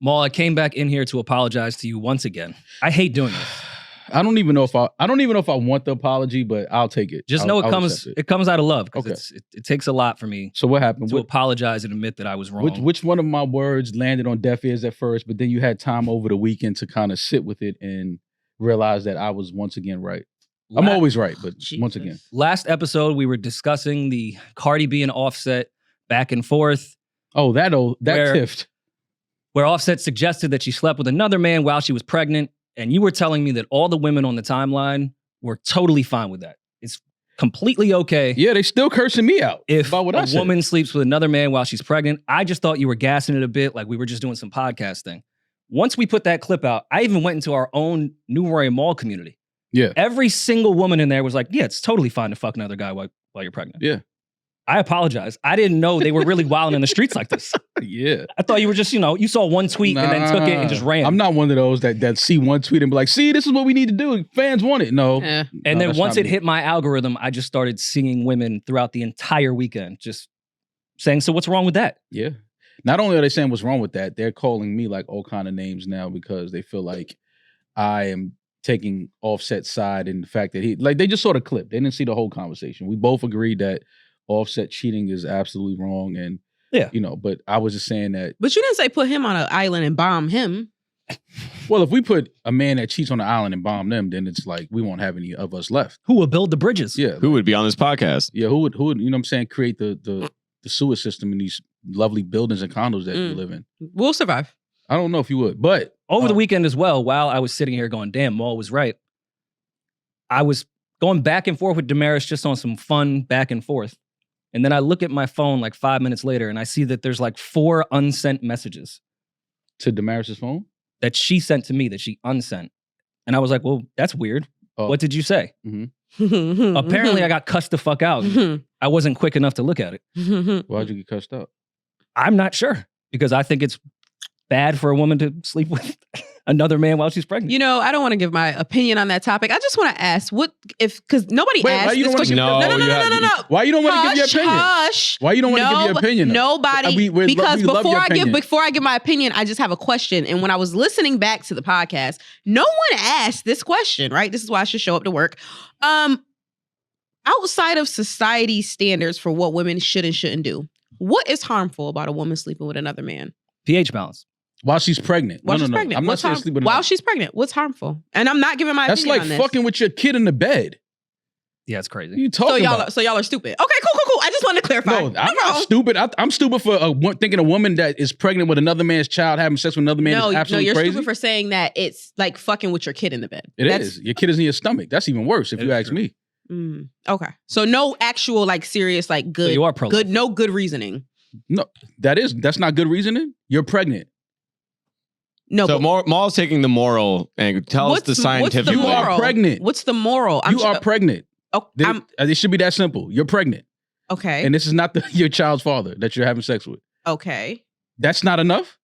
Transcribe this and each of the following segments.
Maul, I came back in here to apologize to you once again. I hate doing this. I don't even know if I want the apology, but I'll take it. Just know it comes out of love. Okay. It takes a lot for me. So what happened? To apologize and admit that I was wrong. Which one of my words landed on deaf ears at first, but then you had time over the weekend to kind of sit with it and realize that I was once again right. I'm always right, but once again. Last episode, we were discussing the Cardi B and Offset back and forth. Oh, that tiffed. Where Offset suggested that she slept with another man while she was pregnant. And you were telling me that all the women on the timeline were totally fine with that. It's completely okay. Yeah, they still cursing me out if about what a woman sleeps with another man while she's pregnant. I just thought you were gassing it a bit, like we were just doing some podcasting. Once we put that clip out, I even went into our own New Rory Mall community. Yeah. Every single woman in there was like, yeah, it's totally fine to fuck another guy while you're pregnant. Yeah. I apologize. I didn't know they were really wilding in the streets like this. Yeah. I thought you were just, you saw one tweet and then took it and just ran. I'm not one of those that see one tweet and be like, see, this is what we need to do. Fans want it. No. And then once it hit my algorithm, I just started seeing women throughout the entire weekend just saying, so what's wrong with that? Yeah. Not only are they saying what's wrong with that, they're calling me like all kind of names now because they feel like I am taking Offset's side in the fact that they just saw the clip. They didn't see the whole conversation. We both agreed that Offset cheating is absolutely wrong, and but I was just saying that. But you didn't say put him on an island and bomb him. Well, if we put a man that cheats on the island and bomb them, then it's like we won't have any of us left. Who will build the bridges? Yeah, who would be on this podcast? Yeah, who would you know what I'm saying? Create the sewer system in these lovely buildings and condos that we live in. We'll survive. I don't know if you would, but over the weekend as well, while I was sitting here going, damn, Maul was right. I was going back and forth with Demaris just on some fun back and forth. And then I look at my phone like 5 minutes later and I see that there's like 4 unsent messages. To Demaris' phone? That she sent to me that she unsent. And I was like, well, that's weird. What did you say? Mm-hmm. Apparently I got cussed the fuck out. I wasn't quick enough to look at it. Why'd you get cussed out? I'm not sure. Because I think it's bad for a woman to sleep with another man while she's pregnant. I don't want to give my opinion on that topic. I just want to ask, because nobody asked this question. No. Why you don't want to give your opinion? Hush. Why you don't want to give your opinion? Nobody. Because before I give my opinion, I just have a question. And when I was listening back to the podcast, no one asked this question, right? This is why I should show up to work. Outside of society standards for what women should and shouldn't do, what is harmful about a woman sleeping with another man? pH balance. While she's pregnant. While she's pregnant. I'm not saying sleep with While she's pregnant. What's harmful? And I'm not giving my opinion on this. That's like fucking with your kid in the bed. Yeah, it's crazy. You talking about? So y'all are stupid. Okay, cool. I just wanted to clarify. No, I'm not stupid. I'm stupid for thinking a woman that is pregnant with another man's child having sex with another man is absolutely crazy. No, you're stupid for saying that it's like fucking with your kid in the bed. It is. Your kid is in your stomach. That's even worse if you ask me. Okay. So no actual serious good. So you are pro-life. Good. No good reasoning. No, that's not good reasoning. You're pregnant. No. So Maul's taking the moral and tell us the scientific. You are pregnant. What's the moral? You are pregnant. Oh, it should be that simple. You're pregnant. Okay. And this is not your child's father that you're having sex with. Okay. That's not enough?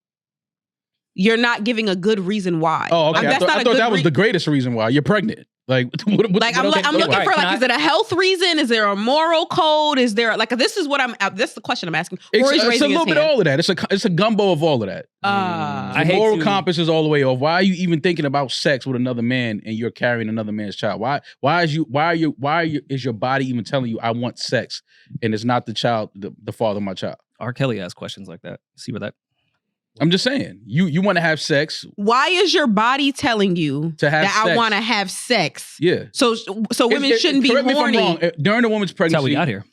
You're not giving a good reason why. Oh, okay. I thought that was the greatest reason why. You're pregnant. I'm looking for is it a health reason? Is there a moral code? Is there this is the question I'm asking. It's a little bit of all of that. It's a gumbo of all of that. The moral compass is all the way off. Why are you even thinking about sex with another man and you're carrying another man's child? Why is your body even telling you I want sex and it's not the child, the father of my child? R. Kelly asks questions like that. See where that. I'm just saying, you want to have sex. Why is your body telling you that I want to have sex? Yeah. So women shouldn't be horny. Correct me if I'm wrong. During the woman's pregnancy, that's how we got here.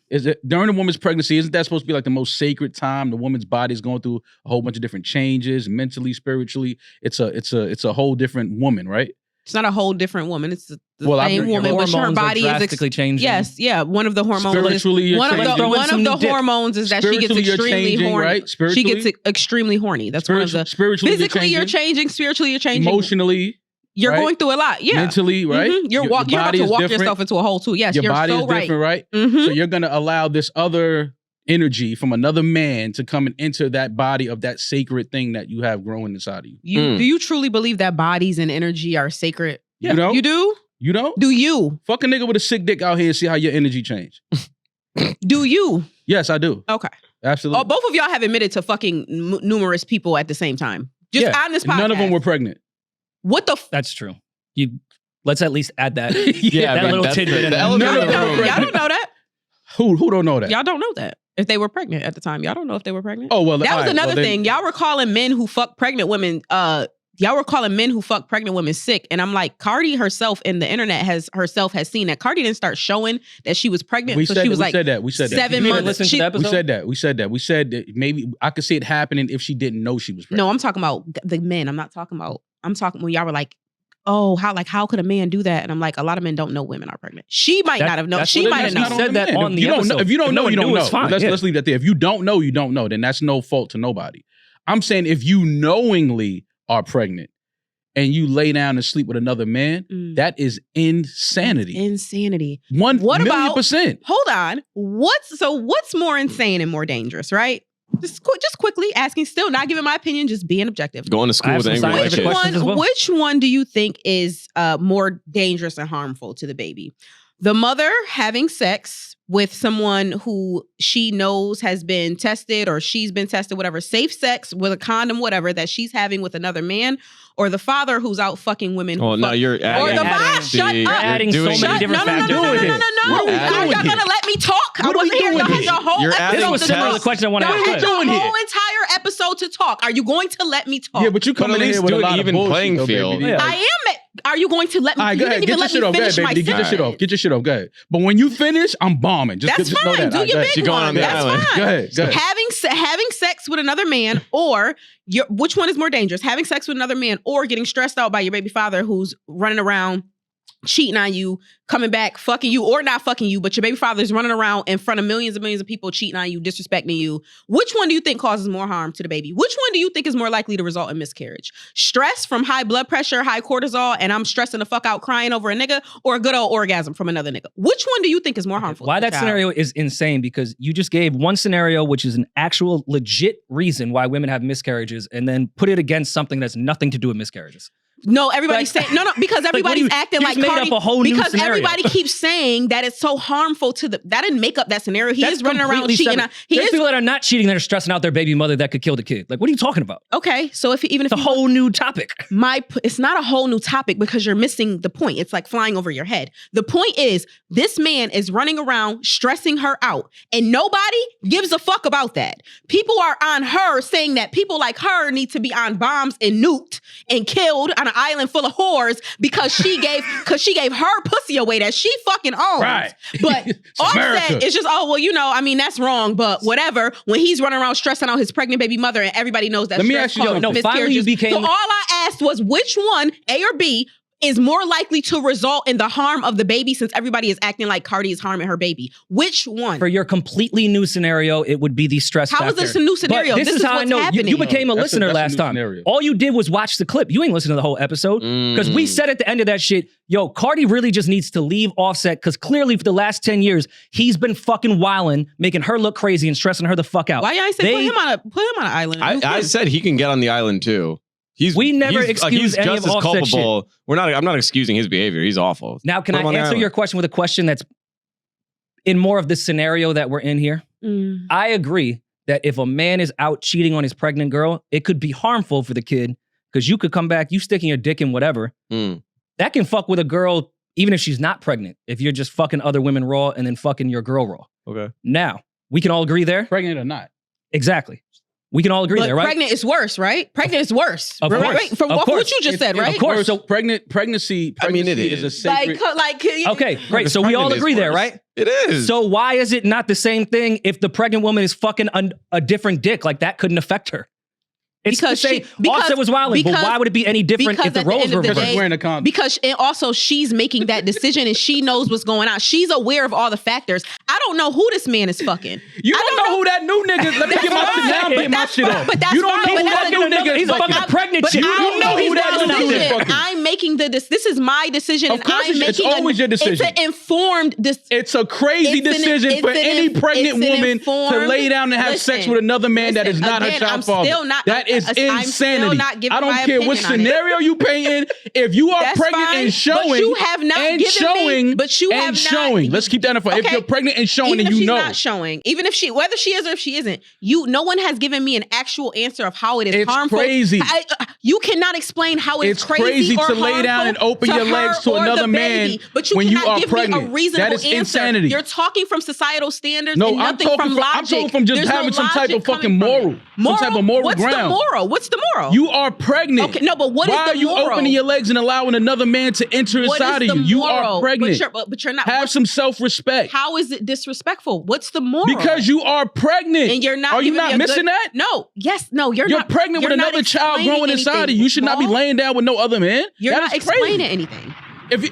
During the woman's pregnancy, isn't that supposed to be like the most sacred time? The woman's body is going through a whole bunch of different changes, mentally, spiritually. It's a whole different woman, right? It's not a whole different woman. It's the same woman, but her body is drastically changing. Yes, yeah. One of the hormones. Spiritually, one of the hormones is that she gets extremely horny. Right? She gets extremely horny. That's one of the. Physically, you're changing. Spiritually, you're changing. Emotionally, you're going through a lot. Yeah. Mentally, right? Mm-hmm. You're about to walk yourself into a hole too. Yes, your body is different, right? Mm-hmm. So you're gonna allow this other energy from another man to come and enter that body of that sacred thing that you have growing inside of you. Do you truly believe that bodies and energy are sacred? Yeah. You know? You do? You don't? Do you? Fuck a nigga with a sick dick out here and see how your energy change. Do you? Yes, I do. Okay. Absolutely. Oh, both of y'all have admitted to fucking numerous people at the same time. Just on this podcast. None of them were pregnant. What the? That's true. Let's at least add that. Yeah, that little tidbit. Y'all don't know that. Who don't know that? Y'all don't know that. If they were pregnant at the time, y'all don't know if they were pregnant. Oh well, that was another thing. Y'all were calling men who fuck pregnant women. Y'all were calling men who fuck pregnant women sick, and I'm like, Cardi herself in the internet has seen that Cardi didn't start showing that she was pregnant. We said that. 7 months. Listen to the episode? We said that maybe I could see it happening if she didn't know she was pregnant. No, I'm talking about the men. I'm talking when y'all were like, oh, how could a man do that? And I'm like, a lot of men don't know women are pregnant. She might not have known. She might have known. Said that on the episode. If you don't know, you don't know. Fine. Let's leave that there. If you don't know, you don't know. Then that's no fault to nobody. I'm saying if you knowingly are pregnant and you lay down and sleep with another man, that is insanity. Insanity. 1,000,000%. Hold on. What's more insane and more dangerous, right? Just quickly asking, still not giving my opinion, just being objective. Going to school with angry white kids. Which one do you think is more dangerous and harmful to the baby? The mother having sex with someone who she knows has been tested or she's been tested, whatever, safe sex with a condom, whatever, that she's having with another man, or the father who's out fucking women. Oh, no, you're adding. Or the father. Shut up. You're adding so many different factors. No. Y'all gonna let me talk? I wasn't here. Y'all had the whole episode. This was similar to the question I want to ask. Y'all had the whole entire episode to talk. Are you going to let me talk? Yeah, but you coming in here with a lot of bullshit. Playing field. I am. Are you going to let me? All right, go ahead. Get your shit off. Go ahead, baby. Get your shit off. Get your shit off. Go ahead. But when you finish, I'm bombing. That's fine. Do your big one. That's fine. Go ahead. Having sex with another man, or which one is more dangerous? Having sex with another man, or getting stressed out by your baby father who's running around, cheating on you, coming back, fucking you, or not fucking you, but your baby father's running around in front of millions and millions of people, cheating on you, disrespecting you. Which one do you think causes more harm to the baby? Which one do you think is more likely to result in miscarriage? Stress from high blood pressure, high cortisol, and I'm stressing the fuck out crying over a nigga, or a good old orgasm from another nigga? Which one do you think is more harmful? Why that scenario is insane, because you just gave one scenario, which is an actual legit reason why women have miscarriages, and then put it against something that's nothing to do with miscarriages. No, everybody's saying no, because everybody's acting like Cardi. Because everybody keeps saying that it's so harmful to that didn't make up that scenario. He is running around cheating. There's people that are not cheating that are stressing out their baby mother that could kill the kid. Like, what are you talking about? Okay, so if it's a whole new topic. It's not a whole new topic because you're missing the point. It's like flying over your head. The point is, this man is running around stressing her out, and nobody gives a fuck about that. People are on her saying that people like her need to be on bombs and nuked and killed on an island full of whores because she gave her pussy away that she fucking owns. Right. But Offset is just, that's wrong, but whatever. When he's running around stressing out his pregnant baby mother and everybody knows that. Let me ask you, finally you became. So all I asked was which one, A or B, is more likely to result in the harm of the baby, since everybody is acting like Cardi is harming her baby. Which one? For your completely new scenario, it would be the stress factor. How is this a new scenario? But this is how I know. You became a listener last time. Scenario. All you did was watch the clip. You ain't listened to the whole episode. Because we said at the end of that shit, yo, Cardi really just needs to leave Offset, because clearly for the last 10 years, he's been fucking wilding, making her look crazy and stressing her the fuck out. Why y'all say put him on an island? I said he can get on the island too. We never excuse any of Offset shit. I'm not excusing his behavior. He's awful. Now, can I answer your question with a question that's in more of the scenario that we're in here? I agree that if a man is out cheating on his pregnant girl, it could be harmful for the kid, because you could come back, you sticking your dick in whatever. That can fuck with a girl even if she's not pregnant, if you're just fucking other women raw and then fucking your girl raw. Okay. Now, we can all agree there? Pregnant or not. Exactly. We can all agree there, right? Pregnant is worse, right? Pregnant is worse. Of course. Right? From what you just said, right? Of course. So pregnancy is a sacred... Okay, great. So we all agree there, right? It is. So why is it not the same thing if the pregnant woman is fucking a different dick? Like, that couldn't affect her. It's because Offset was wilding, but why would it be any different if the roles were reversed? Wearing a condom. Because also she's making that decision and she knows what's going on. She's aware of all the factors. I don't know who this man is fucking. You don't know who that new nigga. Let me get my shit down. Get my shit off. But that's you don't know who that new nigga is. He's a fucking pregnant chick. You know who that new nigga is fucking. I'm making this is my decision. Of course, and I'm it's making always your decision. It's an informed decision. It's a crazy decision for any pregnant woman to lay down and have sex with another man that is not her child's father. That is insanity. I don't care what scenario you paint in. If you are pregnant and showing, but you have not given me. But you have showing. Let's keep that in front. If you're pregnant and showing, then you know. Not showing, even if whether she is or if she isn't, no one has given me an actual answer of how it is harmful. It's crazy. You cannot explain how it's crazy to lay down and open your legs to another man when you are pregnant. Me a reasonable that is answer. insanity. You're talking from societal standards and I'm nothing from logic. I'm talking from just having some type of fucking moral. Some type of moral What's ground. What's the moral? You are pregnant. Okay, no, but what is the moral? Why are you opening your legs and allowing another man to enter inside of you? You are pregnant. But you're not. Have some self-respect. How is it disrespectful? What's the moral? Because you are pregnant. And you're not. Are you not missing that? No. Yes. No. You're not. You're pregnant with another child growing inside of you. You should not be laying down with no other man. You're not explaining anything.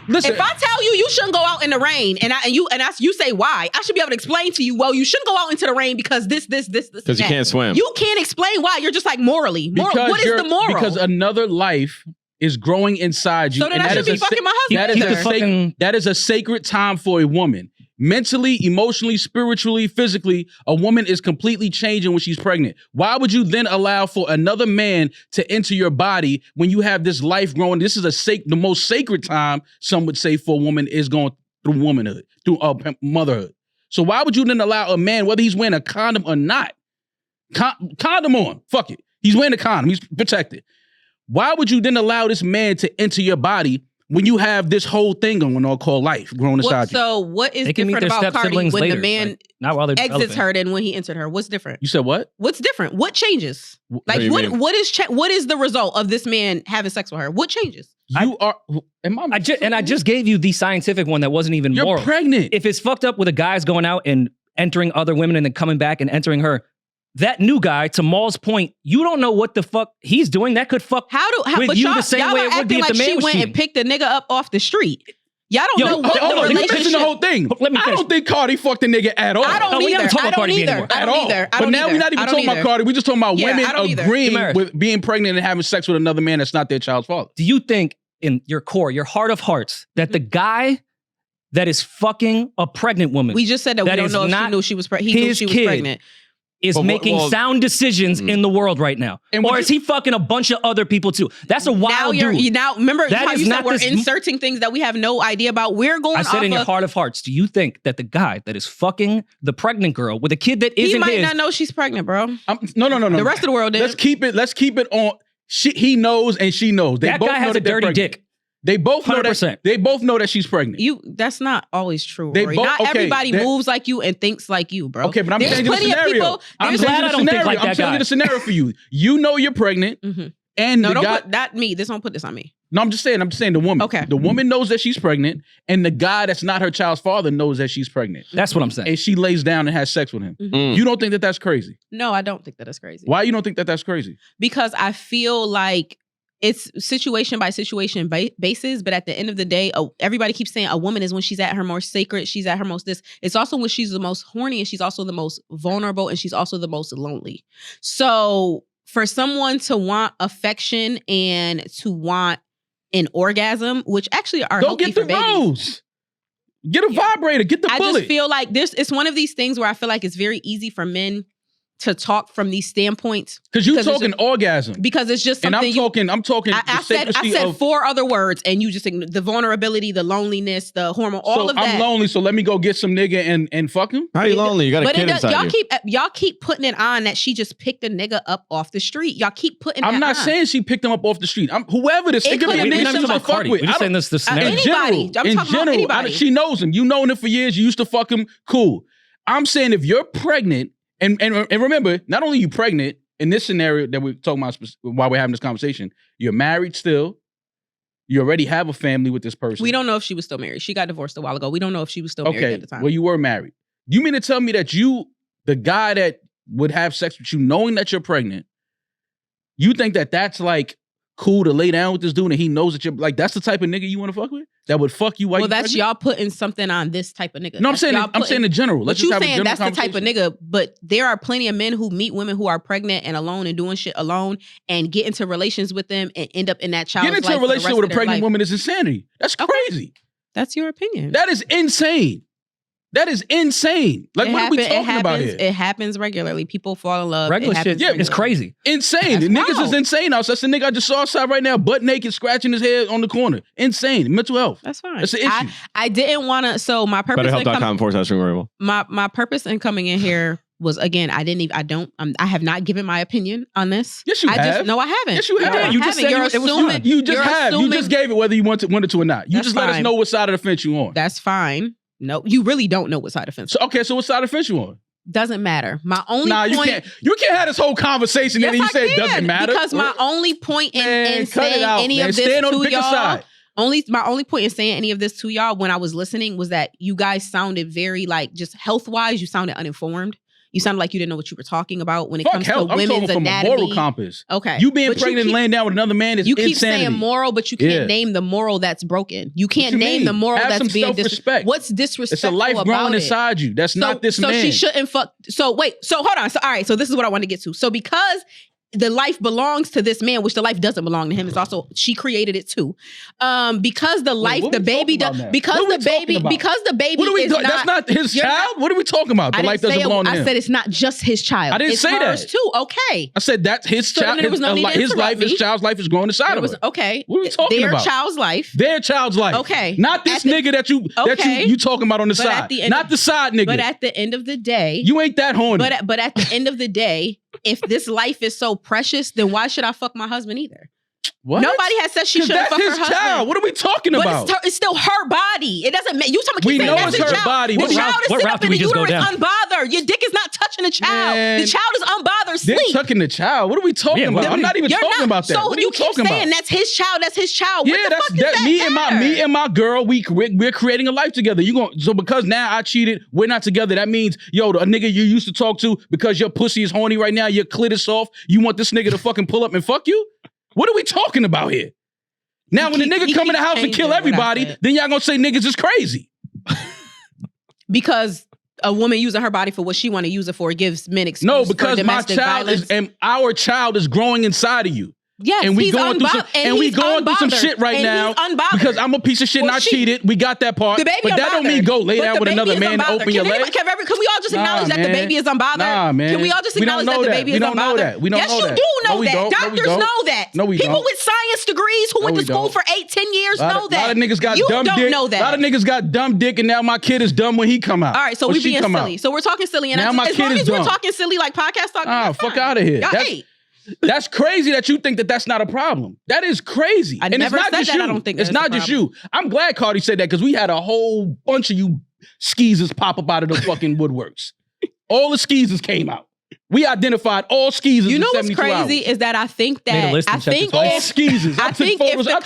Listen, if I tell you shouldn't go out in the rain, and you say why, I should be able to explain to you. Well, you shouldn't go out into the rain because this. Because you can't swim. You can't explain why. You're just like morally. What is the moral? Because another life is growing inside you. So then I should be fucking my husband. That is a sacred time for a woman. Mentally, emotionally, spiritually, physically, a woman is completely changing when she's pregnant. Why would you then allow for another man to enter your body when you have this life growing? This is the most sacred time, some would say, for a woman is going through womanhood, through motherhood. So why would you then allow a man, whether he's wearing a condom or not, condom on, fuck it. He's wearing a condom, he's protected. Why would you then allow this man to enter your body when you have this whole thing going on called life growing inside you? So what is different about Cardi when the man not while they're exits her than when he entered her? What's different? You said what? What's different? What changes? What is the result of this man having sex with her? What changes? I just gave you the scientific one that wasn't even moral. You're pregnant. If it's fucked up with a guy's going out and entering other women and then coming back and entering her, that new guy, to Maul's point, you don't know what the fuck he's doing. That could fuck with you the same way it would be if the man was cheating. She went and picked a nigga up off the street. Y'all don't know what the relationship. You're missing the whole thing. I don't think Cardi fucked the nigga at all. I don't either. But now we're not even talking about Cardi. We're just talking about women agreeing with being pregnant and having sex with another man that's not their child's father. Do you think in your core, your heart of hearts, that the guy that is fucking a pregnant woman, we just said that we don't know if she knew she was pregnant. He knew she was pregnant. Is making sound decisions in the world right now. Or is he fucking a bunch of other people too? That's a wild dude. Now, remember how you said we're inserting things that we have no idea about? We're going off I said in your heart of hearts, do you think that the guy that is fucking the pregnant girl with a kid that isn't his... He might not know she's pregnant, bro. No. The rest of the world did. Let's keep it on... He knows and she knows. That guy has a dirty dick. They both know 100%. that. They both know that she's pregnant. That's not always true, Rory. Not everybody moves like you and thinks like you, bro. Okay, but I'm changing the scenario. I'm glad I don't think like that guy. I'm changing the scenario for you. You know you're pregnant, and no, don't put that me. Don't put this on me. No, I'm just saying the woman. Okay, the woman knows that she's pregnant, and the guy that's not her child's father knows that she's pregnant. That's what I'm saying. And she lays down and has sex with him. You don't think that that's crazy? No, I don't think that that's crazy. Why you don't think that that's crazy? Because I feel like it's situation by situation basis, but at the end of the day, everybody keeps saying a woman is when she's at her most sacred, she's at her most this. It's also when she's the most horny, and she's also the most vulnerable, and she's also the most lonely. So for someone to want affection and to want an orgasm, which actually are don't get the rose. Get a vibrator. Get the bullet. I just feel like it's one of these things where I feel like it's very easy for men to talk from these standpoints. Because you're talking orgasm. Because it's just something. And I'm talking. I said 4 other words, and you just the vulnerability, the loneliness, the hormone, all of that. I'm lonely, so let me go get some nigga and fuck him. How you lonely? You got a kid inside you. Y'all keep putting it on that she just picked a nigga up off the street. Y'all keep putting. I'm not saying she picked him up off the street. Whoever this, it could be a nigga I fuck with. We're just saying this the scenario. Anybody. I'm talking about anybody. She knows him. You known him for years. You used to fuck him. Cool. I'm saying if you're pregnant. And remember, not only are you pregnant, in this scenario that we're talking about while we're having this conversation, you're married still. You already have a family with this person. We don't know if she was still married. She got divorced a while ago. We don't know if she was still married at the time. Well, you were married. You mean to tell me that the guy that would have sex with you knowing that you're pregnant, you think that that's like cool to lay down with this dude and he knows that you're like, that's the type of nigga you want to fuck with? That would fuck you while well, you're that's pregnant? y'all putting something on this type of nigga. No, I'm saying in general. But you saying that's the type of nigga, but there are plenty of men who meet women who are pregnant and alone and doing shit alone and get into relations with them and end up in that child's life. Getting into a relationship with a pregnant woman is insanity. That's crazy. That's your opinion. That is insane. That is insane. Like, what are we talking about here? It happens regularly. People fall in love. Regular shit, yeah, it's crazy. Insane. The niggas is insane outside. That's the nigga I just saw outside right now, butt naked, scratching his head on the corner. Insane. Mental health. That's fine. That's the issue. I didn't want to. So my purpose. BetterHelp.com/Rory. My purpose in coming in here was, again, I have not given my opinion on this. Yes, you have. No, I haven't. Yes, you have. No, you just said you're assuming. You just have. You just gave it whether you wanted to or not. You just let us know what side of the fence you on. That's fine. No, you really don't know what side of the fence. So what side of the fence you on? Doesn't matter. My only point. You can't have this whole conversation yes, and you say it doesn't matter. Because my only point in saying any of this to y'all. My only point in saying any of this to y'all when I was listening was that you guys sounded very like, just health wise, you sounded uninformed. You sounded like you didn't know what you were talking about when it comes to women's anatomy. I'm talking from a moral compass. Okay. You being pregnant and laying down with another man is insanity. You keep saying moral, but you can't name the moral that's broken. You can't name the moral that's being disrespectful. What's disrespectful about it? It's a life growing inside you. That's not this man. So she shouldn't fuck. So wait. So hold on. So all right. So this is what I want to get to. So because the life belongs to this man, which the life doesn't belong to him. It's also, she created it too. Because the life, the baby does, because the baby is not. That's not his child? What are we talking about? The life doesn't belong to him. I said it's not just his child. I didn't say that. It's hers too. Okay. I said that's his child. His life, his child's life is growing inside of her. Okay. What are we talking about? Their child's life. Their child's life. Okay. Not this nigga that you talking about on the side. Not the side nigga. But at the end of the day. You ain't that horny. But at the end of the day, if this life is so precious, then why should I fuck my husband either? What? Nobody has said she shouldn't fuck her husband. That's his child. What are we talking about? But it's still her body. It doesn't matter. You talking about that's his child. Body. The child is sitting up in the uterus unbothered. Your dick is not touching the child. Man, the child is unbothered. Sleep. Dick tucking the child. What are we talking about? I'm not even talking about that. So what are you talking saying about? That's his child. That's his child. Yeah, that's me and my girl. We're creating a life together. So because now I cheated, we're not together. That means a nigga you used to talk to because your pussy is horny right now. Your clit is soft. You want this nigga to fucking pull up and fuck you? What are we talking about here? Now, when the nigga come in the house and kill everybody, then y'all gonna say niggas is crazy. Because a woman using her body for what she want to use it for gives men excuse No, because for my child violence. and our child is growing inside of you. Yes, and we going through some shit right now because I'm a piece of shit and I cheated. We got that part. But that don't mean go lay down with another man and open your legs. Can we all just acknowledge that the baby is unbothered? Nah, man. Can we all just acknowledge that the baby is unbothered? We don't know that. Yes, you do know that. Doctors know that. No, we don't. People with science degrees who went to school for 8-10 years know that. A lot of niggas got dumb dick. Know that. A lot of niggas got dumb dick and now my kid is dumb when he come out. All right, so we being silly. So we're talking silly. And as long as we're talking silly like podcast talk, fuck out of here. That's crazy that you think that that's not a problem. That is crazy. I never said that. I don't think it's not just you. I'm glad Cardi said that because we had a whole bunch of you skeezers pop up out of the fucking woodworks. All the skeezers came out. We identified all skeezers. You know what's crazy is that I think that all skeezers. I think if the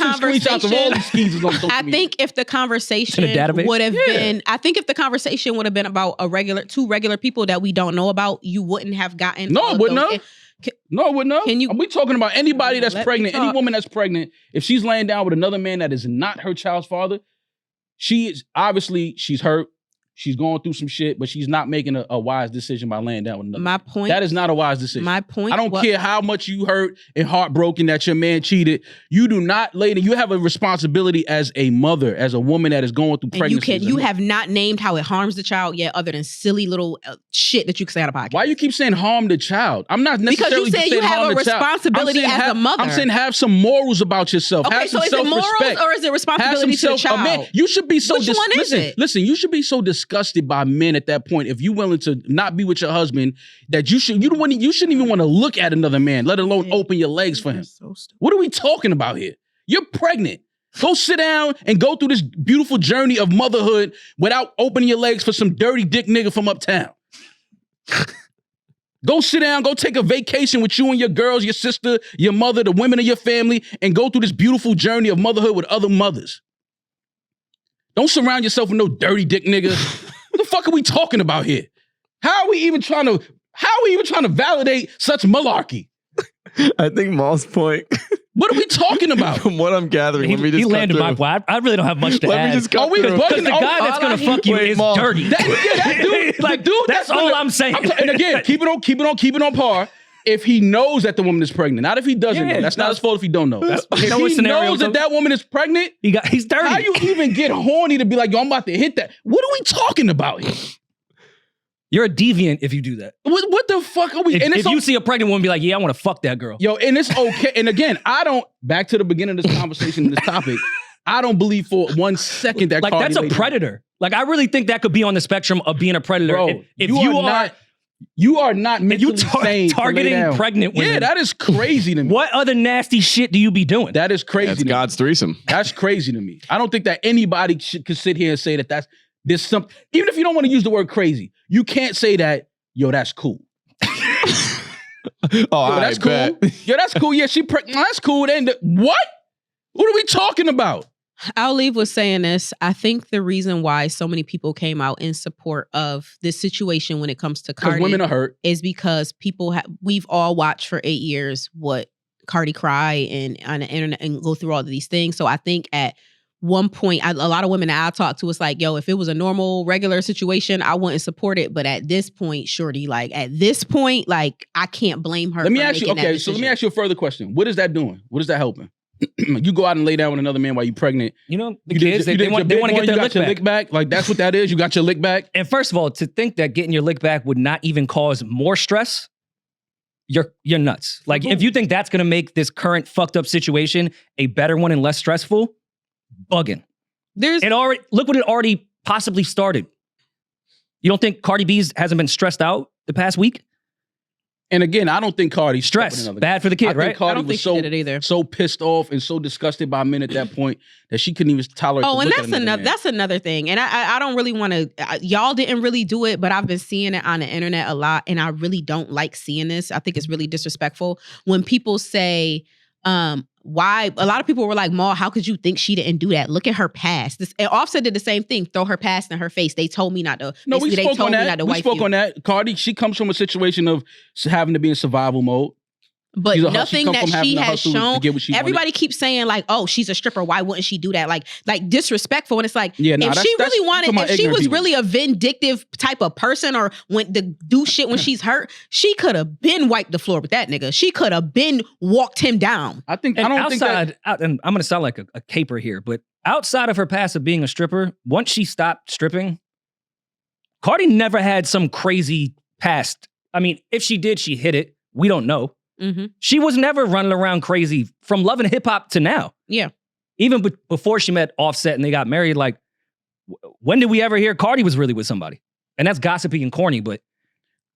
conversation would have been, I think if the conversation would have been about two regular people that we don't know about, you wouldn't have gotten. No, it wouldn't have. No, it wouldn't have. Are we talking about anybody that's pregnant? Any woman that's pregnant, if she's laying down with another man that is not her child's father, she's hurt. She's going through some shit, but she's not making a wise decision by laying down with another. My point. That is not a wise decision. My point. I don't care how much you hurt and heartbroken that your man cheated. You do not lay down. You have a responsibility as a mother, as a woman that is going through pregnancy. You have not named how it harms the child yet, other than silly little shit that you can say on a podcast. Why you keep saying harm the child? I'm not necessarily because you say you have a responsibility as a mother. I'm saying have some morals about yourself. Okay, have some so is it morals or is it responsibility to the child? Man, you should be so. Which one is it? Listen, you should be so disgusted by men at that point if you're willing to not be with your husband that you shouldn't even want to look at another man, let alone open your legs for him. What are we talking about here? You're pregnant. Go sit down and go through this beautiful journey of motherhood without opening your legs for some dirty dick nigga from uptown. Go sit down, go take a vacation with you and your girls, your sister, your mother, the women of your family, and go through this beautiful journey of motherhood with other mothers. Don't surround yourself with no dirty dick nigga. What the fuck are we talking about here? How are we even trying to validate such malarkey? I think Maul's point What are we talking about? From what I'm gathering, let me just he cut landed my through. point. I really don't have much to Let add. me just cut Are we through. bugging? Because the guy that's gonna fuck you Wait, is Maul. dirty. That dude, like, dude, that's all I'm saying. And again, keep it on par. If he knows that the woman is pregnant, not if he doesn't know. That's not his fault if he don't know. If he knows that woman is pregnant, he's dirty. how you even get horny to be like, yo, I'm about to hit that? What are we talking about here? You're a deviant if you do that. What the fuck are we? If you see a pregnant woman, be like, yeah, I want to fuck that girl. Yo, and it's okay. And again, back to the beginning of this conversation, this topic, I don't believe for 1 second that like Cardi that's a laid down. predator. Like I really think that could be on the spectrum of being a predator. Bro, if you are not mentally sane targeting to lay down. pregnant women. Yeah, that is crazy to me. What other nasty shit do you be doing? That is crazy. That's to me. God's threesome. That's crazy to me. I don't think that anybody could sit here and say that there's something. Even if you don't want to use the word crazy, you can't say that. Yo, that's cool. Oh, That's I cool. bet. Yo, that's cool. Yeah, that's cool. Then what? What are we talking about? I'll leave with saying this. I think the reason why so many people came out in support of this situation when it comes to Because Cardi women are hurt. is because we've all watched for 8 years what Cardi cry and on the internet and go through all of these things. So I think at one point, a lot of women that I talk to, it's like, yo, if it was a normal, regular situation, I wouldn't support it. But at this point, shorty, like I can't blame her. Let me ask you. Okay, so let me ask you a further question. What is that doing? What is that helping? You go out and lay down with another man while you're pregnant. You know, the kids, they want to get their lick back. Like, that's what that is? You got your lick back? And first of all, to think that getting your lick back would not even cause more stress, you're nuts. Like, if you think that's going to make this current fucked up situation a better one and less stressful, bugging. Look what it already possibly started. You don't think Cardi B's hasn't been stressed out the past week? And again, I don't think Cardi stress bad for the kid, right? Cardi I don't think she did it either. So pissed off and so disgusted by men at that point that she couldn't even tolerate. Oh, and that's another thing. And I don't really want to. Y'all didn't really do it, but I've been seeing it on the internet a lot, and I really don't like seeing this. I think it's really disrespectful when people say, why a lot of people were like, Ma, how could you think she didn't do that? Look at her past. And Offset did the same thing, throw her past in her face. They told me not to. No, we spoke on that. We spoke on that. Cardi, she comes from a situation of having to be in survival mode. But nothing that she has shown. Everybody keeps saying like, "Oh, she's a stripper. Why wouldn't she do that?" Like disrespectful. And it's like, if she really wanted, if she was really a vindictive type of person, or went to do shit when she's hurt, she could have been wiped the floor with that nigga. She could have been walked him down. And I'm gonna sound like a caper here, but outside of her past of being a stripper, once she stopped stripping, Cardi never had some crazy past. I mean, if she did, she hid it. We don't know. Mm-hmm. She was never running around crazy from loving hip hop to now. Yeah. Even before she met Offset and they got married, like, when did we ever hear Cardi was really with somebody? And that's gossipy and corny, but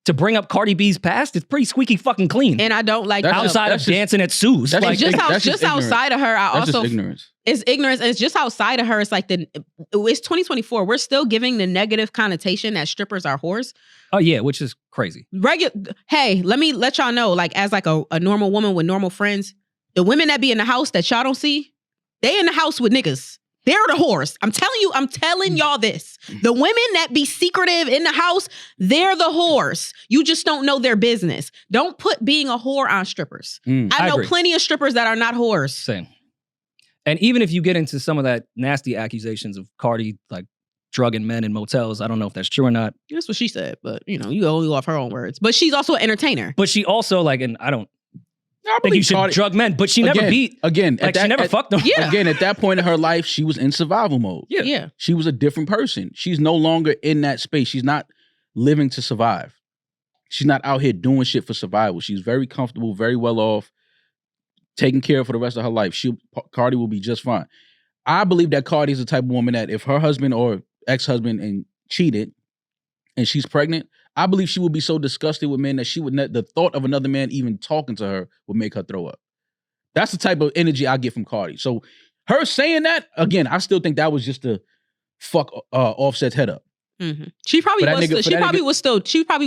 to bring up Cardi B's past, it's pretty squeaky fucking clean. And I don't like outside of dancing at Sue's. Like, just outside of her, that's just ignorance. It's ignorance, and it's just outside of her. It's like it's 2024. We're still giving the negative connotation that strippers are whores. Oh yeah, which is crazy. Hey, let me let y'all know, like, as like a normal woman with normal friends, the women that be in the house that y'all don't see, they in the house with niggas. They're the whores. I'm telling y'all this. The women that be secretive in the house, they're the whores. You just don't know their business. Don't put being a whore on strippers. I know plenty of strippers that are not whores. Same. And even if you get into some of that nasty accusations of Cardi, like drugging men in motels, I don't know if that's true or not. That's what she said, but you only go off her own words. But she's also an entertainer. But she also think you should drug men, but she never beat. Again, she never fucked them. Yeah. Again, at that point in her life, she was in survival mode. Yeah. She was a different person. She's no longer in that space. She's not living to survive. She's not out here doing shit for survival. She's very comfortable, very well off, taken care of for the rest of her life. Cardi will be just fine. I believe that Cardi is the type of woman that if her husband or ex-husband and cheated and she's pregnant, I believe she would be so disgusted with men that she would the thought of another man even talking to her would make her throw up. That's the type of energy I get from Cardi. So her saying that, again, I still think that was just to fuck Offset's head up. Mm-hmm. She probably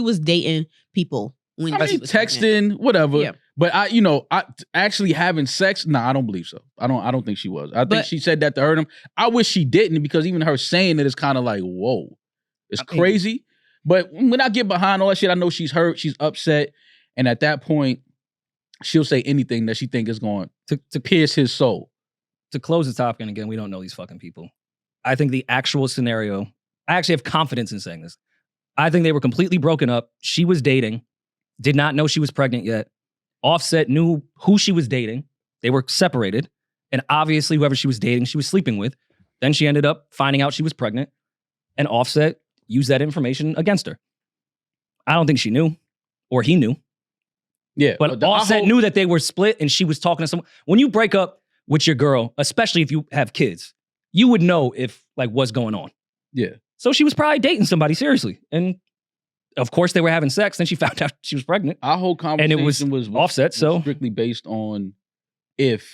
was dating people when she was texting, pregnant. whatever. Yeah. But I actually having sex, I don't believe so. I don't think she was. I think she said that to hurt him. I wish she didn't, because even her saying it is kind of like, whoa, it's crazy. But when I get behind all that shit, I know she's hurt, she's upset, and at that point, she'll say anything that she think is going to pierce his soul. To close the topic, and again, we don't know these fucking people. I think the actual scenario, I actually have confidence in saying this. I think they were completely broken up. She was dating, did not know she was pregnant yet. Offset knew who she was dating. They were separated. And obviously, whoever she was dating, she was sleeping with. Then she ended up finding out she was pregnant. And Offset used that information against her. I don't think she knew, or he knew. Yeah. But Offset knew that they were split and she was talking to someone. When you break up with your girl, especially if you have kids, you would know if like what's going on. Yeah. So she was probably dating somebody seriously. And of course they were having sex. Then she found out she was pregnant. Our whole conversation and it was Offset. So strictly based on if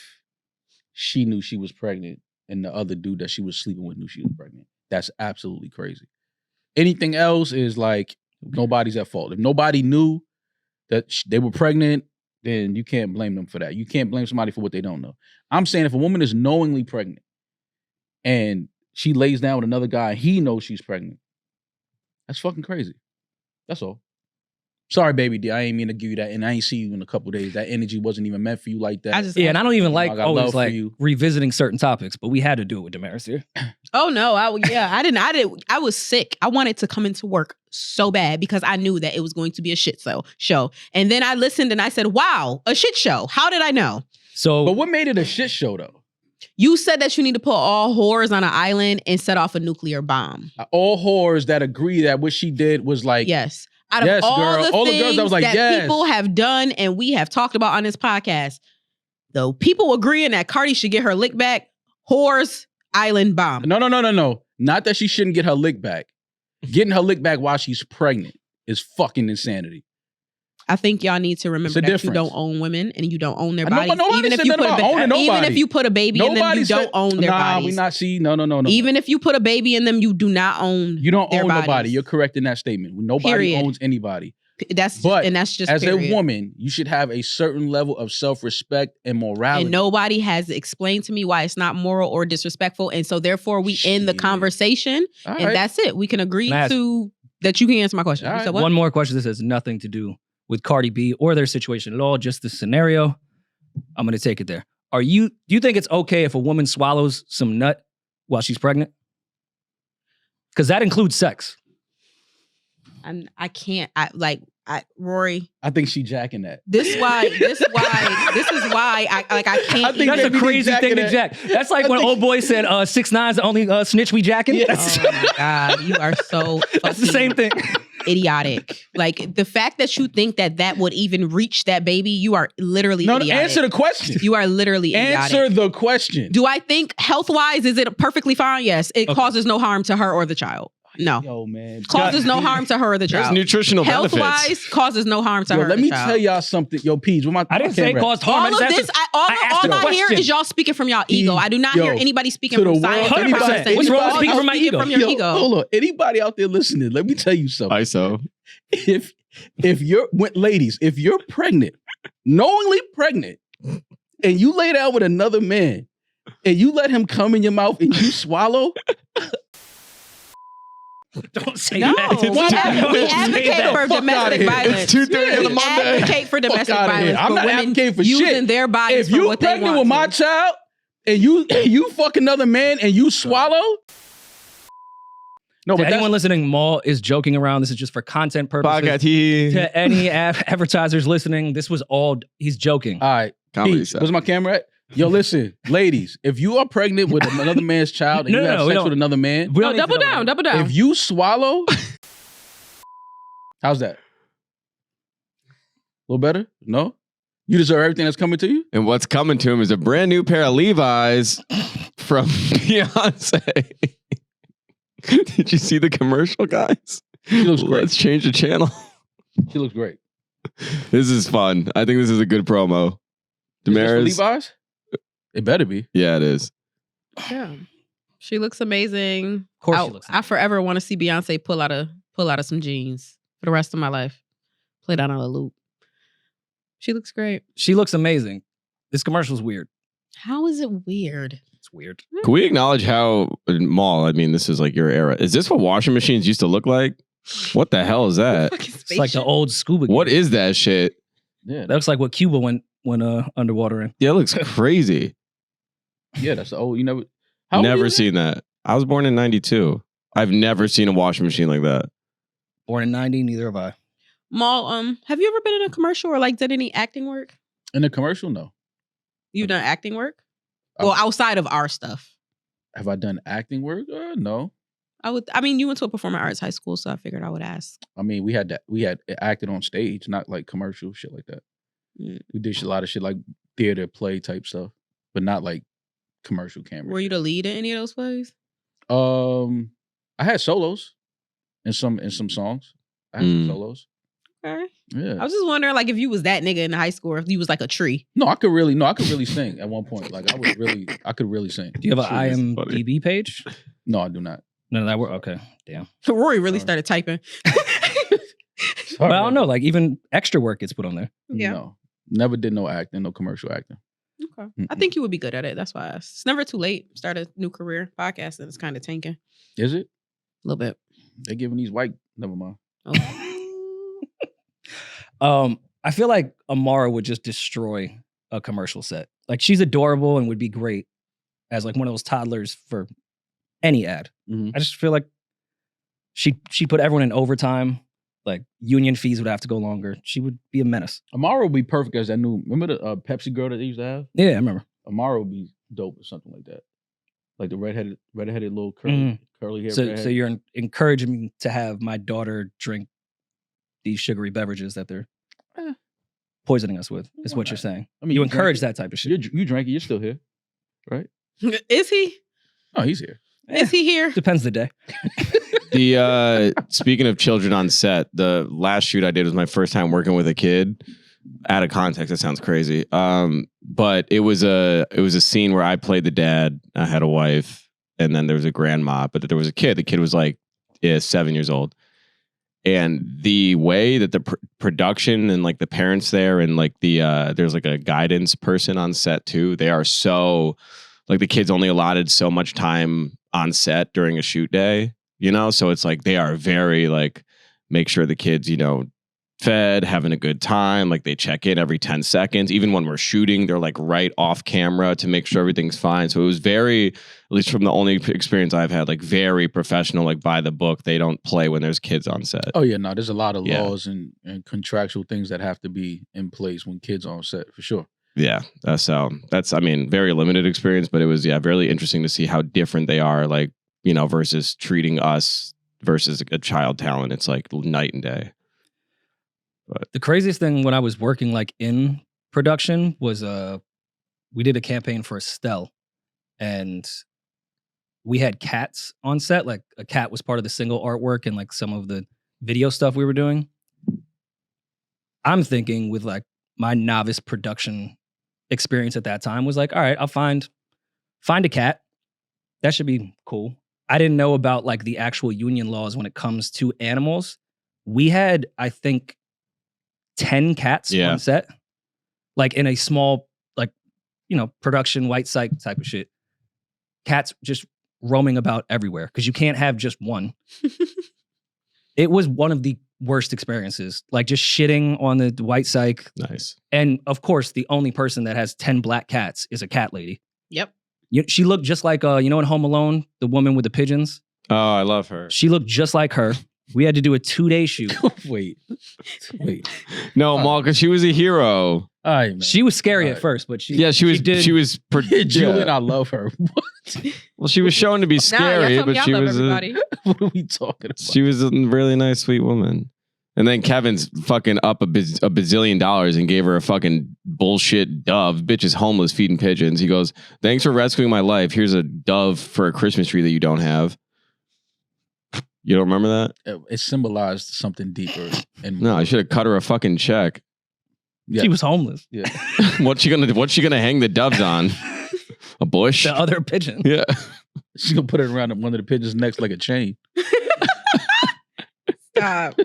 she knew she was pregnant and the other dude that she was sleeping with knew she was pregnant. That's absolutely crazy. Anything else is like nobody's at fault. If nobody knew that they were pregnant, then you can't blame them for that. You can't blame somebody for what they don't know. I'm saying if a woman is knowingly pregnant and she lays down with another guy, he knows she's pregnant. That's fucking crazy. That's all. Sorry, baby D. I ain't mean to give you that, and I ain't see you in a couple days. That energy wasn't even meant for you like that. And I don't even like got always love for like you. revisiting certain topics, but we had to do it with Demaris here. Oh no, I didn't. I was sick. I wanted to come into work so bad because I knew that it was going to be a shit show. And then I listened and I said, wow, a shit show. How did I know? So, but what made it a shit show though? You said that you need to put all whores on an island and set off a nuclear bomb. All whores that agree that what she did was like, yes. Out of yes, all girl. the All the things girls that was like, that yes. people have done and we have talked about on this podcast, though people agreeing that Carti should get her lick back, whores, island bomb. No. Not that she shouldn't get her lick back. Getting her lick back while she's pregnant is fucking insanity. I think y'all need to remember that difference. you don't own women and you don't own their I know, bodies. but Even if you put a baby in them, you don't own their bodies. We not see. No. Even if you put a baby in them, you do not own. You don't their own bodies. the body. You're correct in that statement. Nobody Period. owns anybody. That's just as period. a woman, you should have a certain level of self-respect and morality. And nobody has explained to me why it's not moral or disrespectful. And so therefore we end the conversation. All and right. that's it. We can agree to that you can answer my question. All You right. said what? one more question. This has nothing to do with Cardi B or their situation at all, just the scenario. I'm going to take it there. Do you think it's okay if a woman swallows some nut while she's pregnant? Because that includes sex. I can't. Rory. I think she jacking that. This is why I can't. I think That's a maybe crazy they thing to jacking jack. That's like when old boy said 6ix9ine's the only snitch we jacking. Yeah. That's, Oh my God, you are so that's the same thing. idiotic. Like the fact that you think that would even reach that baby, you are literally idiotic. Answer the question. You are literally idiotic. Answer the question. Do I think health-wise, is it perfectly fine? Yes. It causes no harm to her or the child. No. Yo, man. Causes no harm to her or the There's child. nutritional benefits. Health-wise, causes no harm to her or Let the me child. tell y'all something. Yo, Peach, I didn't say it caused harm. All of this, all I hear is y'all speaking from y'all ego. I do not hear anybody speaking to from the science. world, 100%. What's wrong with speaking from my ego? From your ego. Hold on. Anybody out there listening, let me tell you something. ISO. If ladies, if you're pregnant, knowingly pregnant, and you lay down with another man, and you let him come in your mouth and you swallow, Don't say No, that. we advocate for domestic violence. It's 2:30 on a We Monday. advocate for domestic Fuck outta here. violence. I'm for not women advocating for using shit. their bodies if for you what they pregnant want with my to. child and you fuck another man and you swallow, no, To but anyone listening, Maul is joking around. This is just for content purposes. Podcast. To any advertisers listening, this was all, he's joking. all right. Comedy Pete, stuff. where's my camera at? Yo, listen, ladies, if you are pregnant with another man's child and No, you no, have no, we sex don't. with another man, We No, don't need to double know down, that. double down. if you swallow, how's that? A little better? No? You deserve everything that's coming to you? And what's coming to him is a brand new pair of Levi's from Beyonce. Did you see the commercial, guys? She looks great. Let's change the channel. She looks great. This is fun. I think this is a good promo. Is this for Demaris. Levi's? It better be. Yeah, it is. Yeah. She looks amazing. Of course she looks I forever want to see Beyonce pull out of some jeans for the rest of my life. Play down on a loop. She looks great. She looks amazing. This commercial's weird. How is it weird? It's weird. Can we acknowledge how, Maul, I mean, this is like your era. Is this what washing machines used to look like? What the hell is that? It's like the old scuba gear. What is that shit? Yeah. That looks like what Cuba went when underwatering. Yeah, it looks crazy. Yeah, that's the old. You never. Never seen that. I was born in 92. I've never seen a washing machine like that. Born in 90, neither have I. Mal, have you ever been in a commercial or like did any acting work? In a commercial, no. You've done acting work? Well, outside of our stuff. Have I done acting work? No. I mean, you went to a performing arts high school, so I figured I would ask. I mean, we had acted on stage, not like commercial shit like that. Mm. We did a lot of shit like theater, play type stuff, but not like commercial camera. Were you the lead in any of those plays? I had solos in some songs. I had some solos. Okay. Yeah. I was just wondering, like, if you was that nigga in high school, or if you was like a tree. No, I could really sing at one point. Like I could really sing. Do you have an IMDb page? No, I do not. None of that work. Okay, damn. Rory really started typing. But I don't know. Like even extra work gets put on there. Yeah. No, never did no acting, no commercial acting. Okay. I think you would be good at it. That's why it's never too late. Start a new career. Podcasting is kind of tanking. Is it? A little bit. They're giving these white. Never mind. Oh. I feel like Amara would just destroy a commercial set. Like she's adorable and would be great as like one of those toddlers for any ad. Mm-hmm. I just feel like she put everyone in overtime. Like union fees would have to go longer. She would be a menace. Amara would be perfect as that new. Remember the Pepsi girl that they used to have? Yeah, I remember. Amara would be dope or something like that. Like the redheaded little curly hair. So you're encouraging me to have my daughter drink these sugary beverages that they're poisoning us with. Is what you're saying. I mean, you encourage that type of shit. You drank it. You're still here, right? Is he? Oh, he's here. Is he here? Depends the day. The speaking of children on set, the last shoot I did was my first time working with a kid. Out of context, that sounds crazy. But it was a scene where I played the dad. I had a wife, and then there was a grandma, but there was a kid. The kid was like 7 years old. And the way that the production and like the parents there and like there's like a guidance person on set too. They are so like the kids only allotted so much time on set during a shoot day, you know? So it's like they are very like make sure the kids, you know, fed, having a good time. Like they check in every 10 seconds. Even when we're shooting, they're like right off camera to make sure everything's fine. So it was very, at least from the only experience I've had, like very professional, like by the book. They don't play when there's kids on set. Oh yeah, no, there's a lot of laws and contractual things that have to be in place when kids are on set for sure. Yeah, that's I mean, very limited experience, but it was really interesting to see how different they are, like, you know, versus treating us versus a child talent. It's like night and day. But the craziest thing when I was working like in production was we did a campaign for Estelle, and we had cats on set. Like a cat was part of the single artwork and like some of the video stuff we were doing. I'm thinking with like my novice production experience at that time was like, all right, I'll find a cat. That should be cool. I didn't know about like the actual union laws when it comes to animals. We had, I think, 10 cats on set, like in a small, like, you know, production white site type of shit. Cats just roaming about everywhere because you can't have just one. It was one of the worst experiences, like just shitting on the white psych. Nice. And of course, the only person that has 10 black cats is a cat lady. Yep. She looked just like, you know, in Home Alone, the woman with the pigeons. Oh, I love her. She looked just like her. We had to do a 2-day shoot. Wait. No, Mal, because she was a hero. All right, man. She was scary at first, but she was Julian, I love her. Well, she was shown to be scary, but she was what are we talking about? She was a really nice, sweet woman. And then Kevin's fucking up a bazillion dollars and gave her a fucking bullshit dove. Bitch is homeless feeding pigeons. He goes, "Thanks for rescuing my life. Here's a dove for a Christmas tree that you don't have." You don't remember that? It symbolized something deeper. No, I should have cut her a fucking check. Yeah. She was homeless. Yeah. What's she gonna hang the doves on? A bush? The other pigeon. Yeah. She's gonna put it around one of the pigeons' necks like a chain. Stop.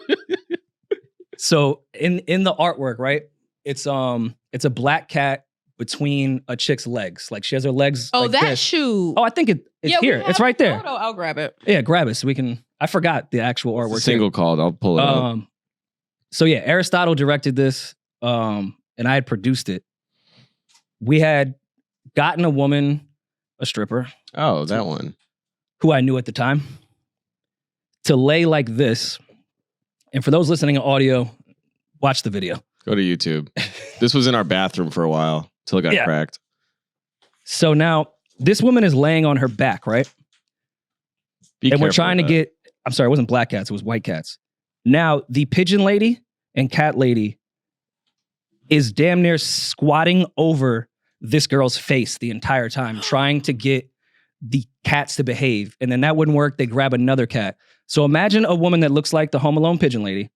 So in the artwork, right? It's a black cat between a chick's legs. Like she has her legs. Oh, like that this. shoe. Oh, I think it's here. It's right there. Photo. I'll grab it. Yeah, grab it so we can. I forgot the actual artwork. Single called. I'll pull it up. So yeah, Aristotle directed this, and I had produced it. we had gotten a woman, a stripper, Oh, that one. who I knew at the time, to lay like this. And for those listening in audio, watch the video. Go to YouTube. This was in our bathroom for a while till it got cracked. So now this woman is laying on her back, right? And we're trying to get, I'm sorry, it wasn't black cats, it was white cats. Now the pigeon lady and cat lady is damn near squatting over this girl's face the entire time, trying to get the cats to behave. And then that wouldn't work. They grab another cat. So imagine a woman that looks like the Home Alone pigeon lady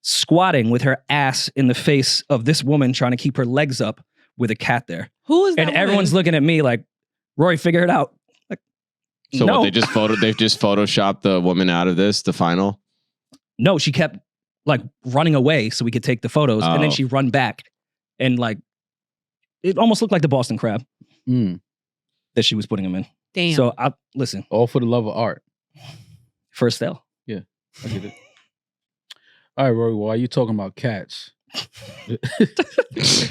squatting with her ass in the face of this woman trying to keep her legs up with a cat there. Who is that? And everyone's looking at me like, Rory, figure it out. Like, So no. what, they've just photoshopped the woman out of this, the final? No, she kept like running away so we could take the photos. And then Oh. she run back. And like, it almost looked like the Boston Crab that she was putting him in. Damn. So listen, All for the love of art. first L. I get it. All right, Rory, why are you talking about cats? I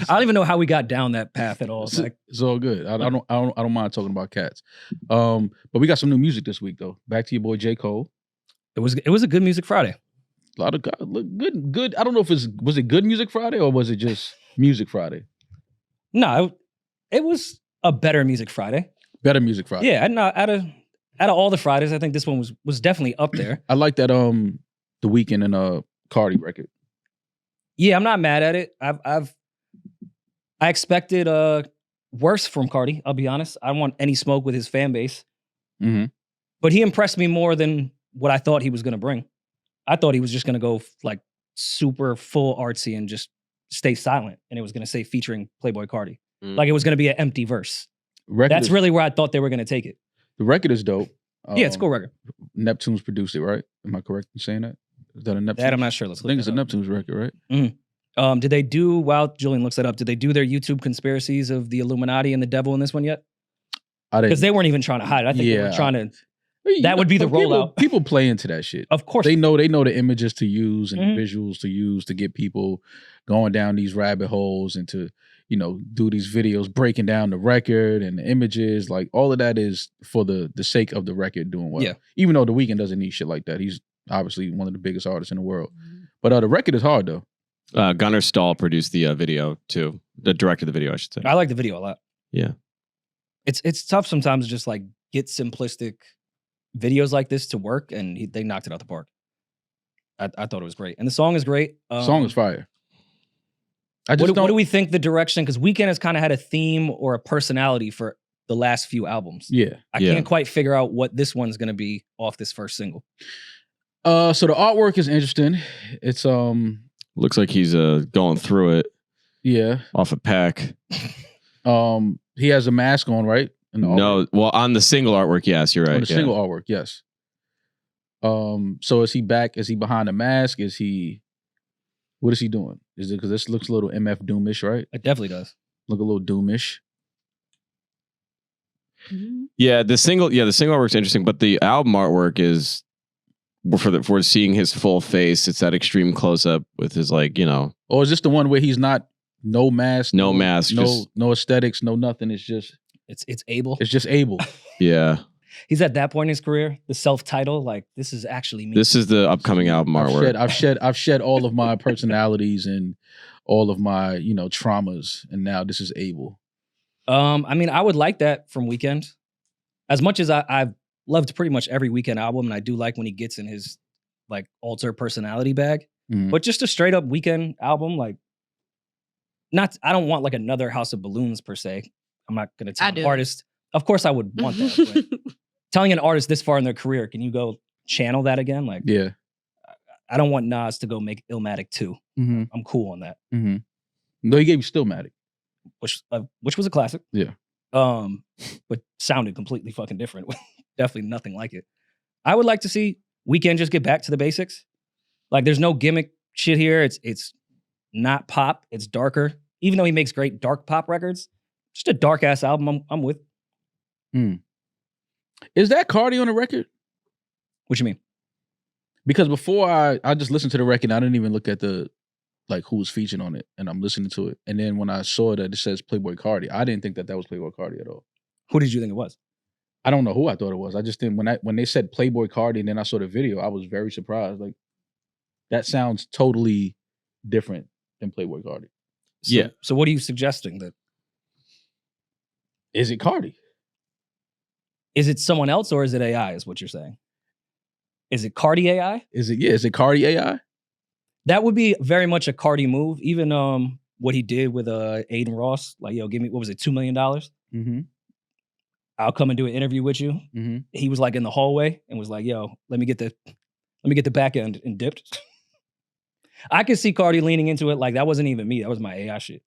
don't even know how we got down that path at all. Like, It's all good. I don't mind talking about cats. But we got some new music this week though. Back to your boy J. Cole. it was a good Music Friday. A lot of good. I don't know if was it good Music Friday or was it just Music Friday? No, it was a better Music Friday. Better Music Friday. Yeah, out of all the Fridays, I think this one was definitely up there. I like that the Weeknd and Cardi record. Yeah, I'm not mad at it. I expected worse from Carti. I'll be honest. I don't want any smoke with his fan base. Mm-hmm. But he impressed me more than what I thought he was going to bring. I thought he was just going to go like super full artsy and just stay silent. And it was going to say featuring Playboi Carti. Like it was going to be an empty verse. That's really where I thought they were going to take it. The record is dope. Yeah, it's a cool record. Neptune's produced it, right? Am I correct in saying that? Is that a Neptune? That I'm not sure. I think it's a Neptune's record, right? Did they do, while Julian looks that up, did they do their YouTube conspiracies of the Illuminati and the devil in this one yet? Because they weren't even trying to hide it. I think they were trying to, that would be the people, rollout. People play into that shit. Of course. They know the images to use and the visuals to use to get people going down these rabbit holes and to, do these videos breaking down the record and the images. Like all of that is for the sake of the record doing well. Yeah. Even though The Weeknd doesn't need shit like that. He's obviously one of the biggest artists in the world. But the record is hard though. Gunnar Stahl produced the video too. Directed the video, I should say. I like the video a lot. Yeah. It's tough sometimes to just like get simplistic videos like this to work, and they knocked it out the park. I thought it was great. And the song is great. Song is fire. What do we think the direction? Because Weeknd has kind of had a theme or a personality for the last few albums. Yeah. I can't quite figure out what this one's going to be off this first single. So the artwork is interesting. It's looks like he's going through it. Yeah. Off a pack. He has a mask on, right? No, well, on the single artwork, yes, you're right. On the single artwork, yes. So is he back? Is he behind the mask? What is he doing? Is it because this looks a little MF Doomish, right? It definitely does. Look a little Doomish. Yeah, the single artwork's interesting, but the album artwork is for seeing his full face. It's that extreme close up with his Or is this the one where he's not no mask, no mask, no aesthetics, no nothing? It's just it's Abel. It's just Abel. Yeah. He's at that point in his career, the self-title, like this is actually me. This is the upcoming album artwork. I've shed all of my personalities and all of my, traumas, and now this is Abel. I mean, I would like that from Weeknd. As much as I've loved pretty much every Weeknd album, and I do like when he gets in his like alter personality bag. But just a straight up Weeknd album, like I don't want like another House of Balloons per se. I'm not gonna tell an artist. Of course I would want that. But telling an artist this far in their career, can you go channel that again? Like, yeah. I don't want Nas to go make Illmatic 2. I'm cool on that. No, he gave you Stillmatic. Which was a classic. Yeah. But sounded completely fucking different. Definitely nothing like it. I would like to see Weeknd just get back to the basics. Like there's no gimmick shit here. It's not pop. It's darker. Even though he makes great dark pop records, just a dark ass album I'm with. Is that Cardi on the record? What you mean? Because before I just listened to the record, I didn't even look at the like who's featured on it, and I'm listening to it. And then when I saw that it says Playboi Carti, I didn't think that was Playboi Carti at all. Who did you think it was? I don't know who I thought it was. I just didn't when they said Playboi Carti and then I saw the video, I was very surprised. Like that sounds totally different than Playboi Carti. Yeah. So what are you suggesting? That Is it Carti? is it someone else or is it AI? Is what you're saying? Is it Cardi AI? Is it Carti AI? That would be very much a Cardi move. Even what he did with Aiden Ross, like, yo, give me, what was it, $2 million? Mm-hmm. I'll come and do an interview with you. Mm-hmm. He was like in the hallway and was like, yo, let me get the back end and dipped. I could see Cardi leaning into it like that wasn't even me. That was my AI shit.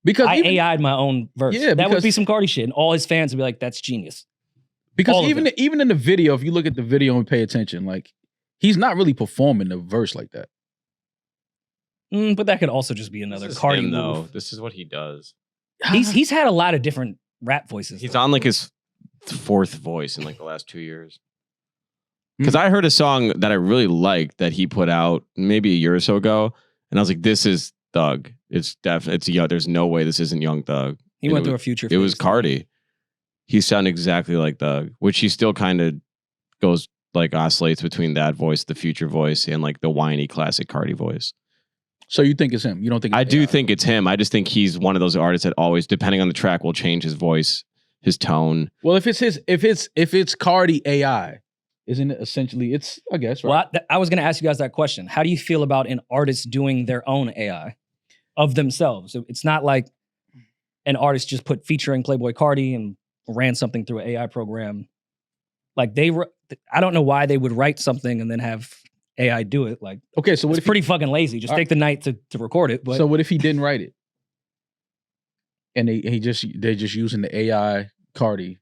Because I AI'd my own verse. Yeah, that would because- be some Cardi shit. And all his fans would be like, that's genius. Because all of even in the video, if you look at the video and pay attention, like he's not really performing the verse like that. But that could also just be another This is Cardi him, move. though. This is what he does. He's had a lot of different rap voices. He's though. on like his fourth voice in like the last 2 years. Because I heard a song that I really liked that he put out maybe a year or so ago, and I was like, "This is Thug. It's Young. There's no way this isn't Young Thug." He And went it through was- a future. It was phase. Cardi. He sounded exactly like Thug, which he still kind of goes like oscillates between that voice, the future voice, and like the whiny classic Cardi voice. So you think it's him? You don't think? It's I do AI? think it's him. I just think he's one of those artists that always, depending on the track, will change his voice, his tone. Well, if it's Cardi AI, isn't it essentially? It's I guess right. Well, I was going to ask you guys that question. How do you feel about an artist doing their own AI of themselves? It's not like an artist just put featuring Playboi Carti and ran something through an AI program. Like I don't know why they would write something and then have AI do it. Like, Okay, so what it's if pretty fucking lazy. Just take the night to record it. But so what if he didn't write it? And they're just using the AI Cardi.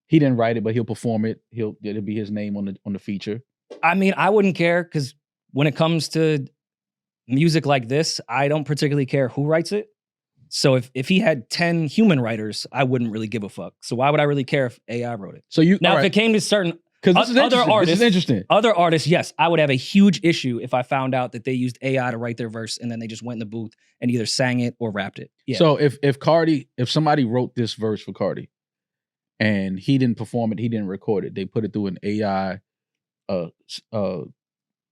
He didn't write it, but he'll perform it. It'll be his name on the feature. I mean, I wouldn't care because when it comes to music like this, I don't particularly care who writes it. So if he had 10 human writers, I wouldn't really give a fuck. So why would I really care if AI wrote it? So you Now, if it came to certain because other artists, this is interesting. Other artists, yes, I would have a huge issue if I found out that they used AI to write their verse and then they just went in the booth and either sang it or rapped it. Yeah. So if somebody wrote this verse for Cardi and he didn't perform it, he didn't record it, they put it through an AI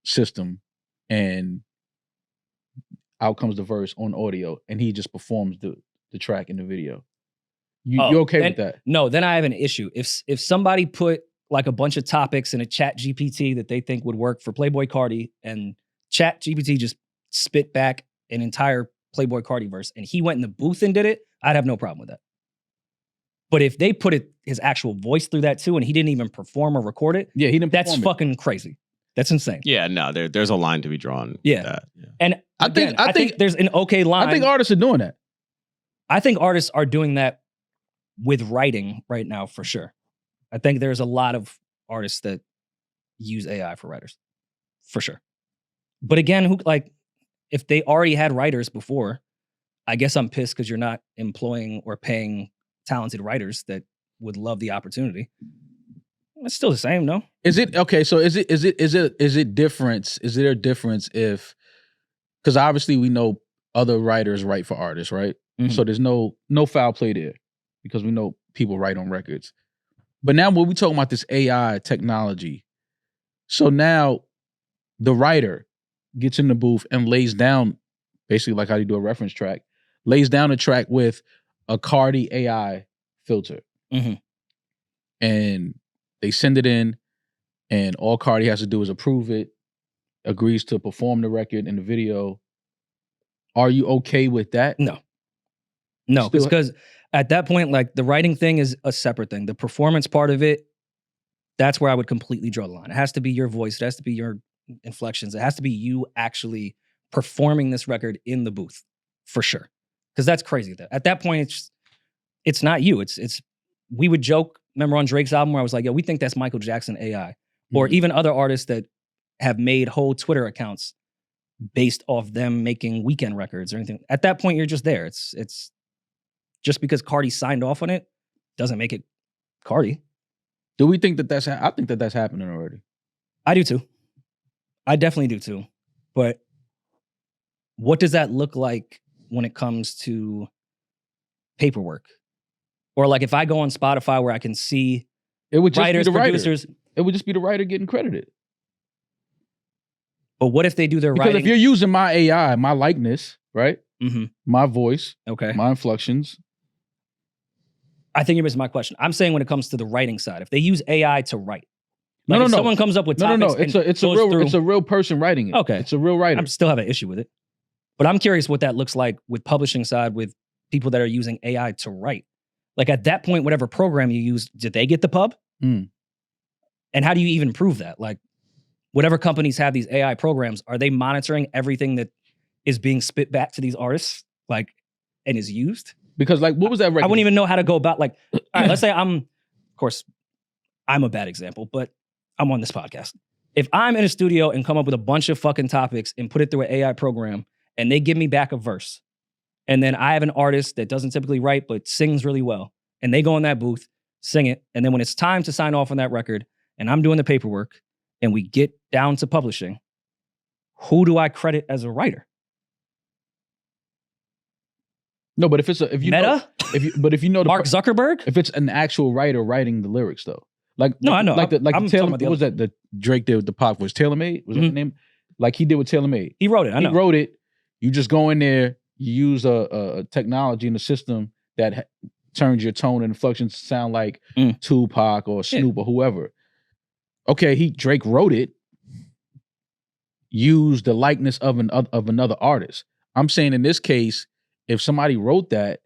system and out comes the verse on audio and he just performs the track in the video. You okay with that? No, then I have an issue. If somebody put like a bunch of topics in a chat GPT that they think would work for Playboi Carti and chat GPT just spit back an entire Playboi Carti verse and he went in the booth and did it, I'd have no problem with that. But if they put his actual voice through that too and he didn't even perform or record it, Yeah, he didn't that's perform it. fucking crazy. That's insane. Yeah, no, there's a line to be drawn. with Yeah. that. Yeah. And I think there's an okay line. I think artists are doing that. I think artists are doing that with writing right now for sure. I think there's a lot of artists that use AI for writers, for sure. But again, if they already had writers before, I guess I'm pissed because you're not employing or paying talented writers that would love the opportunity. It's still the same, no? Is it okay? So is it difference? Is there a difference if because obviously we know other writers write for artists, right? Mhm. So there's no foul play there because we know people write on records. But now when we talking about this AI technology, so now the writer gets in the booth and lays down basically like how you do a reference track, lays down a track with a Cardi AI filter. Mhm. And they send it in, and all Cardi has to do is approve it, agrees to perform the record and the video. Are you okay with that? No, Still- because at that point, like the writing thing is a separate thing. The performance part of it, that's where I would completely draw the line. It has to be your voice. It has to be your inflections. It has to be you actually performing this record in the booth for sure. Because that's crazy. At that point, it's not you. It's we would joke. Remember on Drake's album where I was like, yo, we think that's Michael Jackson AI. Or Mhm. even other artists that have made whole Twitter accounts based off them making Weeknd records or anything. At that point, you're just there. It's just because Cardi signed off on it doesn't make it Cardi. Do we think that I think that that's happening already. I do too. I definitely do too. But what does that look like when it comes to paperwork? Or like if I go on Spotify where I can see It would just writers, be the producers. writer. It would just be the writer getting credited. But what if they do their Because writing? if you're using my AI, my likeness, right? Mhm. My voice, Okay. my inflections. I think you're missing my question. I'm saying when it comes to the writing side, if they use AI to write. No, Like no, if no. someone comes up with No, topics no, no. It's a real person writing it. Okay. It's a real writer. I still have an issue with it. But I'm curious what that looks like with publishing side with people that are using AI to write. Like at that point, whatever program you use, did they get the pub? Mm. And how do you even prove that? Like whatever companies have these AI programs, are they monitoring everything that is being spit back to these artists, like, and is used? Because like, what was that record? I wouldn't even know how to go about like, all right, let's say of course, I'm a bad example, but I'm on this podcast. If I'm in a studio and come up with a bunch of fucking topics and put it through an AI program and they give me back a verse, and then I have an artist that doesn't typically write but sings really well, and they go in that booth, sing it, and then when it's time to sign off on that record and I'm doing the paperwork and we get down to publishing, who do I credit as a writer? No, but if you Meta? know, if you know the Mark Zuckerberg? if it's an actual writer writing the lyrics though, like No, I know. like the I'm Taylor, talking about the what was that the Drake did with the Pac was TaylorMade? Was that the name? Like he did with TaylorMade. He wrote it. I know. He wrote it. You just go in there. You use a technology in the system that turns your tone and inflections to sound like Tupac or Snoop or whoever. Okay, Drake wrote it. Used the likeness of another artist. I'm saying in this case, if somebody wrote that,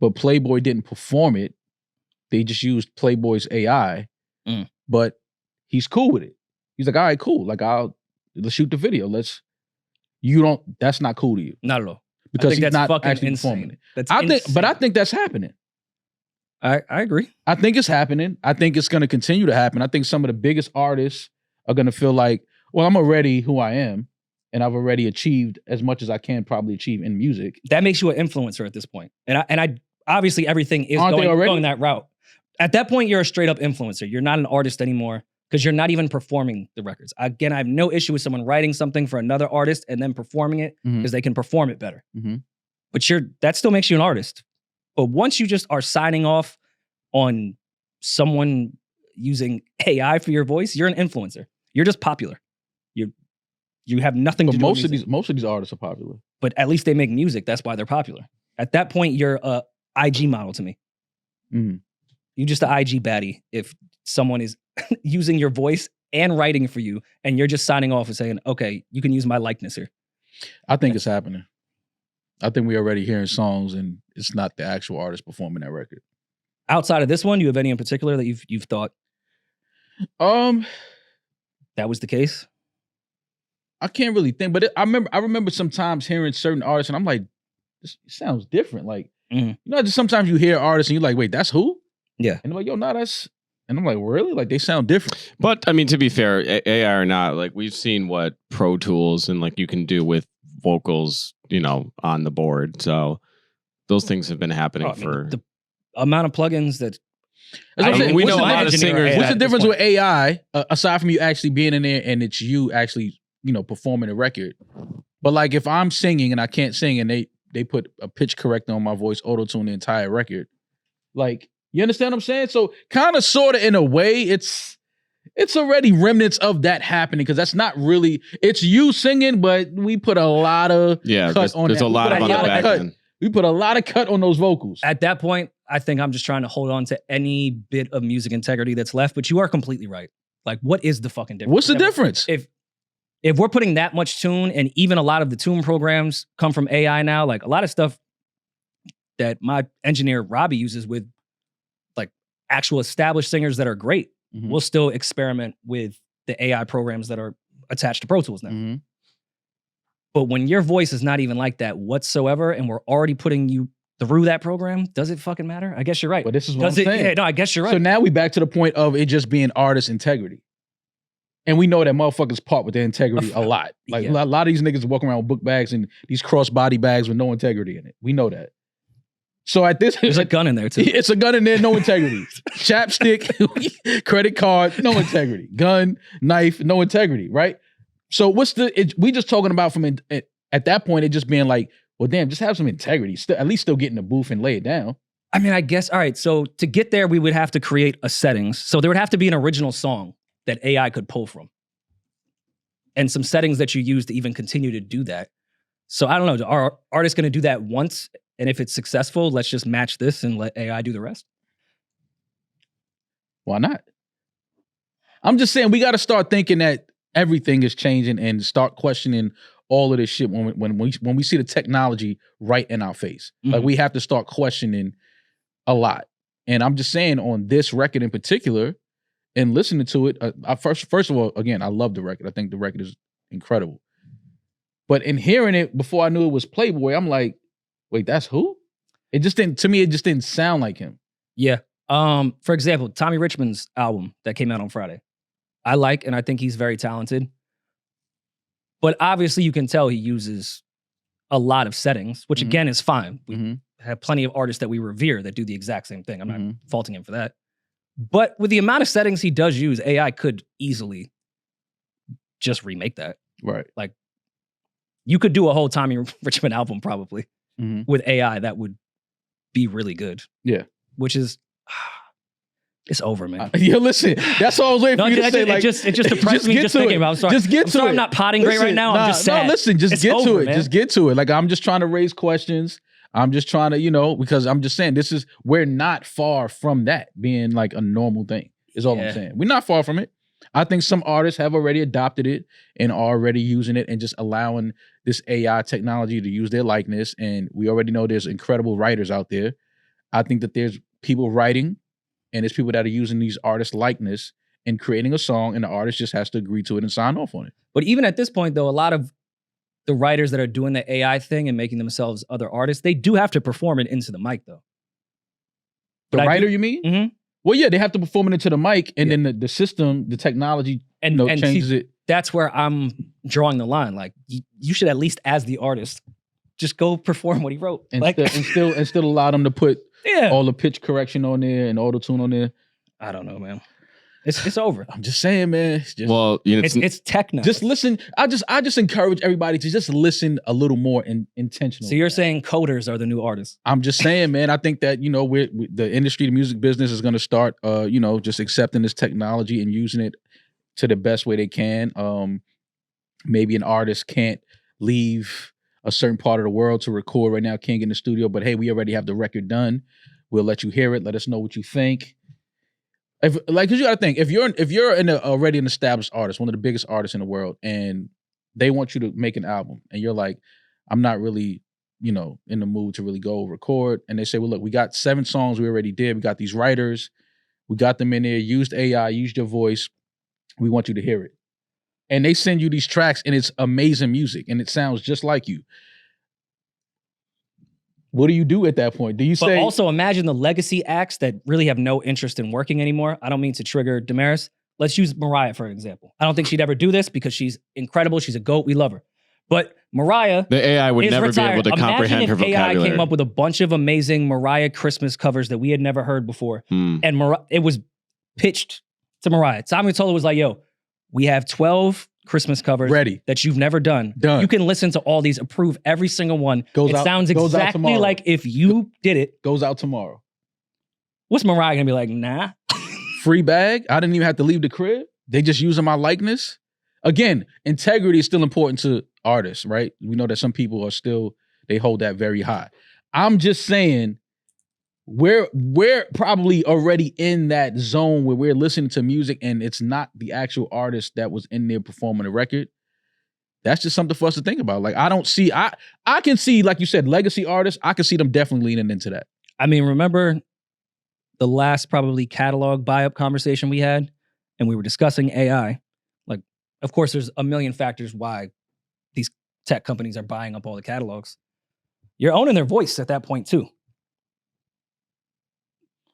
but Playboi didn't perform it, they just used Playboy's AI. But he's cool with it. He's like, all right, cool. Like let's shoot the video. That's not cool to you. Not at all. Because he's he's not fucking actually insane. performing it. That's I insane. think that's happening. I agree. I think it's happening. I think it's going to continue to happen. I think some of the biggest artists are going to feel like, well, I'm already who I am, and I've already achieved as much as I can probably achieve in music. That makes you an influencer at this point. And I obviously everything is Aren't they already? going that route. At that point, you're a straight up influencer. You're not an artist anymore because you're not even performing the records. Again, I have no issue with someone writing something for another artist and then performing it because they can perform it better. But that still makes you an artist. But once you just are signing off on someone using AI for your voice, you're an influencer. You're just popular. You have nothing to do with music. Most of these artists are popular. But at least they make music. That's why they're popular. At that point, you're a IG model to me. You're just an IG baddie if someone is using your voice and writing for you, and you're just signing off and saying, okay, you can use my likeness here. I think it's happening. I think we're already hearing songs and it's not the actual artist performing that record. Outside of this one, do you have any in particular that you've thought that was the case? I can't really think, but I remember sometimes hearing certain artists and I'm like, this sounds different. Like, you know, just sometimes you hear artists and you're like, wait, that's who? Yeah. And they're like, yo, no, that's, and I'm like, really? Like they sound different. But I mean, to be fair, AI or not, like we've seen what Pro Tools and like you can do with vocals, you know, on the board. So those things have been happening for the amount of plugins that we know a lot of singers. What's the difference with AI aside from you actually being in there and it's you actually, you know, performing a record? But like if I'm singing and I can't sing and they put a pitch corrector on my voice, auto-tune the entire record, like, you understand what I'm saying? So kind of sort of in a way, it's already remnants of that happening because that's not really, it's you singing, but we put a lot of cut on there's that. a lot of on the back end. We put a lot of cut on those vocals. At that point, I think I'm just trying to hold on to any bit of music integrity that's left, but you are completely right. Like, what is the fucking difference? What's the difference? If we're putting that much tune, and even a lot of the tune programs come from AI now, like a lot of stuff that my engineer Robbie uses with like actual established singers that are great, we'll still experiment with the AI programs that are attached to Pro Tools now. But when your voice is not even like that whatsoever, and we're already putting you through that program, does it fucking matter? I guess you're right. But this is what I'm saying. Yeah, no, I guess you're right. So now we back to the point of it just being artist integrity. And we know that motherfuckers part with their integrity a lot. Like a lot of these niggas walking around with book bags and these crossbody bags with no integrity in it. We know that. So at this, there's a gun in there too. It's a gun in there, no integrity. Chapstick, credit card, no integrity. Gun, knife, no integrity, right? So we just talking about from at at that point, it just being like, well, damn, just have some integrity. At least still get in the booth and lay it down. I mean, I guess, all right, so to get there, we would have to create a settings. So there would have to be an original song that AI could pull from. And some settings that you use to even continue to do that. So I don't know, are artists going to do that once? And if it's successful, let's just match this and let AI do the rest? Why not? I'm just saying we got to start thinking that everything is changing and start questioning all of this shit when we see the technology right in our face. Like we have to start questioning a lot. And I'm just saying on this record in particular, and listening to it, first of all, again, I love the record. I think the record is incredible. But in hearing it before I knew it was Playboi, I'm like, wait, that's who? It just didn't sound like him. Yeah. For example, Tommy Richmond's album that came out on Friday. I like, and I think he's very talented. But obviously you can tell he uses a lot of settings, which again is fine. We have plenty of artists that we revere that do the exact same thing. I'm not faulting him for that. But with the amount of settings he does use, AI could easily just remake that. Right. Like, you could do a whole Tommy Richmond album probably with AI that would be really good. Yeah. Which is, it's over, man. Yo, listen, that's all I was waiting for you to say. It just depressed me just thinking about it. I'm sorry. Just get to it. I'm not potting great right now. I'm just sad. No, listen, just get to it. Man. Just get to it. Like, I'm just trying to raise questions. I'm just trying to, because I'm just saying we're not far from that being like a normal thing, is all I'm saying. We're not far from it. I think some artists have already adopted it and are already using it and just allowing this AI technology to use their likeness. And we already know there's incredible writers out there. I think that there's people writing and there's people that are using these artists' likeness and creating a song, and the artist just has to agree to it and sign off on it. But even at this point, though, a lot of the writers that are doing the AI thing and making themselves other artists, they do have to perform it into the mic, though. The writer, you mean? Mm-hmm. Well, yeah, they have to perform it into the mic, and then the system, the technology, and changes it. That's where I'm drawing the line. Like, you should at least, as the artist, just go perform what he wrote, and still allow them to put all the pitch correction on there and auto tune on there. I don't know, man. It's over. I'm just saying, man. It's tech now. Just listen. I just encourage everybody to just listen a little more intentional. So you're saying coders are the new artists? I'm just saying, man. I think that the industry, the music business, is going to start, just accepting this technology and using it to the best way they can. Maybe an artist can't leave a certain part of the world to record right now, can't get in the studio, but hey, we already have the record done. We'll let you hear it. Let us know what you think. Cause you gotta think, if you're already an established artist, one of the biggest artists in the world, and they want you to make an album, and you're like, I'm not really, in the mood to really go record, and they say, well, look, we got 7 songs we already did. We got these writers, we got them in there, used AI, used your voice. We want you to hear it. And they send you these tracks, and it's amazing music, and it sounds just like you. What do you do at that point? Do you say... But also imagine the legacy acts that really have no interest in working anymore. I don't mean to trigger Demaris. Let's use Mariah for an example. I don't think she'd ever do this because she's incredible. She's a GOAT. We love her. But Mariah... The AI would never be able to comprehend her vocabulary. Imagine if AI came up with a bunch of amazing Mariah Christmas covers that we had never heard before. And it was pitched to Mariah. Tommy Mottola was like, yo, we have 12... Christmas covers ready that you've never done. You can listen to all these, approve every single one. Sounds exactly like if you did it. Goes out tomorrow. What's Mariah gonna be like? Nah. Free bag. I didn't even have to leave the crib. They just using my likeness. Again, integrity is still important to artists, right? We know that some people they hold that very high. I'm just saying, we're probably already in that zone where we're listening to music and it's not the actual artist that was in there performing the record. That's just something for us to think about. Like, I can see, like you said, legacy artists, I can see them definitely leaning into that. I mean, remember the last probably catalog buy-up conversation we had, and we were discussing AI. Like, of course, there's a million factors why these tech companies are buying up all the catalogs. You're owning their voice at that point too.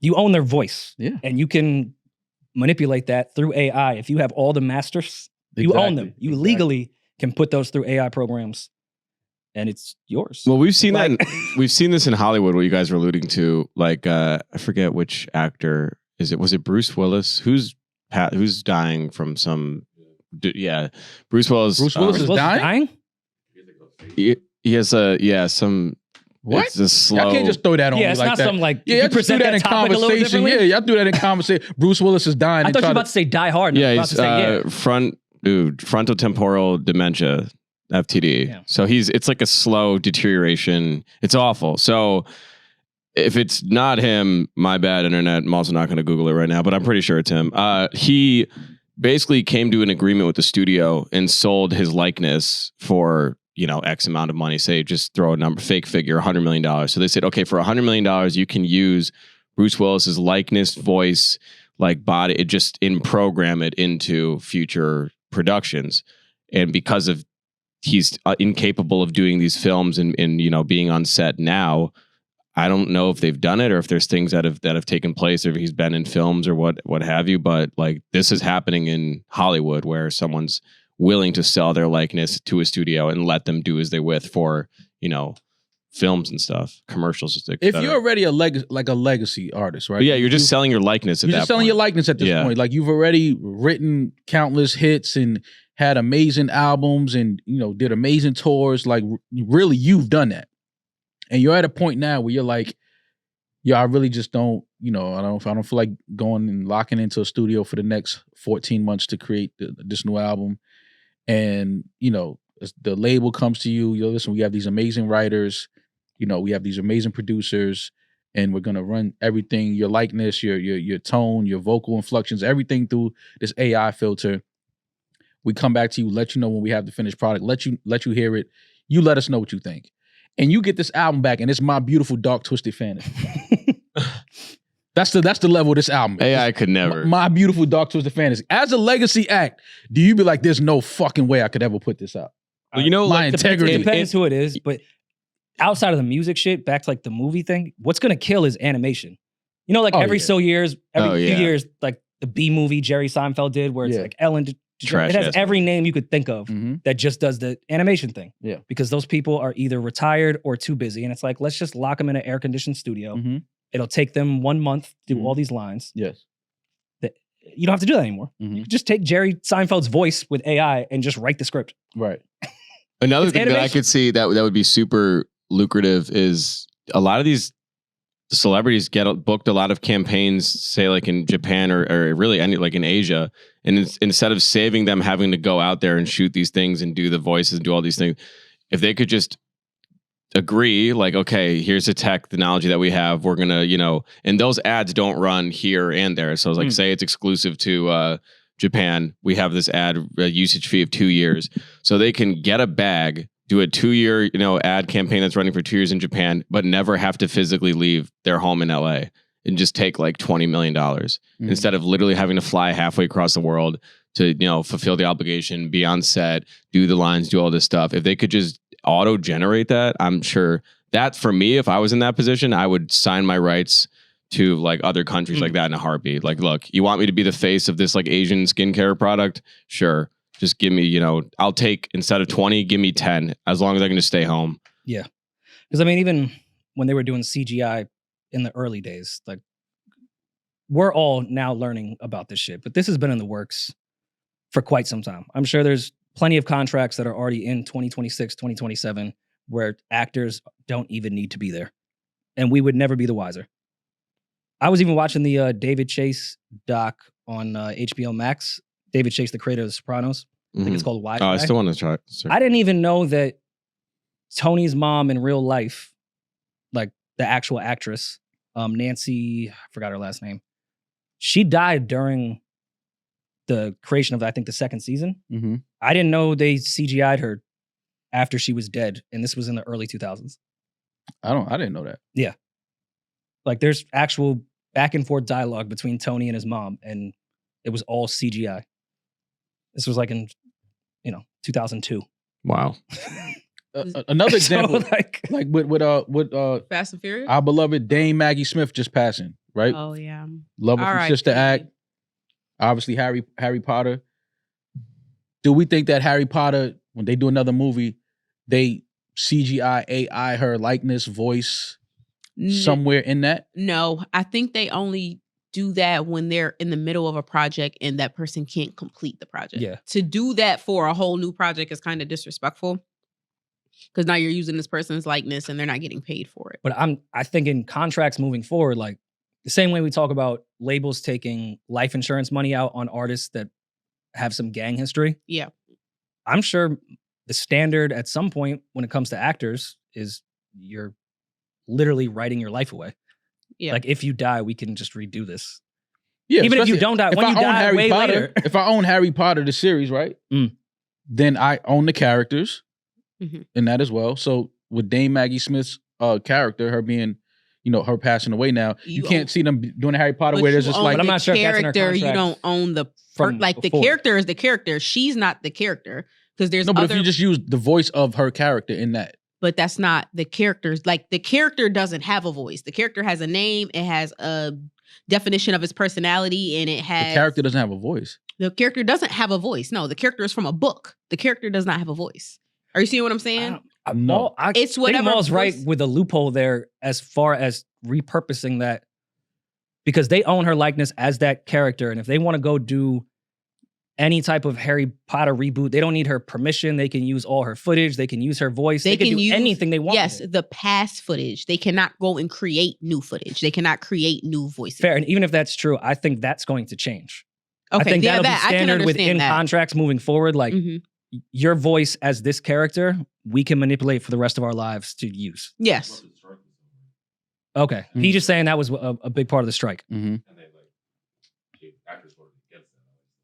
You own their voice, and you can manipulate that through AI. If you have all the masters, you own them. You legally can put those through AI programs, and it's yours. Well, we've seen that. We've seen this in Hollywood. What you guys were alluding to, like I forget which actor is it? Was it Bruce Willis? Who's dying from some? Yeah, Bruce Willis. Bruce Willis is dying. He has some. What? It's a slow. Y'all can't just throw that on Yeah, me it's like not that. some like Yeah, you y'all just do present that in topic a little conversation. differently. Yeah, y'all do that in conversation. Bruce Willis is dying. I thought you were about to say Die Hard. Yeah, about he's to say, frontotemporal dementia, FTD. Yeah. So it's like a slow deterioration. It's awful. So if it's not him, my bad, internet. I'm also not going to Google it right now, but I'm pretty sure it's him. He basically came to an agreement with the studio and sold his likeness for X amount of money. Say, just throw a number, fake figure, $100 million. So they said, okay, for $100 million, you can use Bruce Willis's likeness, voice, like body, it just program it into future productions. And because of he's incapable of doing these films and being on set now, I don't know if they've done it or if there's things that have taken place or if he's been in films or what have you. But like this is happening in Hollywood where someone's willing to sell their likeness to a studio and let them do as they with for films and stuff, commercials. If you're already a legacy artist, right? But yeah, you're just selling your likeness. You're just selling your likeness at this point. Like you've already written countless hits and had amazing albums and did amazing tours. Like really, you've done that, and you're at a point now where you're like, yeah, I really just don't. I don't feel like going and locking into a studio for the next 14 months to create this new album. And the label comes to you. Listen, we have these amazing writers. We have these amazing producers, and we're gonna run everything, your likeness, your tone, your vocal inflections, everything through this AI filter. We come back to you, let you know when we have the finished product, let you hear it. You let us know what you think, and you get this album back, and it's My Beautiful Dark Twisted Fantasy. That's the level of this album. AI could never. My Beautiful Dark Twisted Fantasy. As a legacy act, do you be like, there's no fucking way I could ever put this out? Well, my integrity. It depends who it is, but outside of the music shit, back to like the movie thing, what's gonna kill is animation. Every few years, like the B movie Jerry Seinfeld did, where it's like Ellen. It has every name you could think of that just does the animation thing. Yeah, because those people are either retired or too busy, and it's like let's just lock them in an air conditioned studio. It'll take them 1 month to do all these lines. Yes. You don't have to do that anymore. You can just take Jerry Seinfeld's voice with AI and just write the script. Right. Another thing that I could see that would be super lucrative is a lot of these celebrities get booked a lot of campaigns, say like in Japan or really any like in Asia. And instead of saving them having to go out there and shoot these things and do the voices and do all these things, if they could just agree, like, okay, here's the technology that we have. We're gonna, and those ads don't run here and there. So it's like, say it's exclusive to Japan. We have this ad usage fee of 2 years, so they can get a bag, do a 2-year, ad campaign that's running for 2 years in Japan, but never have to physically leave their home in LA and just take like $20 million instead of literally having to fly halfway across the world to, fulfill the obligation, be on set, do the lines, do all this stuff. If they could just auto-generate that, I'm sure that for me, if I was in that position, I would sign my rights to like other countries like that in a heartbeat. Like, look, you want me to be the face of this like Asian skincare product? Sure. Just give me, I'll take, instead of 20, give me 10, as long as I can just stay home. Yeah. Because I mean, even when they were doing CGI in the early days, like we're all now learning about this shit, but this has been in the works for quite some time. I'm sure there's plenty of contracts that are already in 2026, 2027, where actors don't even need to be there. And we would never be the wiser. I was even watching the David Chase doc on HBO Max. David Chase, the creator of The Sopranos. I think it's called Wise Guy. I still want to try it. I didn't even know that Tony's mom in real life, like the actual actress, Nancy, I forgot her last name. She died during the creation of, I think, the second season. I didn't know they CGI'd her after she was dead, and this was in the early 2000s. I didn't know that. Yeah. Like there's actual back and forth dialogue between Tony and his mom, and it was all CGI. This was like in, 2002. Wow. Another example, So, like with Fast and Furious. our beloved Dame Maggie Smith just passing, right? Oh yeah. Love her from R.I.P. Sister Act. Obviously, Harry Potter. Do we think that Harry Potter, when they do another movie, they CGI AI her likeness, voice somewhere in that? No, I think they only do that when they're in the middle of a project and that person can't complete the project. Yeah. To do that for a whole new project is kind of disrespectful. because now you're using this person's likeness and they're not getting paid for it. But I think in contracts moving forward, like the same way we talk about labels taking life insurance money out on artists that have some gang history. Yeah. I'm sure the standard at some point when it comes to actors is you're literally writing your life away. Yeah. Like if you die, we can just redo this. Yeah, Even if you don't die, when you die way later. If I own Harry Potter, the series, right? Then I own the characters in that as well. So with Dame Maggie Smith's character, her being, her passing away now, you can't see them doing Harry Potter where there's just like. But I'm not sure if that's in her character. You contract don't own the before. the character is the character. She's not the character because there's no. But if you just use the voice of her character in that. But that's not the character's. Like the character doesn't have a voice. The character has a name. It has a definition of his personality, and it has. The character doesn't have a voice. The character doesn't have a voice. No, the character is from a book. The character does not have a voice. Are you seeing what I'm saying? No. It's whatever. Maul's voice- right with a loophole there as far as repurposing that, because they own her likeness as that character, and if they want to go do any type of Harry Potter reboot, they don't need her permission. They can use all her footage. They can use her voice. They can do use anything they want. Yes, the past footage. They cannot go and create new footage. They cannot create new voices. Fair, and even if that's true, I think that's going to change. Okay, I think that'll be I can standard within understand that. contracts moving forward. Like Mhm. your voice as this character, we can manipulate for the rest of our lives to use. Yes. Okay, he's just saying that was a big part of the strike. Mm-hmm.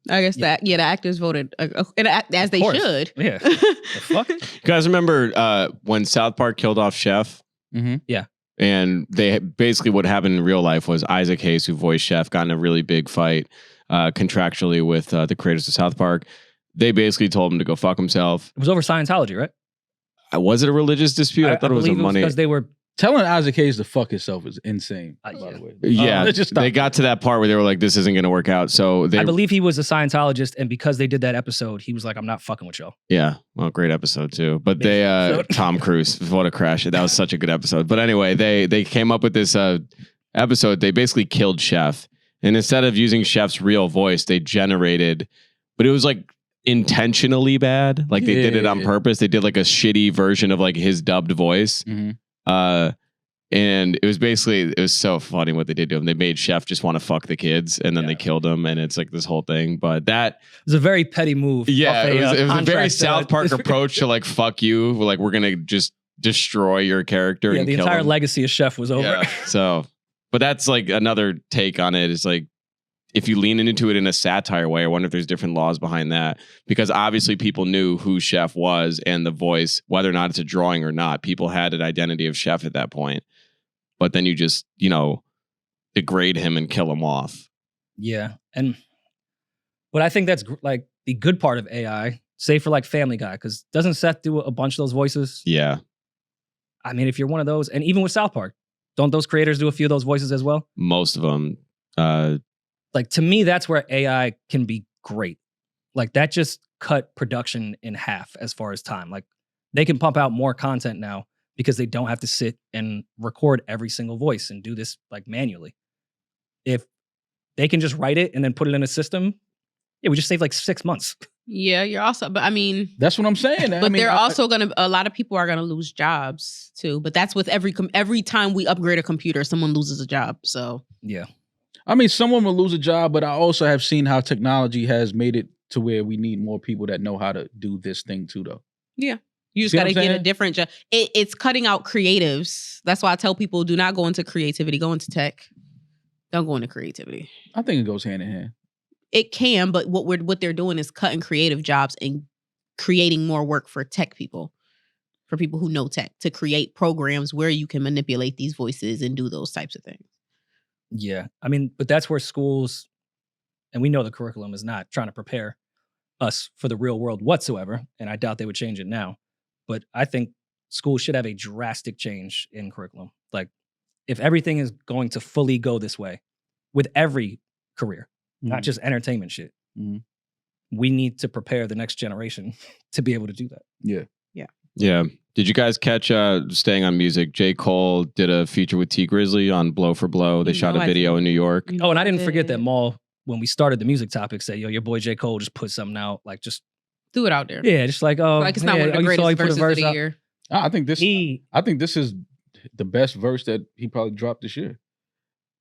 I guess that the actors voted as they should. Yeah. The fuck? You guys remember when South Park killed off Chef? Mm-hmm. Yeah. And they basically what happened in real life was Isaac Hayes, who voiced Chef, got in a really big fight contractually with the creators of South Park. They basically told him to go fuck himself. It was over Scientology, right? Was it a religious dispute? I thought it was a believe money. because they were. Telling Isaac Hayes to fuck himself is insane. By Yeah. the way, Yeah, let's just stop. they got to that part where they were like, "This isn't going to work out." So they, I believe he was a Scientologist, and because they did that episode, he was like, "I'm not fucking with y'all." yeah, well, great episode too. But they, Tom Cruise, what a crash! That was such a good episode. But anyway, they came up with this episode. They basically killed Chef, and instead of using Chef's real voice, they generated, but it was like intentionally bad. Like they did it on purpose. They did like a shitty version of like his dubbed voice. Mm-hmm. And it was so funny what they did to him. They made Chef just want to fuck the kids, and then they killed him, and it's like this whole thing. But that It was a very petty move. yeah, off it was a very contract, South Park approach to like fuck you. Like we're gonna just destroy your character Yeah, and the kill entire him. legacy of Chef was over. Yeah. So, but that's like another take on it. Is like if you lean into it in a satire way, I wonder if there's different laws behind that, because obviously people knew who Chef was and the voice, whether or not it's a drawing or not. People had an identity of Chef at that point. But then you just, degrade him and kill him off. Yeah, but I think that's like the good part of AI, say for like Family Guy, because doesn't Seth do a bunch of those voices? Yeah. I mean, if you're one of those, and even with South Park, don't those creators do a few of those voices as well? Most of them. Like to me, that's where AI can be great. Like that just cut production in half as far as time. Like they can pump out more content now because they don't have to sit and record every single voice and do this like manually. If they can just write it and then put it in a system, we just save like 6 months. Yeah, you're also, but I mean, that's what I'm saying. but they're also a lot of people are gonna lose jobs too. But that's with every time we upgrade a computer, someone loses a job. So yeah, I mean, someone will lose a job, but I also have seen how technology has made it to where we need more people that know how to do this thing too, though. yeah. You just See got what to I'm get a saying? different job. It's cutting out creatives. That's why I tell people, do not go into creativity. Go into tech. Don't go into creativity. I think it goes hand in hand. It can, but what they're doing is cutting creative jobs and creating more work for tech people, for people who know tech, to create programs where you can manipulate these voices and do those types of things. yeah. I mean, but that's where schools, and we know the curriculum is not trying to prepare us for the real world whatsoever, and I doubt they would change it now. But I think schools should have a drastic change in curriculum. Like, if everything is going to fully go this way with every career, not just entertainment shit, we need to prepare the next generation to be able to do that. Yeah. Did you guys catch, staying on music, J. Cole did a feature with T. Grizzley on Blow for Blow. They shot a video in New York. Oh, and I didn't forget that Maul, when we started the music topic, said, yo, your boy J. Cole just put something out. Like, just do it out there. yeah, just like, oh, Like it's not one of the greatest verses of the year. I think this is the best verse that he probably dropped this year.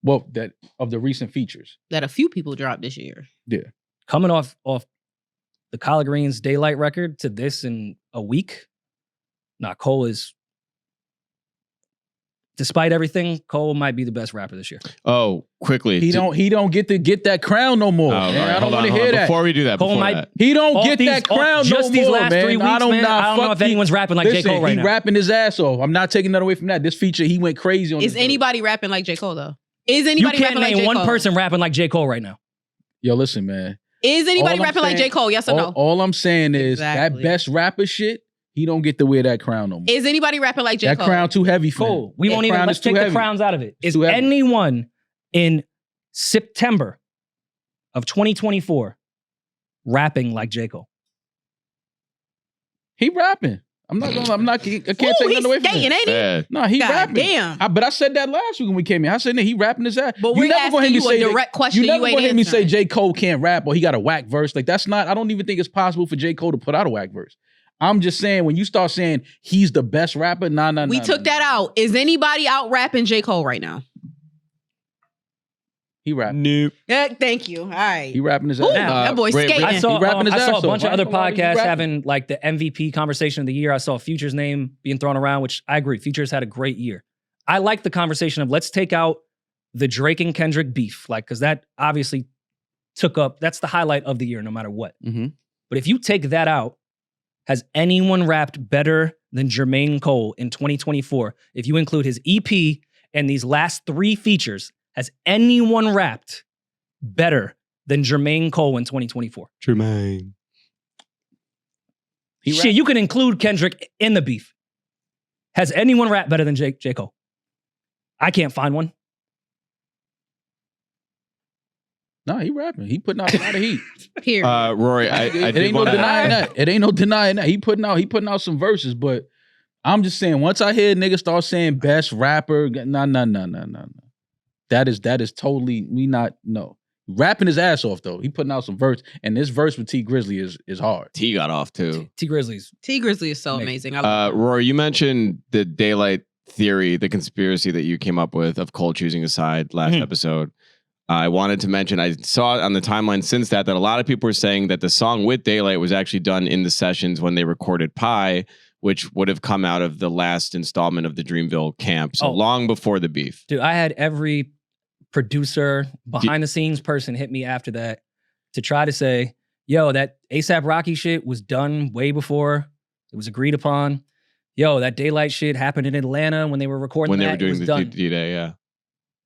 Well, that of the recent features that a few people dropped this year. Yeah, coming off the Collard Greens Daylight record to this in a week. Nah, Cole is. Despite everything, Cole might be the best rapper this year. Oh, quickly. He don't get to get that crown no more. Oh, man. right. I don't want to Hold hear on. that. Before we do that, He don't get that crown no more, just these last man. 3 weeks, I don't know if anyone's rapping like J. Cole right now. He rapping his ass off. I'm not taking that away from that. This feature, he went crazy on. Is anybody rapping like J. Cole though? Is anybody you can't rapping like name J. one Cole? person rapping like J. Cole right now. Yo, listen, man. Is anybody rapping like J. Cole? Yes or no? All I'm saying is Exactly. that best rapper shit. He don't get to wear that crown no more. Is anybody rapping like J. That Cole? crown too heavy for Cole. him. We won't even. Let's take the crowns out of it. Is anyone in September of 2024 rapping like J. Cole? He rapping. I can't take nothing away from skating, him. ain't he? No, he God rapping. damn. But I said that last week when we came in. I said he rapping his ass. But we're asking you a direct question. You never ain't gonna hear me say answering. J. Cole can't rap or he got a whack verse. Like that's not. I don't even think it's possible for J. Cole to put out a whack verse. I'm just saying when you start saying he's the best rapper, nah. We took that out. Is anybody out rapping J. Cole right now? He rapping. Nope. Yeah, thank you. All right. He rapping his ass. Ooh, that boy's skating. I saw, He rapping his I saw ass a bunch off. of other Why he podcasts rapping? having like the MVP conversation of the year. I saw Future's name being thrown around, which I agree. Future's had a great year. I like the conversation of let's take out the Drake and Kendrick beef, like because that obviously that's the highlight of the year, no matter what. Mm-hmm. But if you take that out, has anyone rapped better than Jermaine Cole in 2024? If you include his EP and these last 3 features, has anyone rapped better than Jermaine Cole in 2024? Jermaine. Shit, you can include Kendrick in the beef. Has anyone rapped better than J. Cole? I can't find one. No, he rapping. He putting out a lot of heat. Here. Rory, I It did ain't no want denying that. It ain't no denying that. He putting out some verses, but I'm just saying once I hear niggas start saying best rapper, nah. That is totally no. Rapping his ass off though. He putting out some verse, and this verse with T Grizzly is hard. T got off too. T Grizzly's. T Grizzly is so amazing. I love him. Rory, you mentioned the daylight theory, the conspiracy that you came up with of Cole choosing a side last episode. I wanted to mention, I saw on the timeline since that a lot of people were saying that the song with Daylight was actually done in the sessions when they recorded Pie, which would have come out of the last installment of the Dreamville camp. So long before the beef. Dude, I had every producer, behind the scenes person hit me after that to try to say, yo, that ASAP Rocky shit was done way before it was agreed upon. Yo, that Daylight shit happened in Atlanta when they were recording when that. they were doing the done. D-Day, yeah.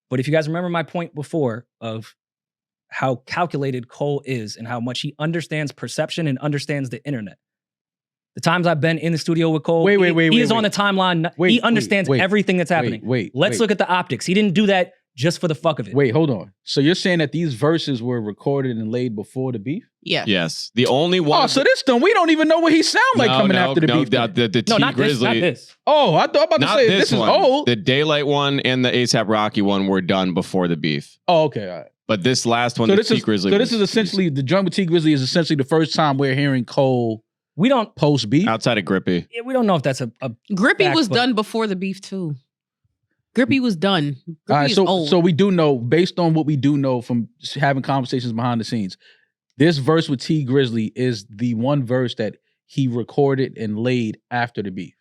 But if you guys remember my point before of how calculated Cole is and how much he understands perception and understands the internet. The times I've been in the studio with Cole, he is on the timeline. He understands everything that's happening. Let's look at the optics. He didn't do that just for the fuck of it. Wait, hold on. So you're saying that these verses were recorded and laid before the beef? Yeah. Yes. The only one. Oh, so this done. We don't even know what he sound like coming after the beef. The T not Grizzly. not this. Oh, I thought about to say this is old. The Daylight one and the ASAP Rocky one were done before the beef. Oh, okay, all right. But this last one, So the T Grizzly. So this is essentially the joint with T Grizzly is essentially the first time we're hearing Cole. We don't post beef outside of Grippy. Yeah, we don't know if that's a Grippy fact, was but- done before the beef too. Grippy was done. Grippy All right, is old. so we do know, based on what we do know from having conversations behind the scenes, this verse with T Grizzly is the one verse that he recorded and laid after the beef.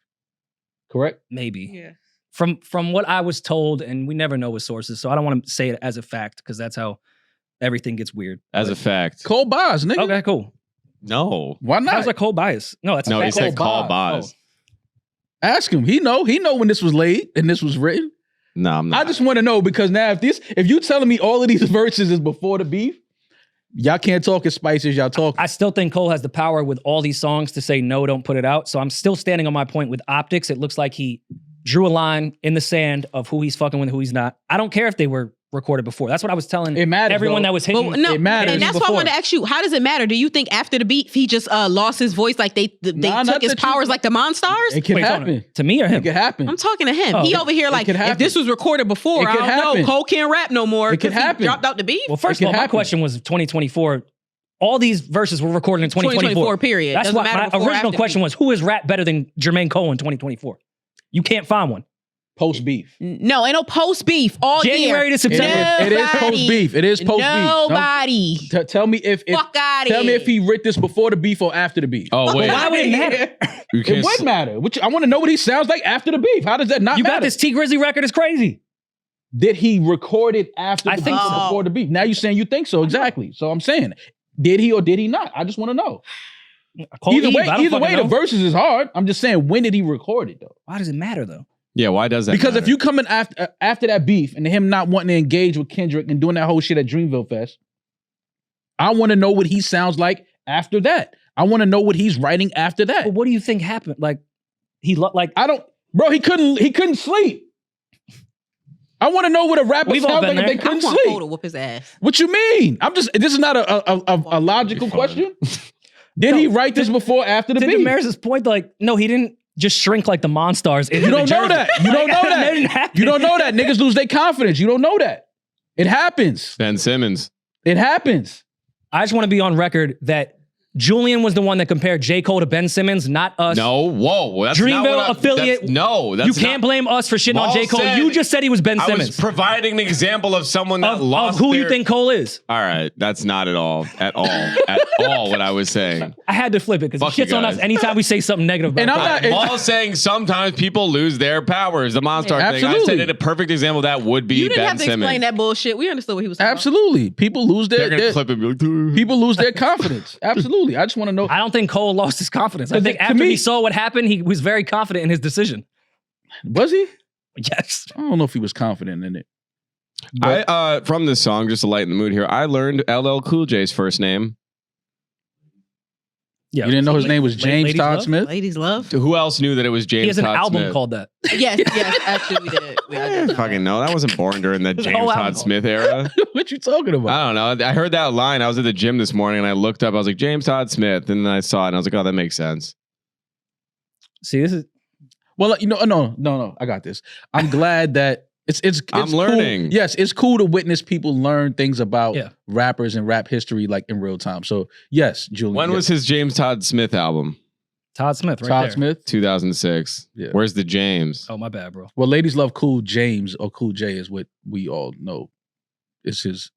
Correct? maybe. Yeah. From what I was told, and we never know with sources, so I don't want to say it as a fact because that's how everything gets weird. As a fact. Cole Bars, nigga. Okay, cool. No. Why not? I was like Cole bias. No, that's a No, he fact. said call Cole Boz. Ask him. He know when this was laid and this was written. No, I'm not. I just want to know because now if you telling me all of these verses is before the beef, y'all can't talk as spicy as y'all talk. I still think Cole has the power with all these songs to say no, don't put it out. So I'm still standing on my point with optics. It looks like he drew a line in the sand of who he's fucking with and who he's not. I don't care if they were recorded before. That's what I was telling It matters, everyone though. that was hitting. But no, It matters. and that's why I wanted to ask you: how does it matter? Do you think after the beef he just lost his voice, like they Nah, took not his that you- powers like the Monstars? It can Wait, hold on. happen. To me or It him? can happen. I'm talking to him. Oh, He it- over here it like, could if happen. this was recorded before, It I could don't happen. know. Cole can't rap no more. It could 'cause he happen. dropped out the beef. Well, first It of all, can my happen. question was 2024 all these verses were recorded in 2024. period. That's Doesn't what matter my before or original after question beef. was: who has rap better than Jermaine Cole in 2024? You can't find one. Post beef. No, ain't no post beef all January year. to September. It is post beef. It is post beef. Nobody. Tell me if Fuck out tell me if he writ this before the beef or after the beef. Oh wait, Why would it matter? You It can't would matter. I want to know what he sounds like after the beef. How does that not You matter? got this T Grizzly record is crazy. Did he record it after I the think beef so. or before the beef? Now you're saying you think so. Exactly. So I'm saying, did he or did he not? I just want to know. Cole Either Eve, way, I don't fucking the know. verses is hard. I'm just saying, when did he record it though? Why does it matter though? Yeah, why does that? Because matter? if you come in after that beef and him not wanting to engage with Kendrick and doing that whole shit at Dreamville Fest, I want to know what he sounds like after that. I want to know what he's writing after that. But what do you think happened? Like I don't, bro. He couldn't sleep. I want to know what a rapper We've all sounds been like if there. they I couldn't want Cole to sleep. whoop his ass. What you mean? This is not a logical question. Did he write this before or after the to beef? Demaris' point, like, no, he didn't just shrink like the Monstars. You don't know that. You don't know That didn't that. happen. You don't know that. Niggas lose their confidence. You don't know that. It happens. Ben Simmons. It happens. I just want to be on record that Julian was the one that compared J. Cole to Ben Simmons, not us. No, whoa, that's Dreamville not what affiliate. That's You can't blame us for shitting on Maul J. Cole. said- You just said he was Ben I Simmons. was providing an example of someone that of lost who their- you think Cole is. All right, that's not at all what I was saying. I had to flip it because Fuck he you shits on us guys. anytime we say something negative about And I'm Cole. not- Maul saying sometimes people lose their powers. The Monster thing. I Absolutely. said a perfect example of that would be You didn't Ben have to Simmons. explain that bullshit. We understood what he was talking Absolutely. People lose They're their, gonna clip it and be like, people lose their confidence. Absolutely. I just want to know. I don't think Cole lost his confidence. I To think me- after he saw what happened, he was very confident in his decision. Was he? Yes. I don't know if he was confident in it. I from this song, just to lighten the mood here, I learned LL Cool J's first name. Yeah. You didn't know his name was James Ladies Todd Love? Smith? Ladies love. Who else knew that it was James He has an Todd album Smith? called that. Yes, actually we did. I did. Fucking no, that wasn't born during the There's a James whole Todd album. Smith era. What you talking about? I don't know. I heard that line. I was at the gym this morning and I looked up. I was like, James Todd Smith. And then I saw it and I was like, oh, that makes sense. See, this is Well, no. I got this. I'm glad that it's I'm cool. learning. Yes, it's cool to witness people learn things about Yeah. rappers and rap history like in real time. So yes, Julian. When was his James Todd Smith album? Todd Smith right Todd there. Smith? 2006. Yeah. Where's the James? Oh, my bad, bro. Well, ladies love Cool James or Cool J is what we all know. It's his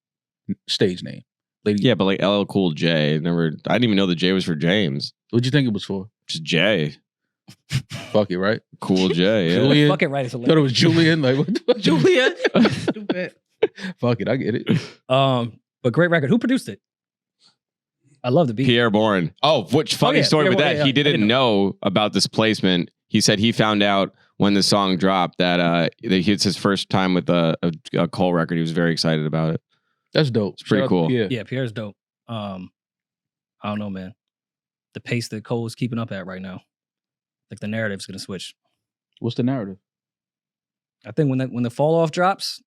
stage name. Lady, Yeah, but like LL Cool J. I didn't even know the J was for James. What'd you think it was for? Just J. Fuck it, right? Cool J. Yeah. Julian. Fuck it, right? It's Thought it was Julian. Like what? Julia. Stupid. Fuck it, I get it. But great record. Who produced it? I love the beat. Pierre Bourne. Oh, which funny yeah, story Pierre with Bourne, that. yeah, He I didn't didn't know about this placement. He said he found out when the song dropped that it's his first time with a Cole record. He was very excited about it. That's dope. It's pretty cool. Yeah, Pierre's dope. I don't know, man. The pace that Cole is keeping up at right now, like the narrative's gonna switch. What's the narrative? I think when the fall off drops,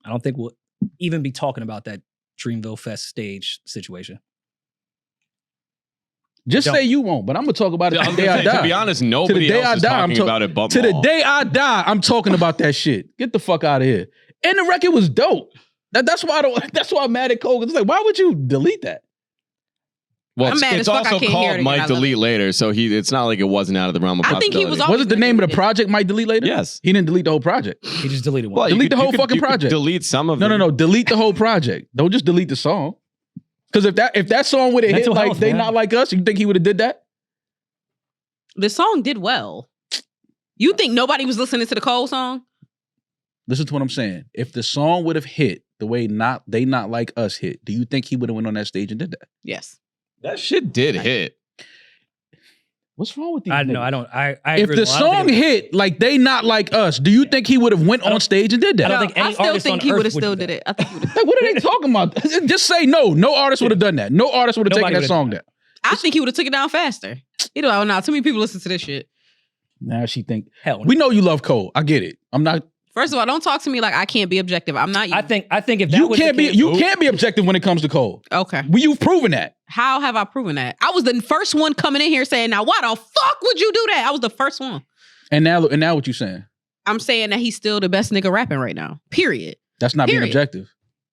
I don't think we'll even be talking about that Dreamville Fest stage situation. Just Don't. say you won't, but I'm gonna talk about it I to was the day gonna I say, die. to be honest, nobody day I else is die, I'm talking talk- about it but To the Maul. day I die, I'm talking about that shit. Get the fuck out of here. And the record was dope. That's why I don't. That's why I'm mad at Cole. 'Cause it's like, why would you delete that? Well, I'm it's, mad it's as fuck I also can't hear it called again. I Might love Delete it. Later, so it's not like it wasn't out of the realm of I think he was possibility. always Was it the name of the deleted. project? Might delete later. Yes. He didn't delete the whole project. He just deleted one. Well, you Delete could- the whole you could- fucking you could project. Delete some of No, them. no. Delete the whole project. Don't just delete the song. Because if that song would have hit Mental like health, They man. Not Like Us, you think he would have did that? The song did well. You think nobody was listening to the Cole song? Listen to what I'm saying. If the song would have hit the way They Not Like Us hit, do you think he would have went on that stage and did that? Yes. That shit did hit. What's wrong with these? I know. niggas? I don't. I If agree the with him. I don't song think it- hit like They Not Like Us, do you think he would have went on stage and did that? I don't No, think any I still artist think on he earth would have would still do did that. it. I think he would have. Like, what are they talking about? Just say no. No artist would have done that. No artist would have taken Nobody that would've song done down. I think he would have took it down faster. You know, nah, too many people listen to this shit. Now she think Hell, we know you love Cole. I get it. I'm not. First of all, don't talk to me like I can't be objective. I'm not you. I think if that You was can't the be. case, You can't be objective when it comes to Cole. Okay. You've proven that. How have I proven that? I was the first one coming in here saying, now why the fuck would you do that? I was the first one. And now what you saying? I'm saying that he's still the best nigga rapping right now. Period. That's not being Period. objective.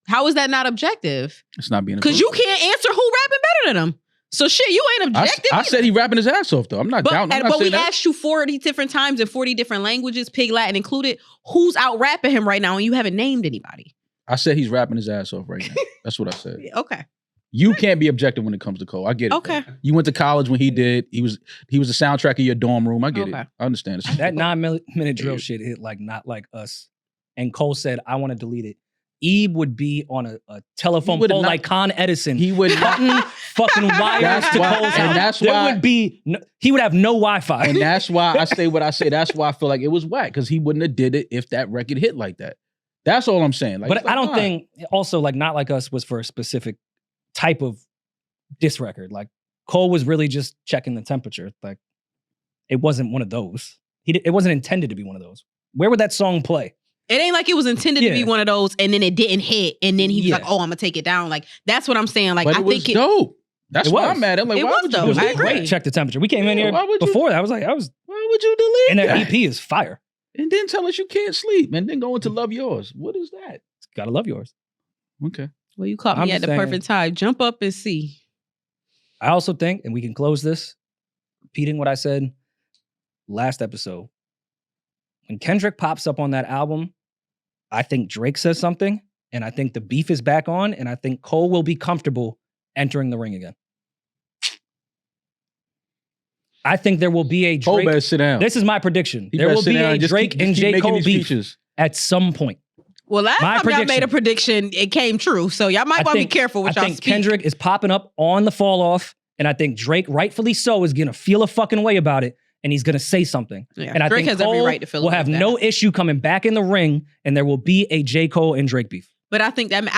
How is that not objective? It's not being Because you can't answer who rapping better than him. So shit, you ain't objective. I said he rapping his ass off though. I'm not down. But we asked you 40 different times in 40 different languages, Pig Latin included. Who's out rapping him right now? And you haven't named anybody. I said he's rapping his ass off right now. That's what I said. Okay. You can't be objective when it comes to Cole. I get it. Okay. Though. You went to college when he did. He was the soundtrack of your dorm room. I get it. I understand. That 9-minute drill shit hit like not like us. And Cole said, I want to delete it. Ebe would be on a telephone pole like Con Edison. He would cutting fucking wires to Cole's house. And that's there why would be he would have no Wi-Fi. And that's why I say what I say. That's why I feel like it was whack because he wouldn't have did it if that record hit like that. That's all I'm saying. Like, but I don't think also like Not Like Us was for a specific type of diss record. Like Cole was really just checking the temperature. Like it wasn't one of those. It wasn't intended to be one of those. Where would that song play? It ain't like it was intended to be one of those, and then it didn't hit, and then he was like, "Oh, I'm gonna take it down." Like that's what I'm saying. Like but I think it was dope. That's why I'm mad. I'm like, why would you I agree. Check the temperature. We came in here before that. I was like, why would you delete that? And that EP is fire. And then tell us you can't sleep, and then go into Love Yours. What is that? Gotta love yours. Okay. Well, you caught me at the perfect time. Jump up and see. I also think, and we can close this, repeating what I said last episode. When Kendrick pops up on that album, I think Drake says something, and I think the beef is back on, and I think Cole will be comfortable entering the ring again. I think there will be a Drake. Cole better sit down. This is my prediction. There will be a Drake and J. Cole beef at some point. Well, last time y'all made a prediction, it came true. So y'all might want to be careful with y'all speak. I think Kendrick is popping up on the fall off, and I think Drake, rightfully so, is going to feel a fucking way about it. And he's going to say something. Yeah, and I Drake think has Cole every right to feel will have no issue coming back in the ring, and there will be a J. Cole and Drake beef. But I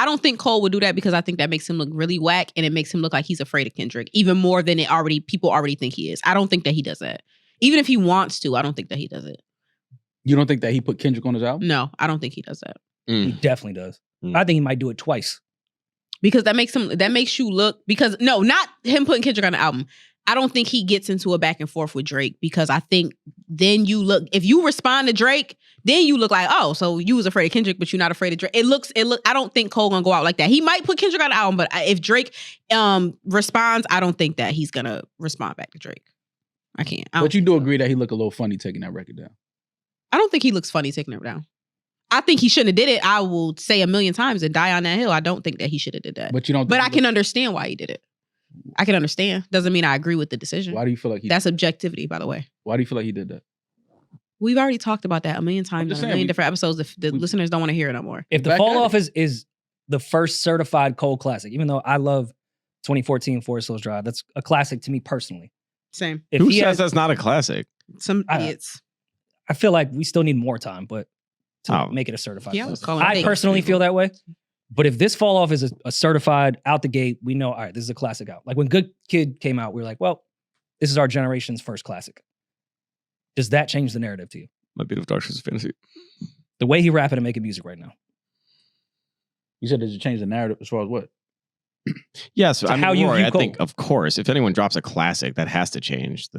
don't think Cole would do that because I think that makes him look really whack, and it makes him look like he's afraid of Kendrick even more than people already think he is. I don't think that he does that. Even if he wants to, I don't think that he does it. You don't think that he put Kendrick on his album? No, I don't think he does that. He definitely does. I think he might do it twice. Because that makes you look, because no, not him putting Kendrick on the album. I don't think he gets into a back and forth with Drake because I think then you look, if you respond to Drake, then you look like, oh, so you was afraid of Kendrick, but you're not afraid of Drake. I don't think Cole gonna go out like that. He might put Kendrick on the album, but if Drake responds, I don't think that he's gonna respond back to Drake. I can't. But you do agree that he looked a little funny taking that record down? I don't think he looks funny taking it down. I think he shouldn't have did it. I will say a million times and die on that hill. I don't think that he should have did that. But you don't. But I can understand why he did it. I can understand. Doesn't mean I agree with the decision. Why do you feel like that's objectivity, by the way? Why do you feel like he did that? We've already talked about that a million times on a million different episodes. The listeners don't want to hear it no more. If the fall off is the first certified Cole classic, even though I love 2014 Forest Hills Drive, that's a classic to me personally. Same. Who says that's not a classic? Some idiots. I feel like we still need more time, but to make it a certified. Yeah, I personally feel that way. But if this fall off is a certified out the gate, we know, all right, this is a classic out. Like when Good Kid came out, we were like, well, this is our generation's first classic. Does that change the narrative to you? My Bit of Darkness is Fantasy. The way he rapping and making music right now. You said, does it change the narrative as far as what? Yes, So I mean, how you Rory, view I Cole. think, of course, if anyone drops a classic, that has to change.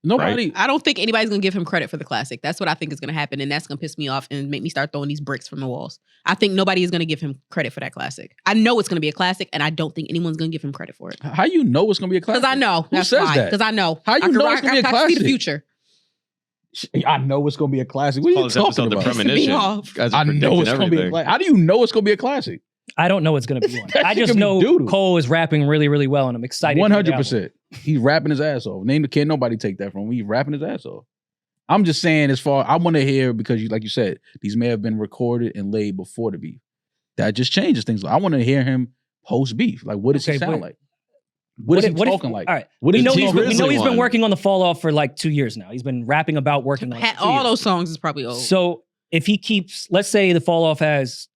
Nobody. I don't think anybody's gonna give him credit for the classic. That's what I think is gonna happen, and that's gonna piss me off and make me start throwing these bricks from the walls. I think nobody is gonna give him credit for that classic. I know it's gonna be a classic, and I don't think anyone's gonna give him credit for it. How you know it's gonna be a classic? Because I know. Who That's says why. that? Because I know. How you know it's gonna be a I classic? see the future. I know it's gonna be a classic. What are you talking about? The premonition. I know it's gonna be a classic. How do you know it's gonna be a classic? I don't know what's going to be one. I just know Cole is rapping really, really well, and I'm excited. 100%. He's rapping his ass off. Can't nobody take that from him. He's rapping his ass off. I'm just saying, as far I want to hear, because like you said, these may have been recorded and laid before the beef. That just changes things. I want to hear him post beef. Like, what does he sound like? What is he talking like? All right. What we is know he he's been working on the fall off for like 2 years now. He's been rapping about working on it. All those songs is probably old. So if he keeps, let's say the fall off has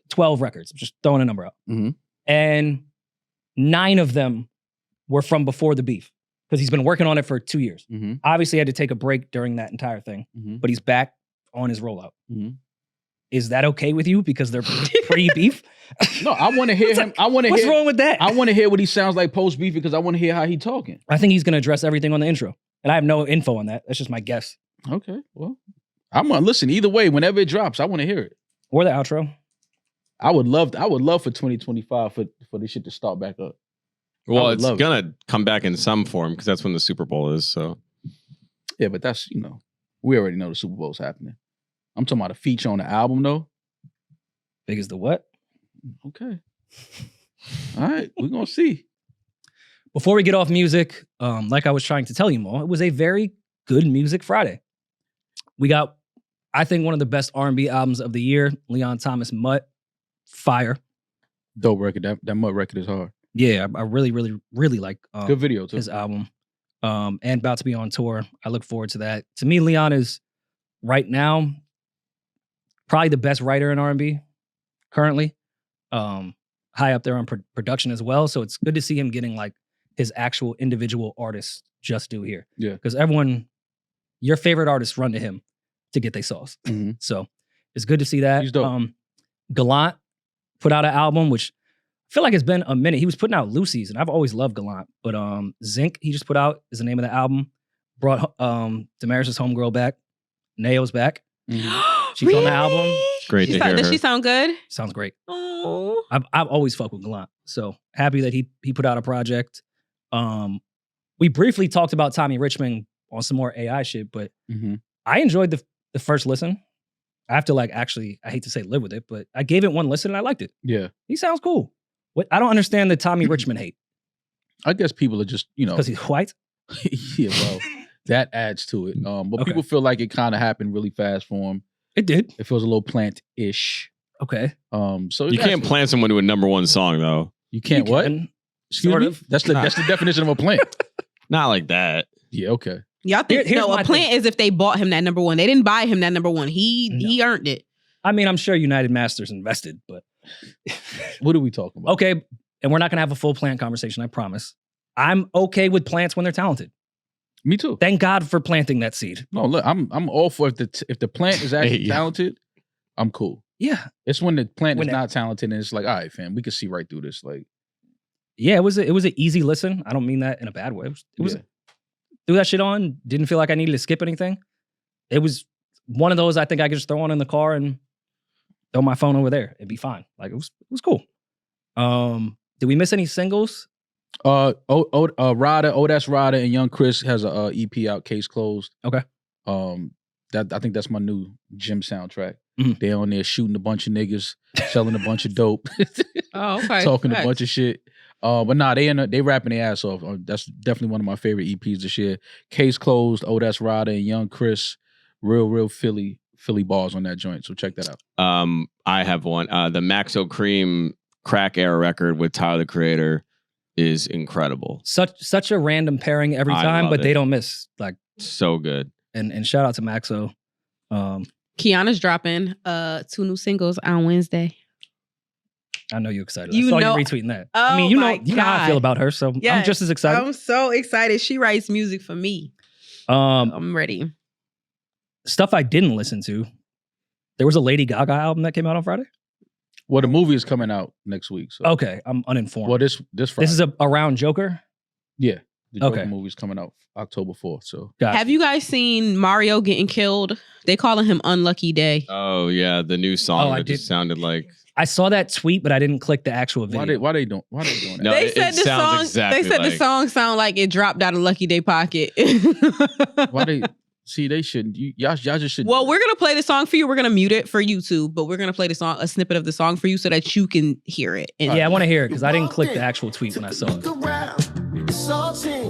12 records, I'm just throwing a number out. Mm-hmm. And 9 of them were from before the beef because he's been working on it for 2 years. Mm-hmm. Obviously, had to take a break during that entire thing, but he's back on his rollout. Mm-hmm. Is that okay with you because they're pre-beef? No, I want to hear him. I want to hear. What's wrong with that? I want to hear what he sounds like post beef because I want to hear how he talking. I think he's going to address everything on the intro, and I have no info on that. That's just my guess. Okay, well, I'm gonna listen either way. Whenever it drops, I want to hear it. Or the outro. I would love for 2025 for this shit to start back up. Well, it's gonna come back in some form because that's when the Super Bowl is. So yeah, but that's we already know the Super Bowl's happening. I'm talking about a feature on the album though. Big as the what? Okay. All right, we're gonna see. Before we get off music, like I was trying to tell you, Mo, it was a very good Music Friday. We got, I think, one of the best R&B albums of the year, Leon Thomas Mutt, fire. Dope record. That Mutt record is hard. Yeah, I really, really, really like good video too. His album. And about to be on tour. I look forward to that. To me, Leon is right now probably the best writer in R&B currently. High up there on production as well. So it's good to see him getting like his actual individual artists just do here. Yeah. Because your favorite artists run to him to get their sauce. Mm-hmm. So it's good to see that. He's dope. Gallant put out an album, which I feel like it's been a minute. He was putting out Lucy's, and I've always loved Gallant. But Zinc, he just put out, is the name of the album. Brought Demaris' homegirl back. Nao's back. Mm-hmm. She's on the album. Great to hear her. Does she sound good? Sounds great. Oh. I've always fucked with Gallant. So happy that he put out a project. We briefly talked about Tommy Richmond on some more AI shit, but I enjoyed the first listen. I have to I hate to say live with it, but I gave it one listen and I liked it. Yeah. He sounds cool. I don't understand the Tommy Richmond hate. I guess people are just, Because he's white? Yeah, well, that adds to it. But Okay. people feel like it kind of happened really fast for him. It did. It feels a little plant-ish. Okay. So you can't plant someone to a #1 song though. You can't what? Excuse Sort me? of. That's the definition of a plant. Not like that. Yeah, okay. Y'all think Here's a my plant thing. is if they bought him that #1. They didn't buy him that #1. He earned it. I mean, I'm sure United Masters invested, but What are we talking about? okay. And we're not going to have a full plant conversation, I promise. I'm okay with plants when they're talented. Me too. Thank God for planting that seed. No, look, I'm all for if the plant is actually Hey, yeah. talented, I'm cool. Yeah. It's when the plant When is that- not talented and it's like, all right, fam, we can see right through this. Like, Yeah, it was an easy listen. I don't mean that in a bad way. It was yeah. threw that shit on. Didn't feel like I needed to skip anything. It was one of those I think I could just throw on in the car and throw my phone over there. It'd be fine. Like it was cool. Did we miss any singles? Rada, Odas Rada and Young Chris has a EP out, Case Closed. Okay. That I think that's my new gym soundtrack. Mhm. They on there shooting a bunch of niggas, selling a bunch of dope, Oh, okay. talking a bunch of shit. But nah, they rapping their ass off. That's definitely one of my favorite EPs this year. Case Closed, Odas Rada and Young Chris, real Philly bars on that joint. So check that out. I have one. The Maxo Cream Crack Era record with Tyler the Creator is incredible. Such a random pairing every I time, love but they it. don't miss. Like So good. and shout out to Maxo. Kiana's dropping 2 new singles on Wednesday. I know you're excited. You I saw know- you retweeting that. Oh I mean, you my know how I feel God. about her, so I'm Yes. just as excited. I'm so excited. She writes music for me. I'm ready. Stuff I didn't listen to. There was a Lady Gaga album that came out on Friday. Well, the movie is coming out next week. So Okay, I'm uninformed. well, this Friday. This is around Joker. yeah. The Joker Okay. movie's coming out October 4th. So Gotcha. Have you guys seen Mario getting killed? They calling him Unlucky Day. Oh yeah, the new song Oh, I that just did- sounded like I saw that tweet, but I didn't click the actual video. why they doing that? No, They it said the sounds song. exactly They said the like- song sound like it dropped out of Lucky Day pocket. Why they see they shouldn't. Y'all just should. Well, we're gonna play the song for you. We're gonna mute it for YouTube, but we're gonna play the song, a snippet of the song for you, so that you can hear it. And Yeah, I want to hear it because I didn't click the actual tweet when I saw it. All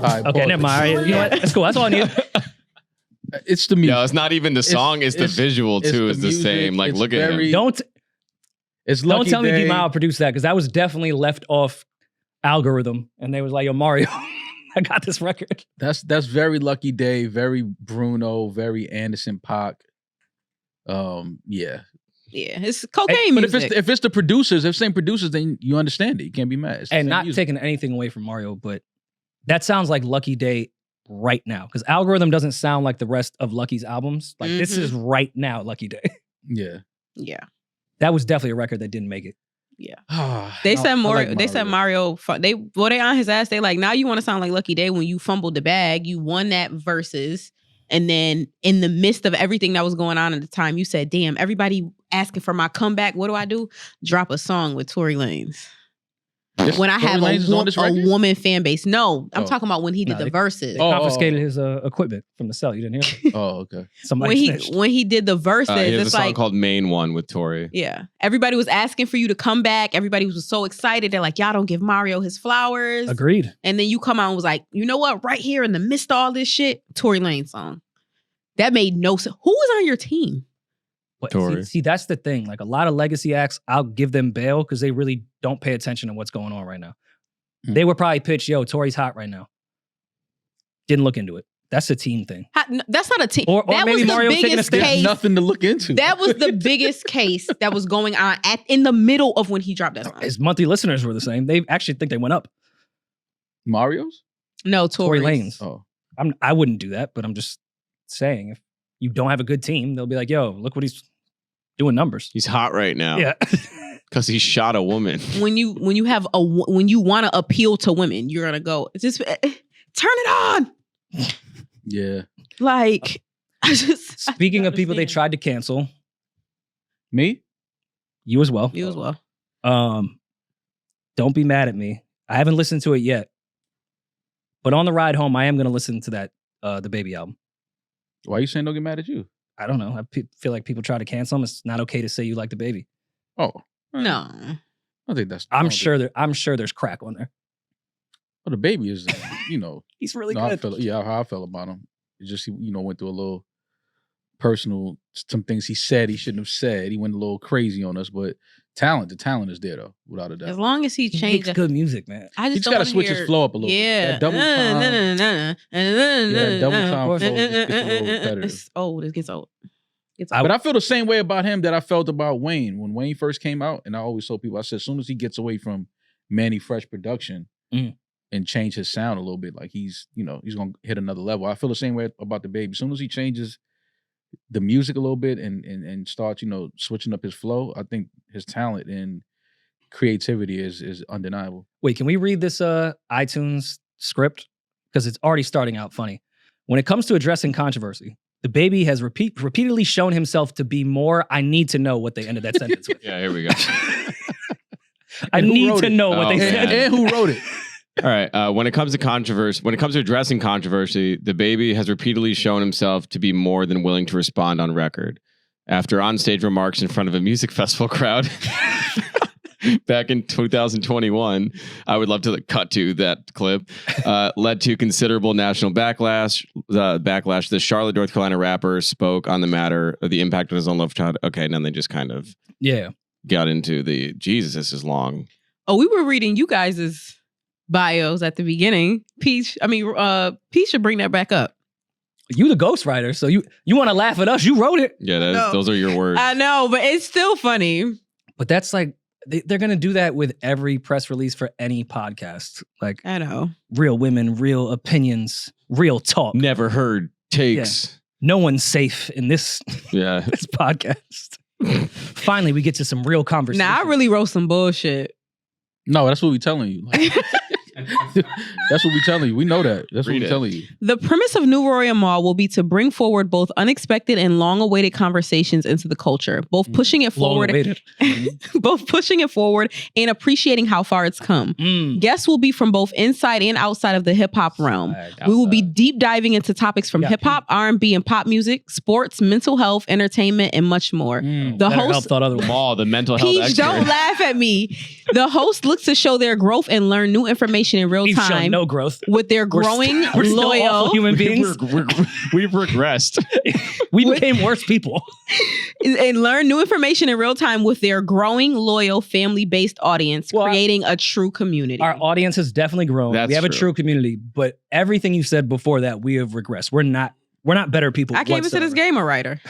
right, Okay, pause. never mind. You know what? That's cool. That's all I need. It's the music. No, it's not even the song, it's the visual it's too, the is the music, same. Like it's look at very- him. Don't Lucky tell me Day. D Mile produced that because that was definitely left off algorithm, and they was like, "Yo, Mario, I got this record." That's very Lucky Day, very Bruno, very Anderson .Paak. Yeah. yeah, it's cocaine But music. if it's the producers, if it's the same producers, then you understand it. You can't be mad. It's the And same not music. taking anything away from Mario, but that sounds like Lucky Day right now because algorithm doesn't sound like the rest of Lucky's albums. Like this is right now Lucky Day. Yeah. yeah, That was definitely a record that didn't make it. they said I Mario. like They said Mario. They on his ass. They like, now you want to sound like Lucky Day when you fumbled the bag. You won that versus, and then in the midst of everything that was going on at the time, you said, "Damn, everybody asking for my comeback, what do? Drop a song with Tory Lanez. When I Tory have Lanez is on this record? a woman fan base. No, I'm Oh. talking about when he did the verses. They confiscated his equipment from the cell. You didn't hear? Oh, okay. Somebody When he did the verses, he has a it's song like called Main One with Tory. yeah. Everybody was asking for you to come back. Everybody was so excited. They're like, y'all don't give Mario his flowers. Agreed. And then you come out and was like, you know what? Right here in the midst of all this shit, Tory Lanez song. That made no sense. Who was on your team? But Tory. see, that's the thing. Like a lot of legacy acts, I'll give them bail because they really don't pay attention to what's going on right now. They would probably pitch, yo, Tory's hot right now. Didn't look into it. That's a team thing. That's not a team. Or that maybe was the Mario taking a biggest step. case. Nothing to look into. That was the biggest case that was going on in the middle of when he dropped that song. His monthly listeners were the same. They actually think they went up. Mario's? No, Tory Tory's. Lanez. Oh. I wouldn't do that, but I'm just saying if you don't have a good team, they'll be like, yo, look what he's doing numbers. He's hot right now. Yeah. Because he shot a woman. When you when you want to appeal to women, you're gonna go just turn it on. Yeah. Like Speaking of people they tried to cancel, Me? you as well. You as well. Don't be mad at me. I haven't listened to it yet. But on the ride home, I am going to listen to that the Baby album. Why are you saying don't get mad at you? I don't know. I feel like people try to cancel him. It's not okay to say you like the Baby. Oh. No. I think that's I'm sure there's crack on there. Well, the Baby is, He's really no, good. how I felt about him. It's just, he, went through a little personal, some things he said he shouldn't have said. He went a little crazy on us, but the talent is there though, without a doubt. As long as he He changes, makes good music, man. I He just just got to don't switch hear, his flow up a little Yeah. bit. That double time. Yeah, double time flow just gets a little repetitive. It's old. It gets old. But I feel the same way about him that I felt about Wayne. When Wayne first came out, and I always told people, I said, as soon as he gets away from Manny Fresh production and change his sound a little bit, like he's going to hit another level. I feel the same way about the Baby. As soon as he changes the music a little bit and starts, switching up his flow, I think his talent and creativity is undeniable. Wait, can we read this iTunes script? Because it's already starting out funny. When it comes to addressing controversy, the Baby has repeatedly shown himself to be more. I need to know what they ended that sentence with. Yeah, here we go. I need to know what they man. said. And who wrote it? All right. When it comes to addressing controversy, the Baby has repeatedly shown himself to be more than willing to respond on record. After onstage remarks in front of a music festival crowd back in 2021, I would love to cut to that clip, led to considerable national backlash. The Charlotte, North Carolina rapper spoke on the matter of the impact on his own love child. Okay, and then they just kind of got into the, Jesus, this is long. Oh, we were reading you guys' bios at the beginning. Peach should bring that back up. You the ghostwriter, so you want to laugh at us. You wrote it. Yeah, those are your words. I know, but it's still funny. But that's like, they're going to do that with every press release for any podcast. Like, I know. Real women, real opinions, real talk. Never heard takes. Yeah. No one's safe in this, this podcast. Finally, we get to some real conversation. Nah, I really wrote some bullshit. No, that's what we're telling you. That's what we're telling you. We know that. That's what we're telling you. The premise of New Royal Mall will be to bring forward both unexpected and long-awaited conversations into the culture, both pushing it forward, and appreciating how far it's come. Guests will be from both inside and outside of the hip-hop realm. We will be deep diving into topics from hip-hop, R&B, and pop music, sports, mental health, entertainment, and much more. The host, the mental health Peach, expert. don't laugh at me. The host looks to show their growth and learn new information in real We've time. shown no growth With their growing, we're still loyal awful human beings. We've regressed. We became worse people. And learn new information in real time with their growing, loyal, family-based audience, creating a true community. Our audience has definitely grown. That's we have a true. true community, but everything you said before that, we have regressed. We're not better people. I came into this game a writer.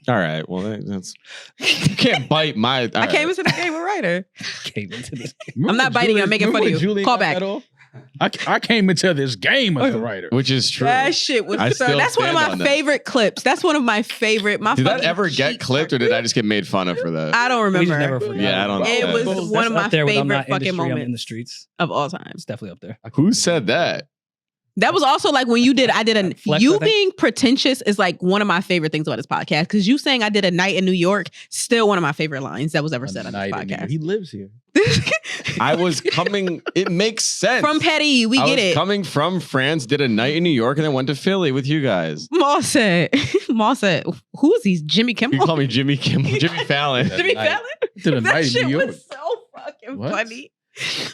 All right. Well, that's you can't bite my. I came into this game a writer. Came into this game. Remember I'm not biting you. I'm making fun of you. Julian Call got back. that off? I came into this game as a writer. Which is true. That shit was I still that's one of stand my on that. favorite clips. That's one of my favorite. Did that ever get clipped, or did I just get made fun of for that? I don't We just remember. never forget. Yeah, I don't know. It was That's one of my up there with I'm favorite not fucking industry, I'm in the moments streets. of all time. It's definitely up there. Who said that? That was also like when you did, I did a, Flex, you I think. being pretentious is like one of my favorite things about this podcast. Because you saying I did a night in New York, still one of my favorite lines that was ever said on this podcast. He lives here. I was coming. It makes sense. From Petty, we I get was it. coming from France, did a night in New York, and then went to Philly with you guys. Maul said, who is he? Jimmy You Kimmel? can call me Jimmy Kimmel, Jimmy Fallon. Jimmy Night. Fallon? Did a That night shit in New York. was so fucking What? funny.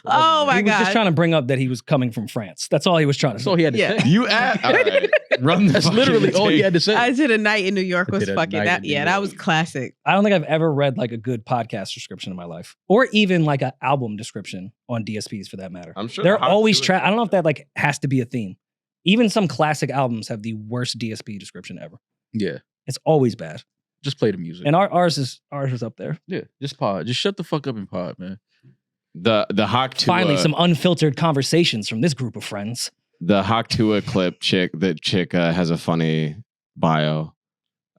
Oh my he was God. just trying to bring up that he was coming from France. That's all he was trying to That's say. all he had to Yeah. say. You at all right. Run the That's fucking literally all he tape. had to say. I did a night in New York I was did a fucking night that. in New Yeah, that York. was classic. I don't think I've ever read like a good podcast description in my life, or even like an album description on DSPs for that matter. I'm sure They're the hot always two- I don't know if that like has to be a theme. Even some classic albums have the worst DSP description ever. Yeah. It's always bad. Just play the music. And ours is up there. yeah. Just pod. Just shut the fuck up and pod, man. The Hawk Finally, Tua, some unfiltered conversations from this group of friends. the Hawk Tua clip chick. That chick has a funny bio.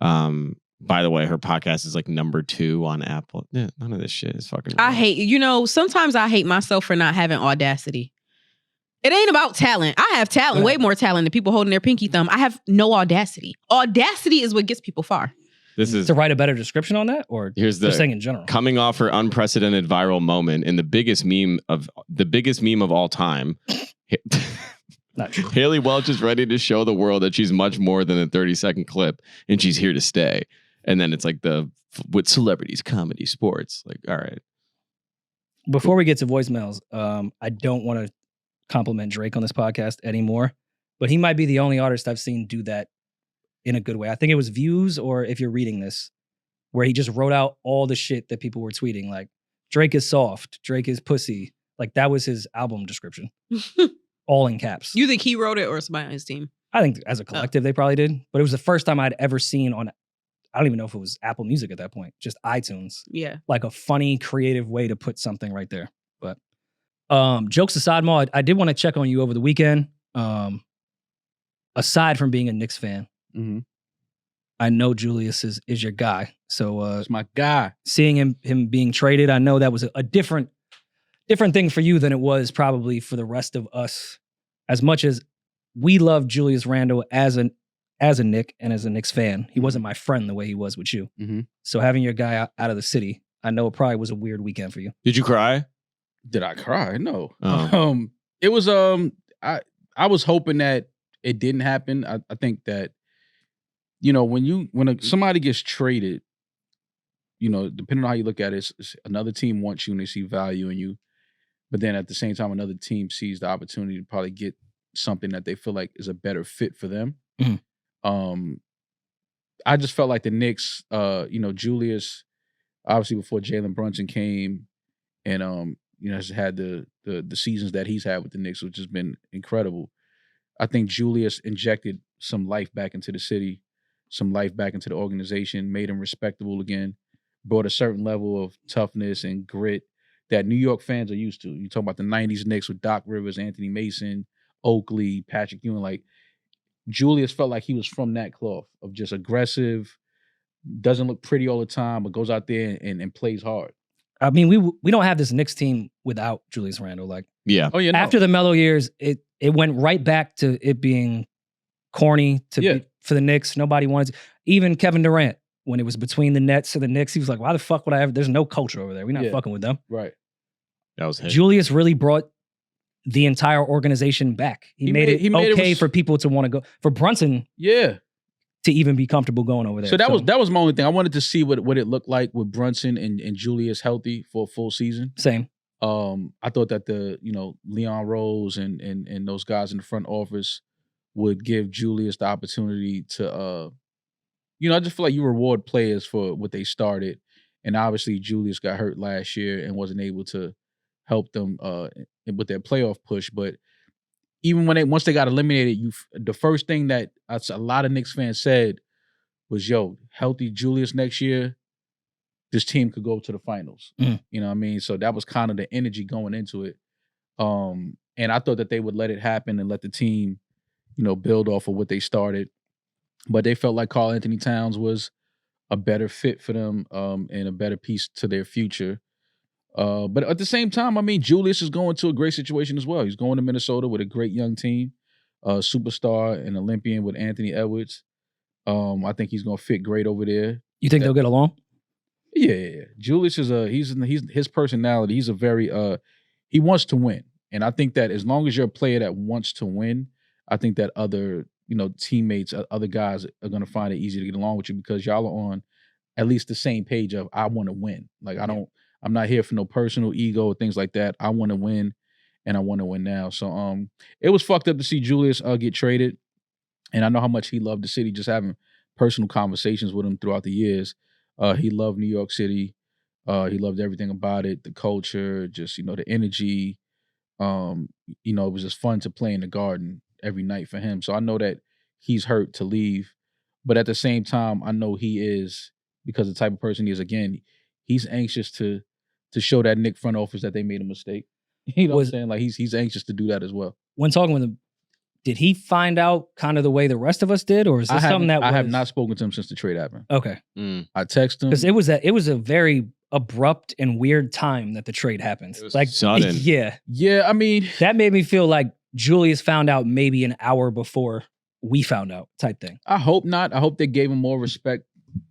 By the way, her podcast is like number 2 on Apple. Yeah, none of this shit is fucking. I real. hate, sometimes I hate myself for not having audacity. It ain't about talent. I have talent, way more talent than people holding their pinky thumb. I have no audacity. Audacity is what gets people far. This is To write a better description on that, or here's just the saying in general. coming off her unprecedented viral moment in the biggest meme of all time. Not true. Haley Welch is ready to show the world that she's much more than a 30-second clip, and she's here to stay. And then it's like with celebrities, comedy, sports. Like, all right. Before we get to voicemails, I don't want to compliment Drake on this podcast anymore, but he might be the only artist I've seen do that in a good way. I think it was Views, or if you're reading this, where he just wrote out all the shit that people were tweeting, like Drake is soft, Drake is pussy. Like that was his album description, all in caps. You think he wrote it or somebody on his team? I think as a collective they probably did, but it was the first time I'd ever seen on, I don't even know if it was Apple Music at that point, just iTunes, Yeah. like a funny, creative way to put something right there. But jokes aside, Maul, I did want to check on you over the weekend. Aside from being a Knicks fan, Mm-hmm. I know Julius is your guy. So That's my guy. seeing him being traded, I know that was a different thing for you than it was probably for the rest of us. As much as we love Julius Randle as a Knick and as a Knicks fan, he wasn't my friend the way he was with you. Mm-hmm. So having your guy out of the city, I know it probably was a weird weekend for you. Did you cry? Did I cry? No. Oh. It was I was hoping that it didn't happen. I think that when somebody gets traded, depending on how you look at it, it's another team wants you and they see value in you, but then at the same time another team sees the opportunity to probably get something that they feel like is a better fit for them. Mhm. I just felt like the Knicks, Julius, obviously before Jalen Brunson came, and has had the seasons that he's had with the Knicks, which has been incredible. I think Julius injected some life back into the city, some life back into the organization, made him respectable again, brought a certain level of toughness and grit that New York fans are used to. You talk about the 90s Knicks with Doc Rivers, Anthony Mason, Oakley, Patrick Ewing. Like, Julius felt like he was from that cloth of just aggressive, doesn't look pretty all the time, but goes out there and plays hard. I mean, we don't have this Knicks team without Julius Randle. Like Yeah. Oh, yeah. No. after the mellow years, it went right back to it being corny for the Knicks. Nobody wanted to, even Kevin Durant, when it was between the Nets and the Knicks, he was like, why the fuck would I ever, there's no culture over there. We're not Yeah. fucking with them. Right. That was him. Julius really brought the entire organization back. He made it okay for people to want to go, for Brunson Yeah. to even be comfortable going over there. So that was my only thing. I wanted to see what it looked like with Brunson and Julius healthy for a full season. Same. I thought that Leon Rose and those guys in the front office would give Julius the opportunity to I just feel like you reward players for what they started. And obviously Julius got hurt last year and wasn't able to help them with their playoff push. But even once they got eliminated, the first thing that a lot of Knicks fans said was, healthy Julius next year, this team could go to the finals. Mm. You know what I mean? So that was kind of the energy going into it. And I thought that they would let it happen and let the team, build off of what they started. But they felt like Karl Anthony Towns was a better fit for them and a better piece to their future. But at the same time, I mean, Julius is going to a great situation as well. He's going to Minnesota with a great young team. superstar and Olympian with Anthony Edwards. I think he's gonna fit great over there. You think they'll get along? Yeah. Julius is he's his personality. He's a very he wants to win, and I think that as long as you're a player that wants to win, I think that other teammates, other guys are gonna find it easy to get along with you because y'all are on at least the same page of I want to win. Like I'm not here for no personal ego or things like that. I want to win, and I want to win now. So it was fucked up to see Julius get traded, and I know how much he loved the city. Just having personal conversations with him throughout the years. He loved New York City. He loved everything about it, the culture, just the energy. It was just fun to play in the Garden every night for him. So I know that he's hurt to leave, but at the same time, I know he is, because the type of person he is. Again, he's anxious to show that Knicks front office that they made a mistake. You know what I'm saying? Like he's anxious to do that as well. When talking with him, did he find out kind of the way the rest of us did, or is this something that I have not spoken to him since the trade happened? Okay. I text him because it was a very abrupt and weird time that the trade happened. It was like sudden. Yeah. I mean, that made me feel like Julius found out maybe an hour before we found out, type thing. I hope not. I hope they gave him more respect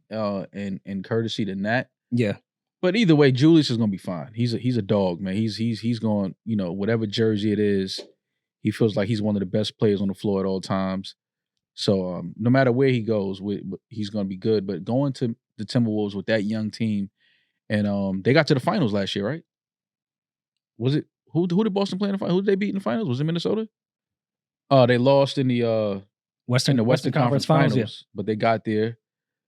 and courtesy than that. Yeah. But either way, Julius is gonna be fine. He's a dog, man. He's going, whatever jersey it is, he feels like he's one of the best players on the floor at all times. So no matter where he goes, he's gonna be good. But going to the Timberwolves with that young team, and they got to the finals last year, right? Was it who did Boston play in the finals? Who did they beat in the finals? Was it Minnesota? They lost in the Western Conference Finals. Yeah. But they got there,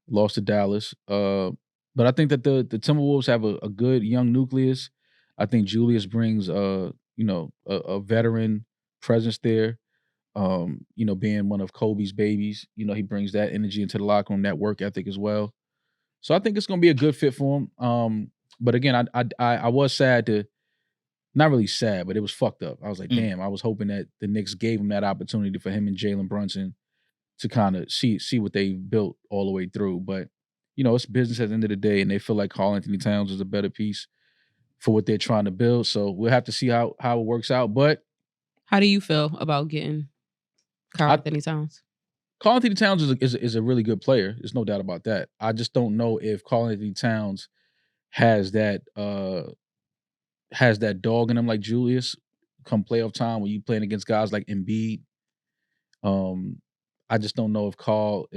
lost to Dallas. But I think that the Timberwolves have a good young nucleus. I think Julius brings a veteran presence there. Being one of Kobe's babies, he brings that energy into the locker room, that work ethic as well. So I think it's gonna be a good fit for him. But again, I was sad to, not really sad, but it was fucked up. I was like, damn, I was hoping that the Knicks gave him that opportunity for him and Jalen Brunson to kind of see what they built all the way through. But it's business at the end of the day, and they feel like Karl-Anthony Towns is a better piece for what they're trying to build. So we'll have to see how it works out. But how do you feel about getting Karl-Anthony Towns? Karl-Anthony Towns is a really good player. There's no doubt about that. I just don't know if Karl-Anthony Towns has that dog in him like Julius come playoff time when you playing against guys like Embiid. I just don't know if Carl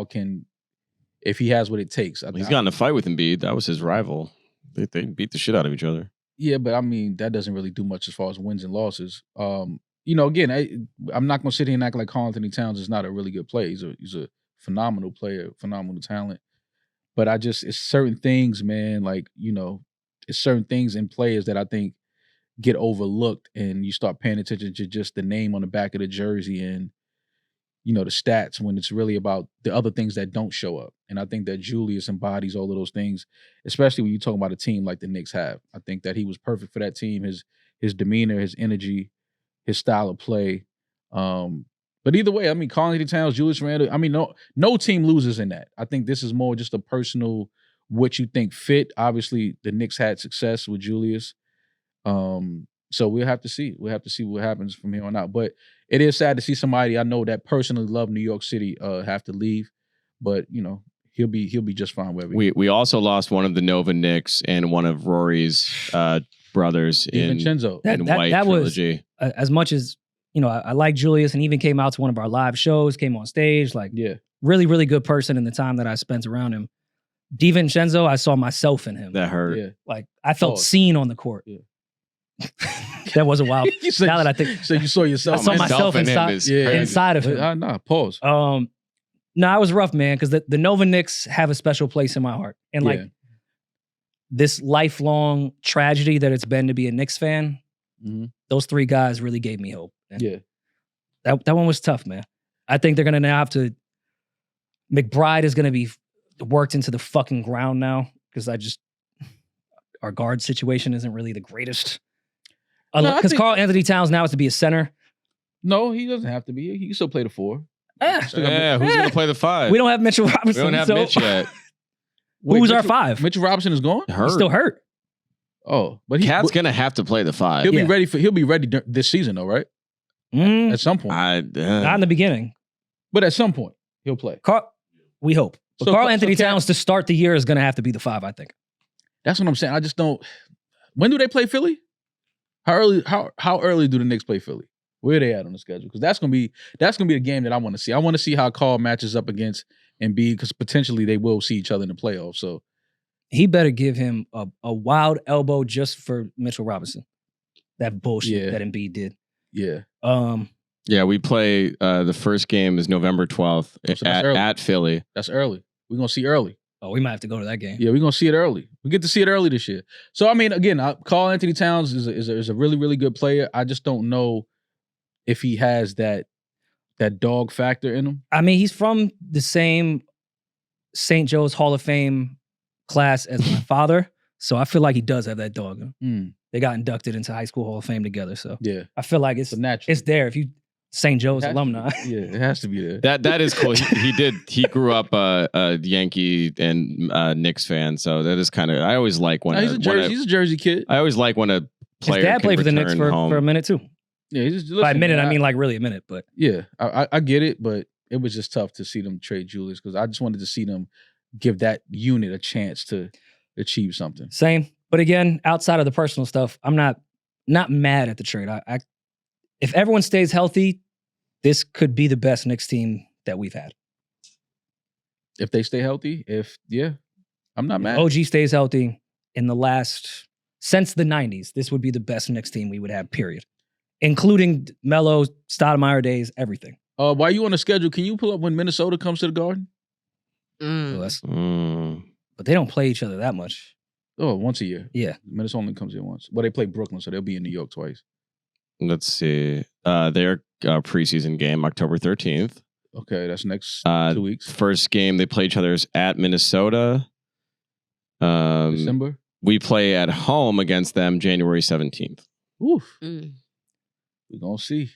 can, if he has what it takes. He's got in a fight with Embiid. That was his rival. They beat the shit out of each other. Yeah, but I mean, that doesn't really do much as far as wins and losses. Again, I'm not going to sit here and act like Karl-Anthony Towns is not a really good player. He's a phenomenal player, phenomenal talent. But it's certain things, man, like, it's certain things in players that I think get overlooked, and you start paying attention to just the name on the back of the jersey and, the stats, when it's really about the other things that don't show up. And I think that Julius embodies all of those things, especially when you talk about a team like the Knicks have. I think that he was perfect for that team, his demeanor, his energy, his style of play. But either way, I mean, Karl-Anthony Towns, Julius Randle, I mean, no team loses in that. I think this is more just a personal, what you think fit. Obviously, the Knicks had success with Julius. So we'll have to see. We'll have to see what happens from here on out. But it is sad to see somebody I know that personally loved New York City have to leave. But, he'll be just fine wherever. We also lost one of the Nova Knicks and one of Rory's brothers in White Trilogy. Was, as much as, I like Julius, and even came out to one of our live shows, came on stage, like, really, really good person in the time that I spent around him. DiVincenzo, I saw myself in him. That hurt. Yeah. Like, I felt seen on the court. Yeah. That wasn't wild. Now that I think, so you saw yourself. I saw myself inside of him. Nah, pause. No, it was rough, man, because the Nova Knicks have a special place in my heart, and like this lifelong tragedy that it's been to be a Knicks fan. Mm-hmm. Those three guys really gave me hope. And that one was tough, man. I think they're gonna now have to. McBride is gonna be worked into the fucking ground now, because our guard situation isn't really the greatest. Because Karl-Anthony Towns now has to be a center. No, he doesn't have to be. He can still play the 4. Who's going to play the 5? We don't have Mitchell Robinson. We don't have Mitch yet. Who's our 5? Mitchell Robinson is gone? He's still hurt. Oh, but Cat's going to have to play the 5. He'll be ready this season though, right? Mm, At some point. not in the beginning. But at some point, he'll play. We hope. But So- Carl so Anthony Cat- Towns to start the year is going to have to be the 5, I think. That's what I'm saying. I just don't. When do they play Philly? How early do the Knicks play Philly? Where are they at on the schedule? Because that's gonna be the game that I want to see. I want to see how Carl matches up against Embiid, because potentially they will see each other in the playoffs. So He better give him a wild elbow just for Mitchell Robinson. That bullshit Yeah. that Embiid did. yeah, Yeah, we play the first game is November 12th So that's early. at Philly. that's early. We're gonna see early. We might have to go to that game. Yeah, we're gonna see it early. We get to see it early this year. So I mean, again, Carl Anthony Towns is a really, really good player. I just don't know if he has that dog factor in him. I mean, he's from the same St. Joe's Hall of Fame class as my father, so I feel like he does have that dog in him. Mm, They got inducted into High School Hall of Fame together, so yeah, I feel like it's a natural. it's there. If you St. Joe's It has to alumni, be. Yeah, it has to be there. That is cool. He grew up a Yankee and Knicks fan, so that is kind of. I always like when No, he's a Jersey kid. I always like when a his player dad can played for the Knicks return for home. a minute too. Yeah, he's just, By a listen, minute, man, I mean like really a minute, but yeah, I get it, but it was just tough to see them trade Julius, because I just wanted to see them give that unit a chance to achieve something. same. But again, outside of the personal stuff, I'm not mad at the trade. I if everyone stays healthy, this could be the best Knicks team that we've had. If they stay healthy, I'm not If mad. OG stays healthy since the 90s, this would be the best Knicks team we would have, period. Including Melo, Stoudemire days, everything. While you on the schedule, can you pull up when Minnesota comes to the Garden? So that's- Mm. but they don't play each other that much. Oh, once a year. Yeah. Minnesota only comes here once. Well, they play Brooklyn, so they'll be in New York twice. Let's see. Their preseason game, October 13th. Okay, that's next 2 weeks. First game they play each other is at Minnesota. December. We play at home against them January 17th. Oof. Mm. We're gonna see.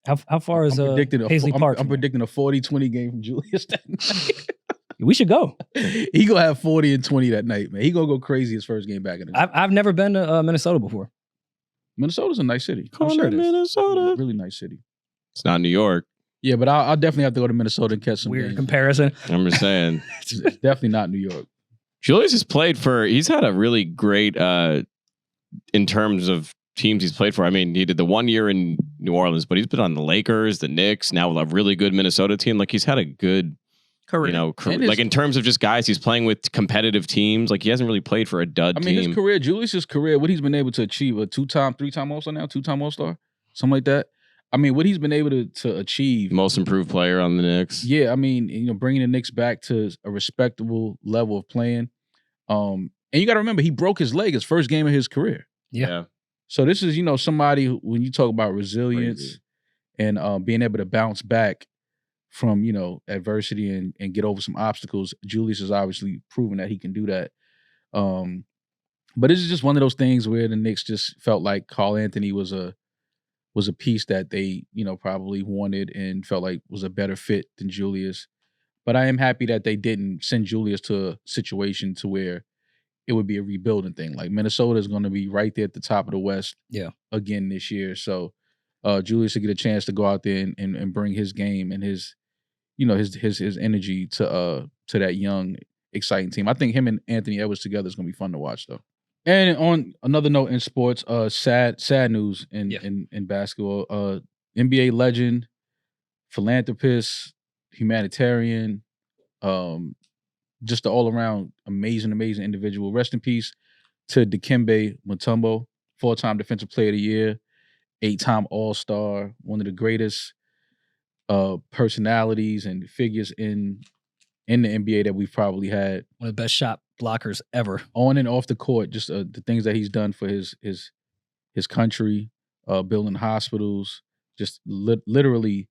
How far is Paisley Park? I'm predicting a 40-20 game from Julius that night. We should go. He gonna have 40 and 20 that night, man. He gonna go crazy his first game back in the I've never been to Minnesota before. Minnesota's a nice city. I'm sure it is. Minnesota. Really nice city. It's not New York. Yeah, but I'll definitely have to go to Minnesota and catch some Weird games. comparison. I'm just saying. It's definitely not New York. Julius has played for. He's had a really great in terms of teams he's played for. I mean, he did the 1 year in New Orleans, but he's been on the Lakers, the Knicks, now with a really good Minnesota team. Like he's had a good Career. And like in terms of just guys he's playing with competitive teams. Like he hasn't really played for a dud I mean, team. his career, Julius's career, what he's been able to achieve, a 3-time All-Star now, 2-time All-Star, something like that. I mean, what he's been able to achieve. Most improved player on the Knicks. Yeah, I mean, bringing the Knicks back to a respectable level of playing. And you got to remember, he broke his leg his first game of his career. Yeah. So this is, somebody who, when you talk about resilience Crazy. and being able to bounce back from, adversity and get over some obstacles, Julius has obviously proven that he can do that. But this is just one of those things where the Knicks just felt like Carl Anthony was a piece that they, probably wanted and felt like was a better fit than Julius. But I am happy that they didn't send Julius to a situation to where it would be a rebuilding thing. Like Minnesota is going to be right there at the top of the West again this year. So Julius will get a chance to go out there and bring his game and his energy to that young, exciting team. I think him and Anthony Edwards together is going to be fun to watch, though. And on another note in sports, sad news in basketball. NBA legend, philanthropist, humanitarian, just an all-around amazing individual. Rest in peace to Dikembe Mutombo, 4-time Defensive Player of the Year, 8-time All-Star, one of the greatest personalities and figures in the NBA that we've probably had. One of the best shot blockers ever. On and off the court, just the things that he's done for his country, building hospitals, just literally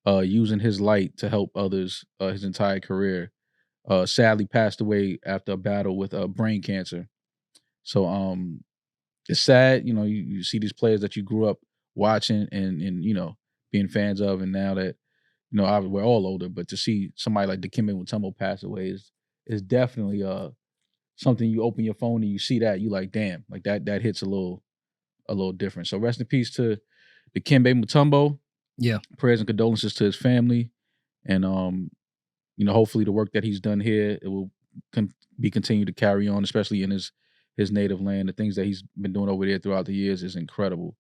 using his light to help others his entire career. Sadly passed away after a battle with brain cancer. So it's sad, you see these players that you grew up watching and being fans of, and now that we're all older, but to see somebody like Dikembe Mutombo pass away is definitely something. You open your phone and you see that, you like, damn, like that hits a little different. So rest in peace to Dikembe Mutombo. Yeah. Prayers and condolences to his family. And, hopefully the work that he's done here, it will be continued to carry on, especially in his native land. The things that he's been doing over there throughout the years is incredible.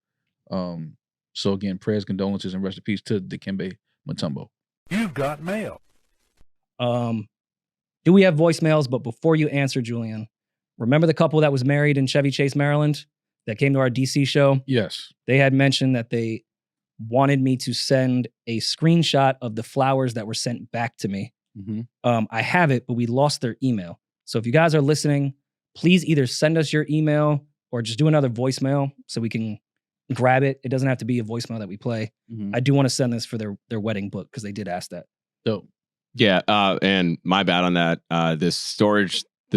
So again, prayers, condolences, and rest in peace to Dikembe Mutombo. You've got mail. Do we have voicemails? But before you answer, Julian, remember the couple that was married in Chevy Chase, Maryland, that came to our DC show? Yes. They had mentioned that they wanted me to send a screenshot of the flowers that were sent back to me. Mm-hmm. I have it, but we lost their email. So if you guys are listening, please either send us your email or just do another voicemail so we can grab it. It doesn't have to be a voicemail that we play. Mm-hmm. I do want to send this for their wedding book because they did ask that. Dope. Yeah, and my bad on that. The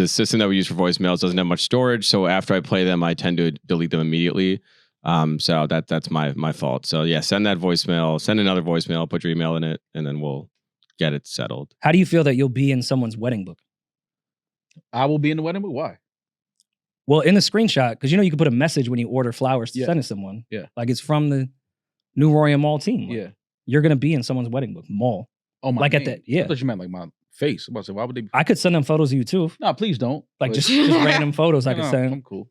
system that we use for voicemails doesn't have much storage, so after I play them, I tend to delete them immediately. So that's my fault. So yeah, send that voicemail, send another voicemail, put your email in it, and then we'll get it settled. How do you feel that you'll be in someone's wedding book? I will be in the wedding book. Why? Well, in the screenshot, because you can put a message when you order flowers to send to someone. Yeah. Like it's from the New Rory Mall team. Yeah. You're gonna be in someone's wedding book. Mall. Oh my. Like name. at that. Yeah. I thought you meant like my face. I'm about to say, why would they? I could send them photos of you too. No, please don't. Like But- just random photos I could No, send. I'm cool.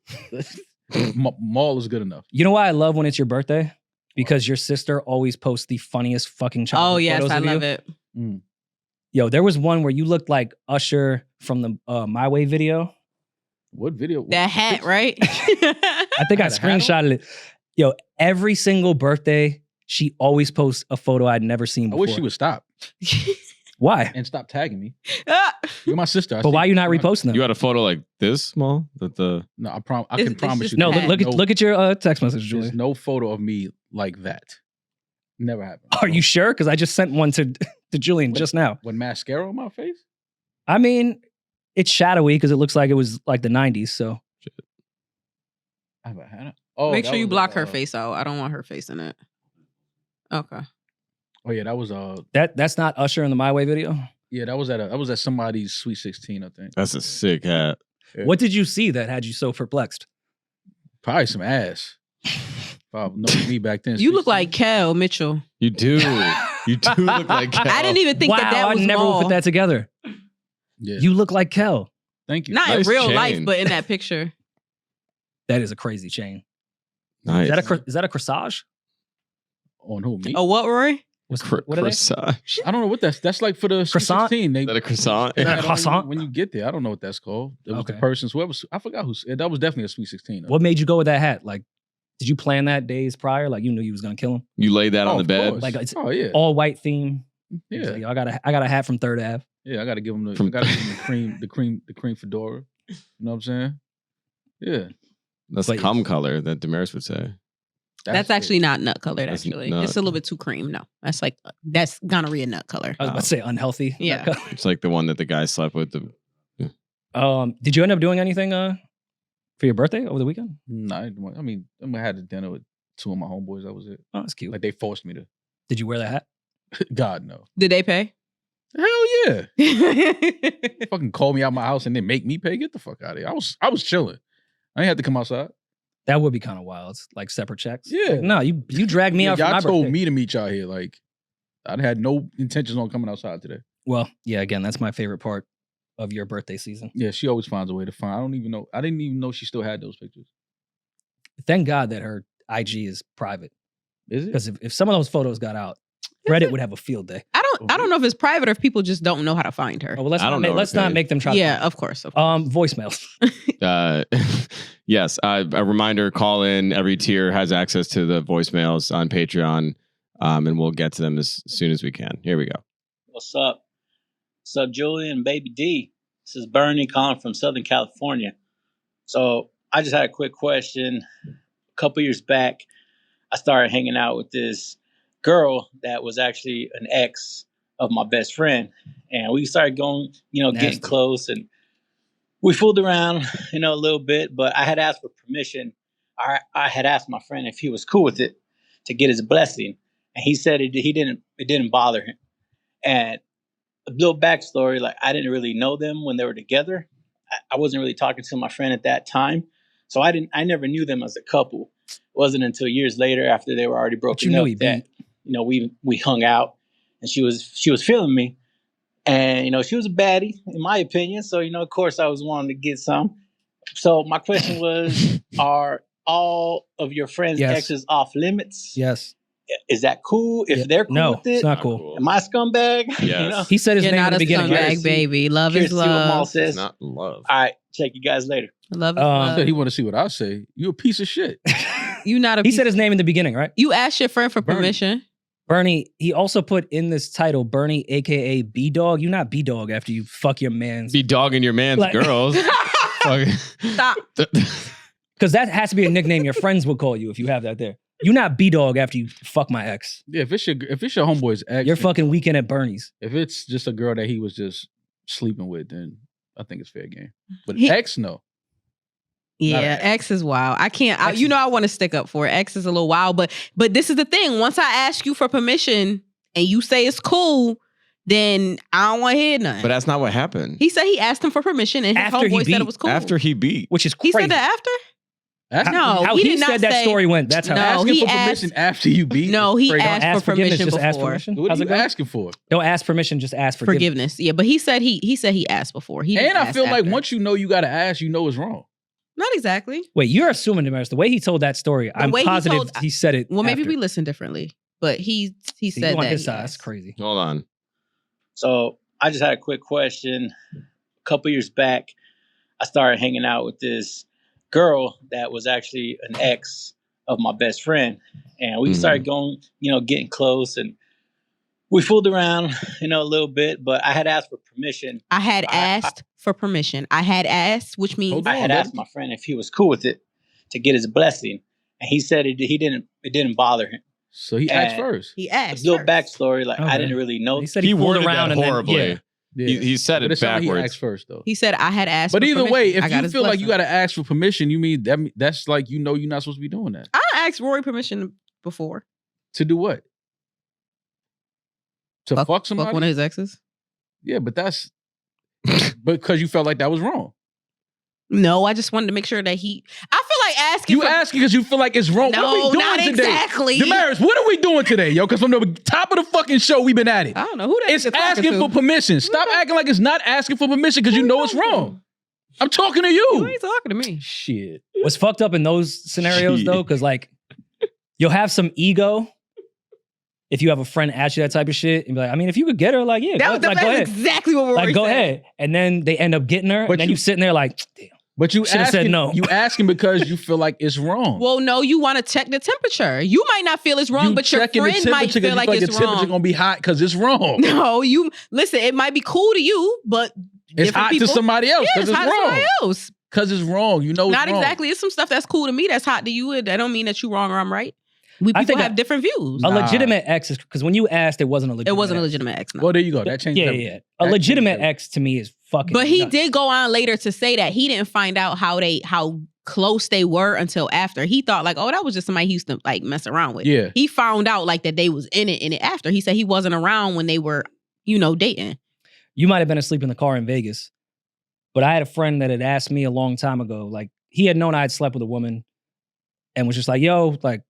Mall is good enough. You know why I love when it's your birthday? Because your sister always posts the funniest fucking childhood Oh yes, photos I of you. love it. Yo, there was one where you looked like Usher from the My Way video. What video? That hat, right? I think I Had a hat on? screenshotted it. Yo, every single birthday, she always posts a photo I'd never seen I before. wish she would stop Why? and stop tagging me. Ah. You're my sister. But why are you not reposting them? You had a photo like this small? No, I can It's promise just you. No, hat. look at your text message, There's Julian. no photo of me like that. Never happened. Are you sure? Because I just sent one to Julian What? just now. With mascara on my face? I mean, it's shadowy because it looks like it was like the 90s. So I haven't had it. Oh, Make that sure you was, block her face out. I don't want her face in it. Okay. Oh yeah, that was that's not Usher in the My Way video. yeah, that was at somebody's Sweet 16, I think. That's a sick hat. Yeah. What did you see that had you so perplexed? Probably some ass. Probably knowing me back then. You look 16. like Kel Mitchell. You do. You do look like Kel. I didn't even think wow, that was I never Maul. put that together. Yeah. You look like Kel. Thank you. Not Nice in real chain. life, but in that picture. That is a crazy chain. Nice. Is that a corsage? On who? Me? Oh, what, Rory? What are they? Corsage. I don't know what that's like for the Sweet Croissant? 16. They, Is that a croissant? they had on croissant? when you get there. I don't know what that's called. It was Okay. the person's I forgot who. That was definitely a Sweet 16. though. What made you go with that hat? Like, did you plan that days prior? Like you knew you was gonna kill him? You laid that Oh, on the of bed. course. Like it's Oh yeah. all white theme. Yeah. Like, I got a hat from Third Ave. Yeah, I gotta give him From- the cream fedora. You know what I'm saying? Yeah. That's But- the cum color that Demaris would say. That's it. actually not nut colored, That's actually. nut. It's a little bit too cream. No, that's gonorrhea nut color. I was about to say unhealthy. Yeah. It's like the one that the guy slept with. Did you end up doing anything for your birthday over the weekend? No, I mean, I had a dinner with two of my homeboys. That was it. Oh, that's cute. Like they forced me to. Did you wear that hat? God no. Did they pay? Hell yeah. Fucking call me out my house and then make me pay. Get the fuck out of here. I was chilling. I ain't had to come outside. That would be kind of wild. Like separate checks. Yeah. Like, no, you dragged me out for y'all my told birthday. me to meet y'all here. Like I had no intentions on coming outside today. Well, yeah. Again, that's my favorite part of your birthday season. Yeah, she always finds a way to find. I didn't even know she still had those pictures. Thank God that her IG is private Is it? because if some of those photos got out, Reddit would have a field day. I don't know if it's private or if people just don't know how to find her. Oh, well, let's I not don't know what let's to not say. make them try. Yeah, of course. Voicemails. Yes. A reminder: call in. Every tier has access to the voicemails on Patreon, and we'll get to them as soon as we can. Here we go. What's up? What's up, Julian and Baby D? This is Bernie calling from Southern California. So I just had a quick question. A couple years back, I started hanging out with this girl that was actually an ex of my best friend. And we started going, Nasty. getting close, and we fooled around, a little bit, but I had asked for permission. I had asked my friend if he was cool with it to get his blessing. And he said it didn't bother him. And a little backstory, like I didn't really know them when they were together. I wasn't really talking to my friend at that time. So I never knew them as a couple. It wasn't until years later, after they were already broken up, that we hung out, and she was feeling me, and she was a baddie in my opinion. So of course I was wanting to get some. So my question was, are all of your friends' exes off limits? Yes. Is that cool? If they're cool with it, it's not cool. Am I a scumbag? Yes. He said his You're name not at the a beginning. scumbag, baby. Love is love. Says. It's not love. All right, check you guys later. Love is I love. said he want to see what I say. You a piece of shit. You not a. He said his name in the beginning, right? You asked your friend for Bernie. permission. Bernie. He also put in this title, Bernie, aka B Dog. You're not B Dog after you fuck your man's. Be dogging your man's girls. Stop. Because that has to be a nickname your friends would call you if you have that there. You're not B Dog after you fuck my ex. Yeah, if it's your homeboy's ex, You're fucking Weekend at Bernie's. If it's just a girl that he was just sleeping with, then I think it's fair game. But He- ex, no. Yeah, X is wild. I can't. I want to stick up for it. X is a little wild, but this is the thing. Once I ask you for permission and you say it's cool, then I don't want to hear nothing. But that's not what happened. He said he asked him for permission, and his After he homeboy said beat- it was cool. After he beat. Which is he crazy. said that after. No, how he he did not said that say- story went. That's how. No, asking he for asked- permission after you beat. No, he Crazy. asked ask for forgiveness, permission just ask before. permission. What How's are it you go? asking for? Don't ask permission, just ask forgiveness. Forgiveness. Yeah, but he said he asked before. He didn't And I ask feel like after. once you know you got to ask, you know it's wrong. Not exactly. Wait, you're assuming, Demaris, the way he told that story, I'm way he positive told- he said it. Well, maybe after. we listened differently, but he See, said you on that. his he side. That's asked. crazy. Hold on. So I just had a quick question. A couple years back, I started hanging out with this girl that was actually an ex of my best friend, and we started going, getting close, and we fooled around, a little bit. But I had asked for permission. I had asked for permission. I had asked, which means Hold I had on, asked my friend if he was cool with it to get his blessing, and he said it didn't bother him. So he asked first. he A asked. little first. backstory, like I Okay. didn't really know. He said He he fooled worded around that and horribly. then, Yeah. He said But it it's not like backwards. He asked first though. He said I had asked. But for either permission. way, I if got you his feel like you blessing. got to ask for permission, you mean that's like you're not supposed to be doing that. I asked Rory permission before. To do what? To fuck somebody? Fuck one of his exes. Yeah, but that's because you felt like that was wrong. No, I just wanted to make sure that I feel like asking. You for, asking because you feel like it's wrong. No, what are we doing not today? exactly. Demaris, what are we doing today, yo? Because from the top of the fucking show, we've been at it. I don't know who that It's is talking asking to. for permission. Stop acting like it's not asking for permission because you know it's wrong. I'm talking to You you. ain't talking to me. Shit. What's fucked up in those scenarios Shit. though, because like you'll have some ego if you have a friend ask you that type of shit and be like, I mean, if you could get her, like, yeah, go That's ahead. exactly what Rory Like, go said. ahead. And then they end up getting her, But and then you- you sitting there like, damn. But you Should've said asking, no. you asking because you feel like it's wrong. Well, no, you want to check the temperature. You might not feel it's wrong, You but your checking the friend might temperature 'cause feel you like feel it's the temperature wrong. gonna be hot because it's wrong. No, you listen. It might be cool to you, but It's different hot people, to somebody else Yeah, because it's it's hot to wrong. somebody else. Because it's wrong. You know it's Not wrong. exactly. It's some stuff that's cool to me that's hot to you. That don't mean that you wrong or I'm right. We I people think have different views. A Nah. legitimate ex is because when you asked, it wasn't a legitimate. It wasn't a ex. legitimate ex. No. Well, there you go. That changed Yeah, everything. yeah. A That legitimate changed ex to me is fucking. But he nuts. did go on later to say that he didn't find out how close they were until after. He thought like, oh, that was just somebody he used to like mess around with. Yeah. He found out like that they was in it after. He said he wasn't around when they were, dating. You might have been asleep in the car in Vegas, but I had a friend that had asked me a long time ago. Like he had known I had slept with a woman, and was just like, "Yo, like,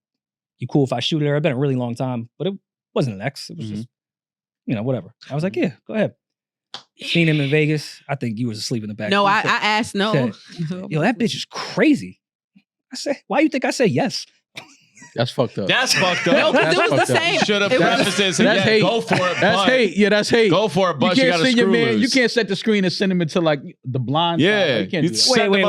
you cool if I shoot her?" It's been a really long time, but it wasn't an ex. It was just, whatever. I was like, "Yeah, go ahead." Seen him in Vegas. I think you was asleep in the back. No, He I said, asked no. "Yo, that bitch is crazy." I said, "Why you think I said yes?" That's fucked up. That's fucked up. No, because That's it was the fucked up. same. Should have It was- prefaced it and said, That's yeah, hate. go for it, That's but hate. Yeah, that's hate. go for it, but you, can't got to send your screw man. You loose. can't set the screen and send him into like the blind. Yeah. side. You can't do It's- that. Wait.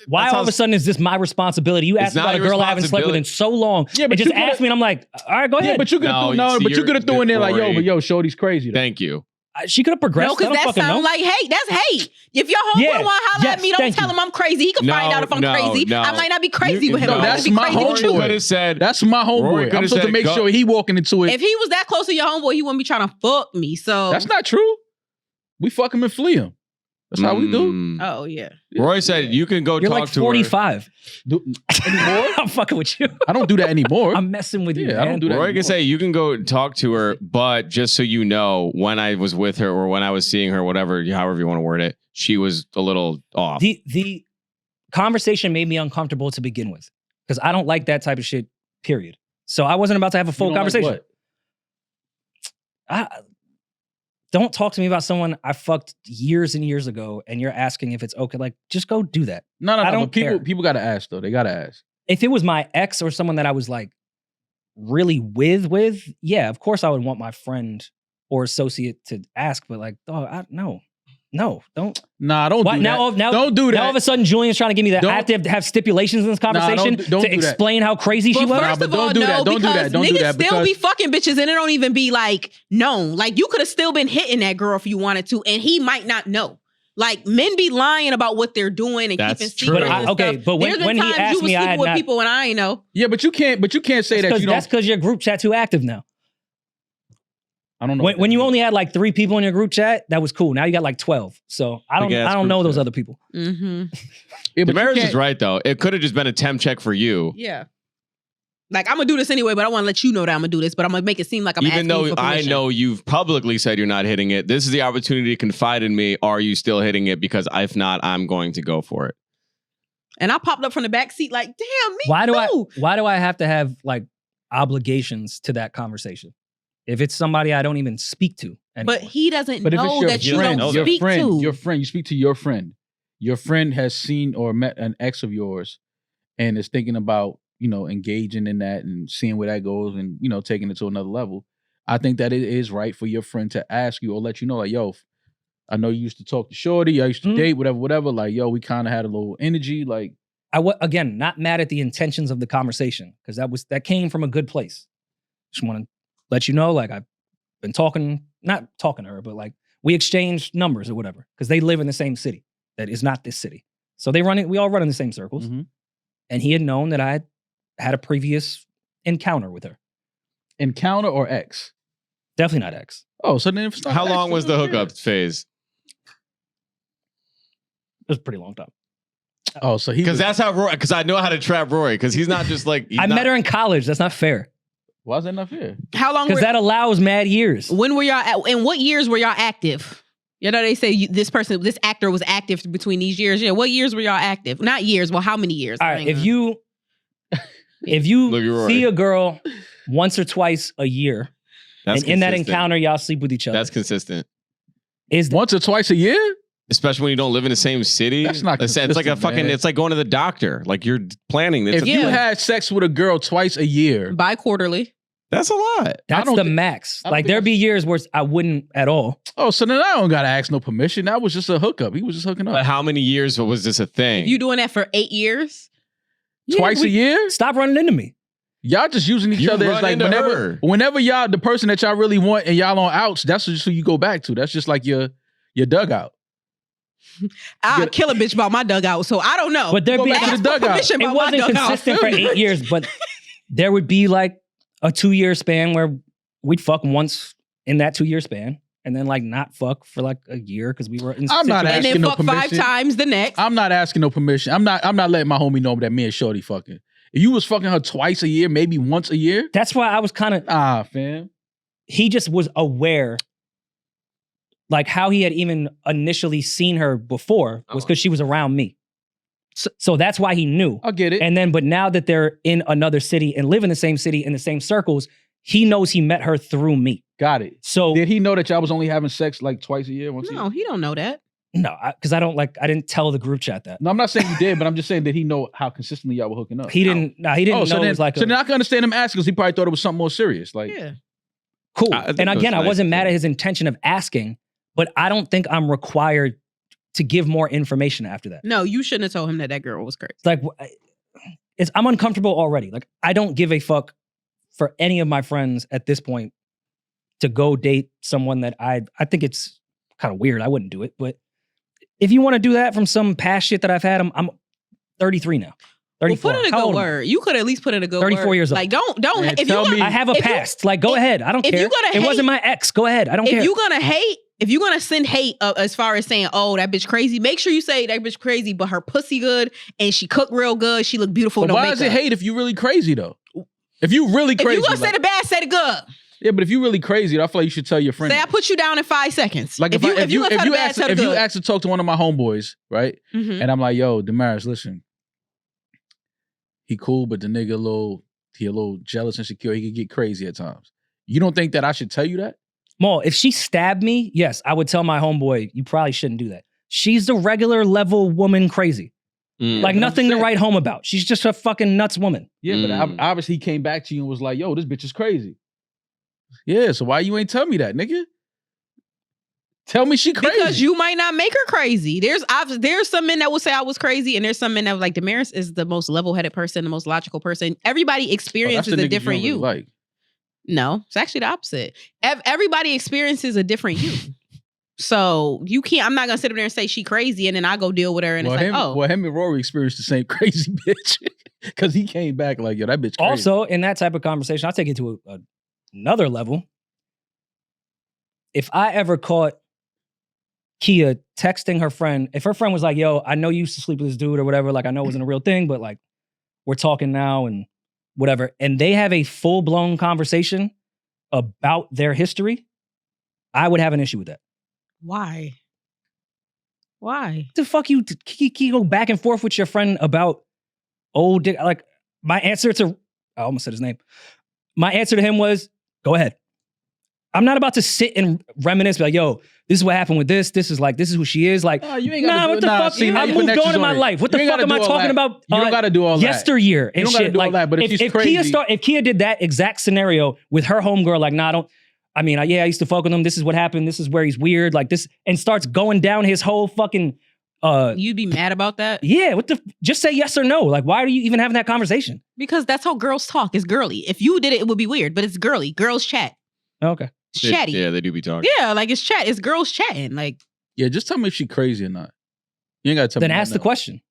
Why That's all of how- a sudden is this my responsibility? You asked not about a your girl I haven't slept with in so long, Yeah, but and just you could've- asked me, and I'm like, all right, go ahead. Yeah, but you could have No, see, but you could have threw in there like, Rory. yo, shorty's crazy. Though. Thank you. She could have progressed. No, because I don't that fucking know. sounds like hate. That's hate. If your homeboy Yeah. want to holler Yes, at me, don't thank tell you. him I'm crazy. He can find out if I'm crazy. No. I might not be crazy with him. No, I might that's be my crazy with you. homeboy. Could have said, That's my Rory homeboy. could've I'm supposed to said, make go- sure he walking into it. If he was that close to your homeboy, he wouldn't be trying to fuck me. So That's not true. We fuck him and flee him. That's how we do. Oh yeah. Roy said, you can go You're talk like to her. 45. Anymore? I'm fucking with you. I don't do that anymore. I'm messing with you, Yeah, I man. don't do that. Roy can anymore. say, you can go talk to her, but just so you know, when I was with her or when I was seeing her, whatever, however you want to word it, she was a little off. The conversation made me uncomfortable to begin with because I don't like that type of shit, period. So I wasn't about to have a full You don't like conversation. Don't talk to me about someone I fucked years and years ago and you're asking if it's okay. Like, just go do that. No. I don't But people, care. people got to ask though. They got to ask. If it was my ex or someone that I was like really with, yeah, of course I would want my friend or associate to ask. But like, oh, no, don't. Nah, don't What, do now, that. now, Don't do that. Now all of a sudden, Julian's trying to give me that. Don't- I have to have stipulations in this conversation don't to do that. explain how crazy she But was. first but of don't all, do no, that. Don't do because that. Don't do niggas that still because- be fucking bitches and it don't even be like known. Like you could have still been hitting that girl if you wanted to, and he might not know. Like men be lying about what they're doing and That's keeping true. secrets. But and okay, stuff. but when- There's been when he times asked you was me, I sleeping had with not- people and I ain't know. Yeah, but you can't say that you don't. That's because your group chat too active now. I don't know. When you only had like 3 people in your group chat, that was cool. Now you got like 12. So I Big ass don't group know those chat. other people. Mm-hmm. Yeah, but you Demaris can't- is right though. It could have just been a temp check for you. Yeah. Like I'm gonna do this anyway, but I want to let you know that I'm gonna do this. But I'm gonna make it seem like I'm Even asking though you for I permission. know you've publicly said you're not hitting it, this is the opportunity to confide in me. Are you still hitting it? Because if not, I'm going to go for it. And I popped up from the back seat like, damn, me Why too. do I have to have like obligations to that conversation? If it's somebody I don't even speak to anymore. But he doesn't But if know that it's you your friend, don't your speak friend, to. your friend, you speak to your friend. Your friend has seen or met an ex of yours, and is thinking about engaging in that and seeing where that goes, and taking it to another level. I think that it is right for your friend to ask you or let you know, like, yo, I know you used to talk to Shorty, I used to Mhm. date, whatever. Like, yo, we kind of had a little energy, like. Again, not mad at the intentions of the conversation because that came from a good place. Just want to let you know, like I've been not talking to her, but like we exchanged numbers or whatever because they live in the same city that is not this city. So we all run in the same circles. Mhm. And he had known that I had a previous encounter with her. Encounter or ex? Definitely not ex. Oh, so then if it's not How ex, long was the then yeah. hookup phase? It was a pretty long time. Oh, so he Because was, that's how Rory. Because I know how to trap Rory. Because he's not just like I met her in college. That's not fair. why is that not fair? How long Because were that allows mad years. when were y'all in what years were y'all active? You know, they say this actor was active between these years. Yeah, what years were y'all active? Not years. Well, how many years? All right, if you Look at Rory. see a girl once or twice a year, That's and in that consistent. encounter y'all sleep with each other, That's consistent. is Once or twice a year? Especially when you don't live in the same city. That's not It's like a consistent, fucking. man. It's like going to the doctor. Like you're planning. It's If you Yeah. had sex with a girl twice a year, bi-quarterly. that's a lot. that's don't the thi- max. I don't Like think there'd be years where I wouldn't at all. oh, so then I don't gotta ask no permission. That was just a hookup. He was just hooking But up. how many years was this a thing? If you doing that for 8 years, Twice a year? Stop running into me. Y'all just using each You other as run like into whenever her. whenever y'all the person that y'all really want and y'all on outs, that's just who you go back to. That's just like your dugout. I'll gotta- kill a bitch about my dugout. So I don't know. But there'd Go be back to Ask the for dugout. permission it about my wasn't dugout. consistent for 8 years, but there would be like a 2-year span where we'd fuck once in that 2-year span, and then like not fuck for like a year because we were in. I'm not And asking then no fuck 5 permission. times the next. I'm not asking no permission. I'm not letting my homie know that me and Shorty fucking. If you was fucking her twice a year, maybe once a year, That's why I was kind of. fam. He just was aware, like how he had even initially seen her before was because she was around me. So that's why he knew. I'll get it. And then, but now that they're in another city and live in the same city in the same circles, he knows he met her through me. Got it. So Did he know that y'all was only having sex like twice a year, once a year? No, he don't know that. no, because I didn't tell the group chat that. No, I'm not saying you did, but I'm just saying that he know how consistently y'all were hooking up. He didn't. No, he didn't know so it then, was like so then I can understand him asking because he probably thought it was something more serious. Like, Yeah. cool. I think And it was again, I nice wasn't of mad him. at his intention of asking, but I don't think I'm required to give more information after that. No, you shouldn't have told him that girl was crazy. It's like I'm uncomfortable already. Like I don't give a fuck for any of my friends at this point to go date someone that I think it's kind of weird. I wouldn't do it, but if you want to do that from some past shit that I've had, I'm 33 now. 34. Well, put in a How good old am I? word. You could at least put in a good 34 word. years old. Like don't Man, if you tell gonna, me- I have a if you- past. Like go ahead. I don't if care. you gonna It hate- wasn't my ex. Go ahead. I don't care. if you're gonna hate, if you're gonna send hate as far as saying, "Oh, that bitch crazy," make sure you say that bitch crazy, but her pussy good and she cook real good. She look beautiful. but No why makeup. is it hate if you really crazy though? If you really If crazy, you gonna say like- the bad, say the good. yeah, but if you really crazy, I feel like you should tell your friend. Say I put you down in 5 seconds. Like if you gonna tell the bad, ask tell the if you good. ask to talk to one of my homeboys, right? Mhm. And I'm like, yo, Demaris, listen, he cool, but the nigga he a little jealous, insecure. He could get crazy at times. You don't think that I should tell you that? Maul, if she stabbed me, yes, I would tell my homeboy, you probably shouldn't do that. She's the regular level woman crazy. Like nothing to write home about. She's just a fucking nuts woman. Yeah, but obviously he came back to you and was like, yo, this bitch is crazy. Yeah, so why you ain't tell me that, nigga? Tell me she crazy. Because you might not make her crazy. There's some men that will say I was crazy, and there's some men that was like, Demaris is the most level-headed person, the most logical person. Everybody experiences a different you. Like. No, it's actually the opposite. Everybody experiences a different you. So you can't, I'm not gonna sit up there and say she crazy and then I go deal with her and it's like, oh. Well, him and Rory experienced the same crazy bitch. Cause he came back like, yo, that bitch crazy. Also, in that type of conversation, I'll take it to another level. If I ever caught Kia texting her friend, if her friend was like, yo, I know you used to sleep with this dude or whatever, like I know it wasn't a real thing, but like we're talking now and whatever, and they have a full-blown conversation about their history, I would have an issue with that. Why? Why? The fuck you go back and forth with your friend about old dick? Like my answer to, I almost said his name. My answer to him was, go ahead. I'm not about to sit and reminisce, be like, yo, this is what happened with this. This is who she is. Like, you ain't gotta what the fuck? I moved on in my life. What the fuck am I talking about? You don't gotta do all that. Yesteryear and shit. You don't gotta do all that, but if Kia did that exact scenario with her homegirl, like, I used to fuck with him. This is what happened. This is where he's weird. Like this, and starts going down his whole fucking. You'd be mad about that? Yeah. Just say yes or no. Like, why are you even having that conversation? Because that's how girls talk. It's girly. If you did it, it would be weird. But it's girly. Girls chat. Okay. It's chatty. Yeah, they do be talking. Yeah, like it's chat. It's girls chatting. Like. Yeah, just tell me if she crazy or not. You ain't gotta tell me. Then ask the question.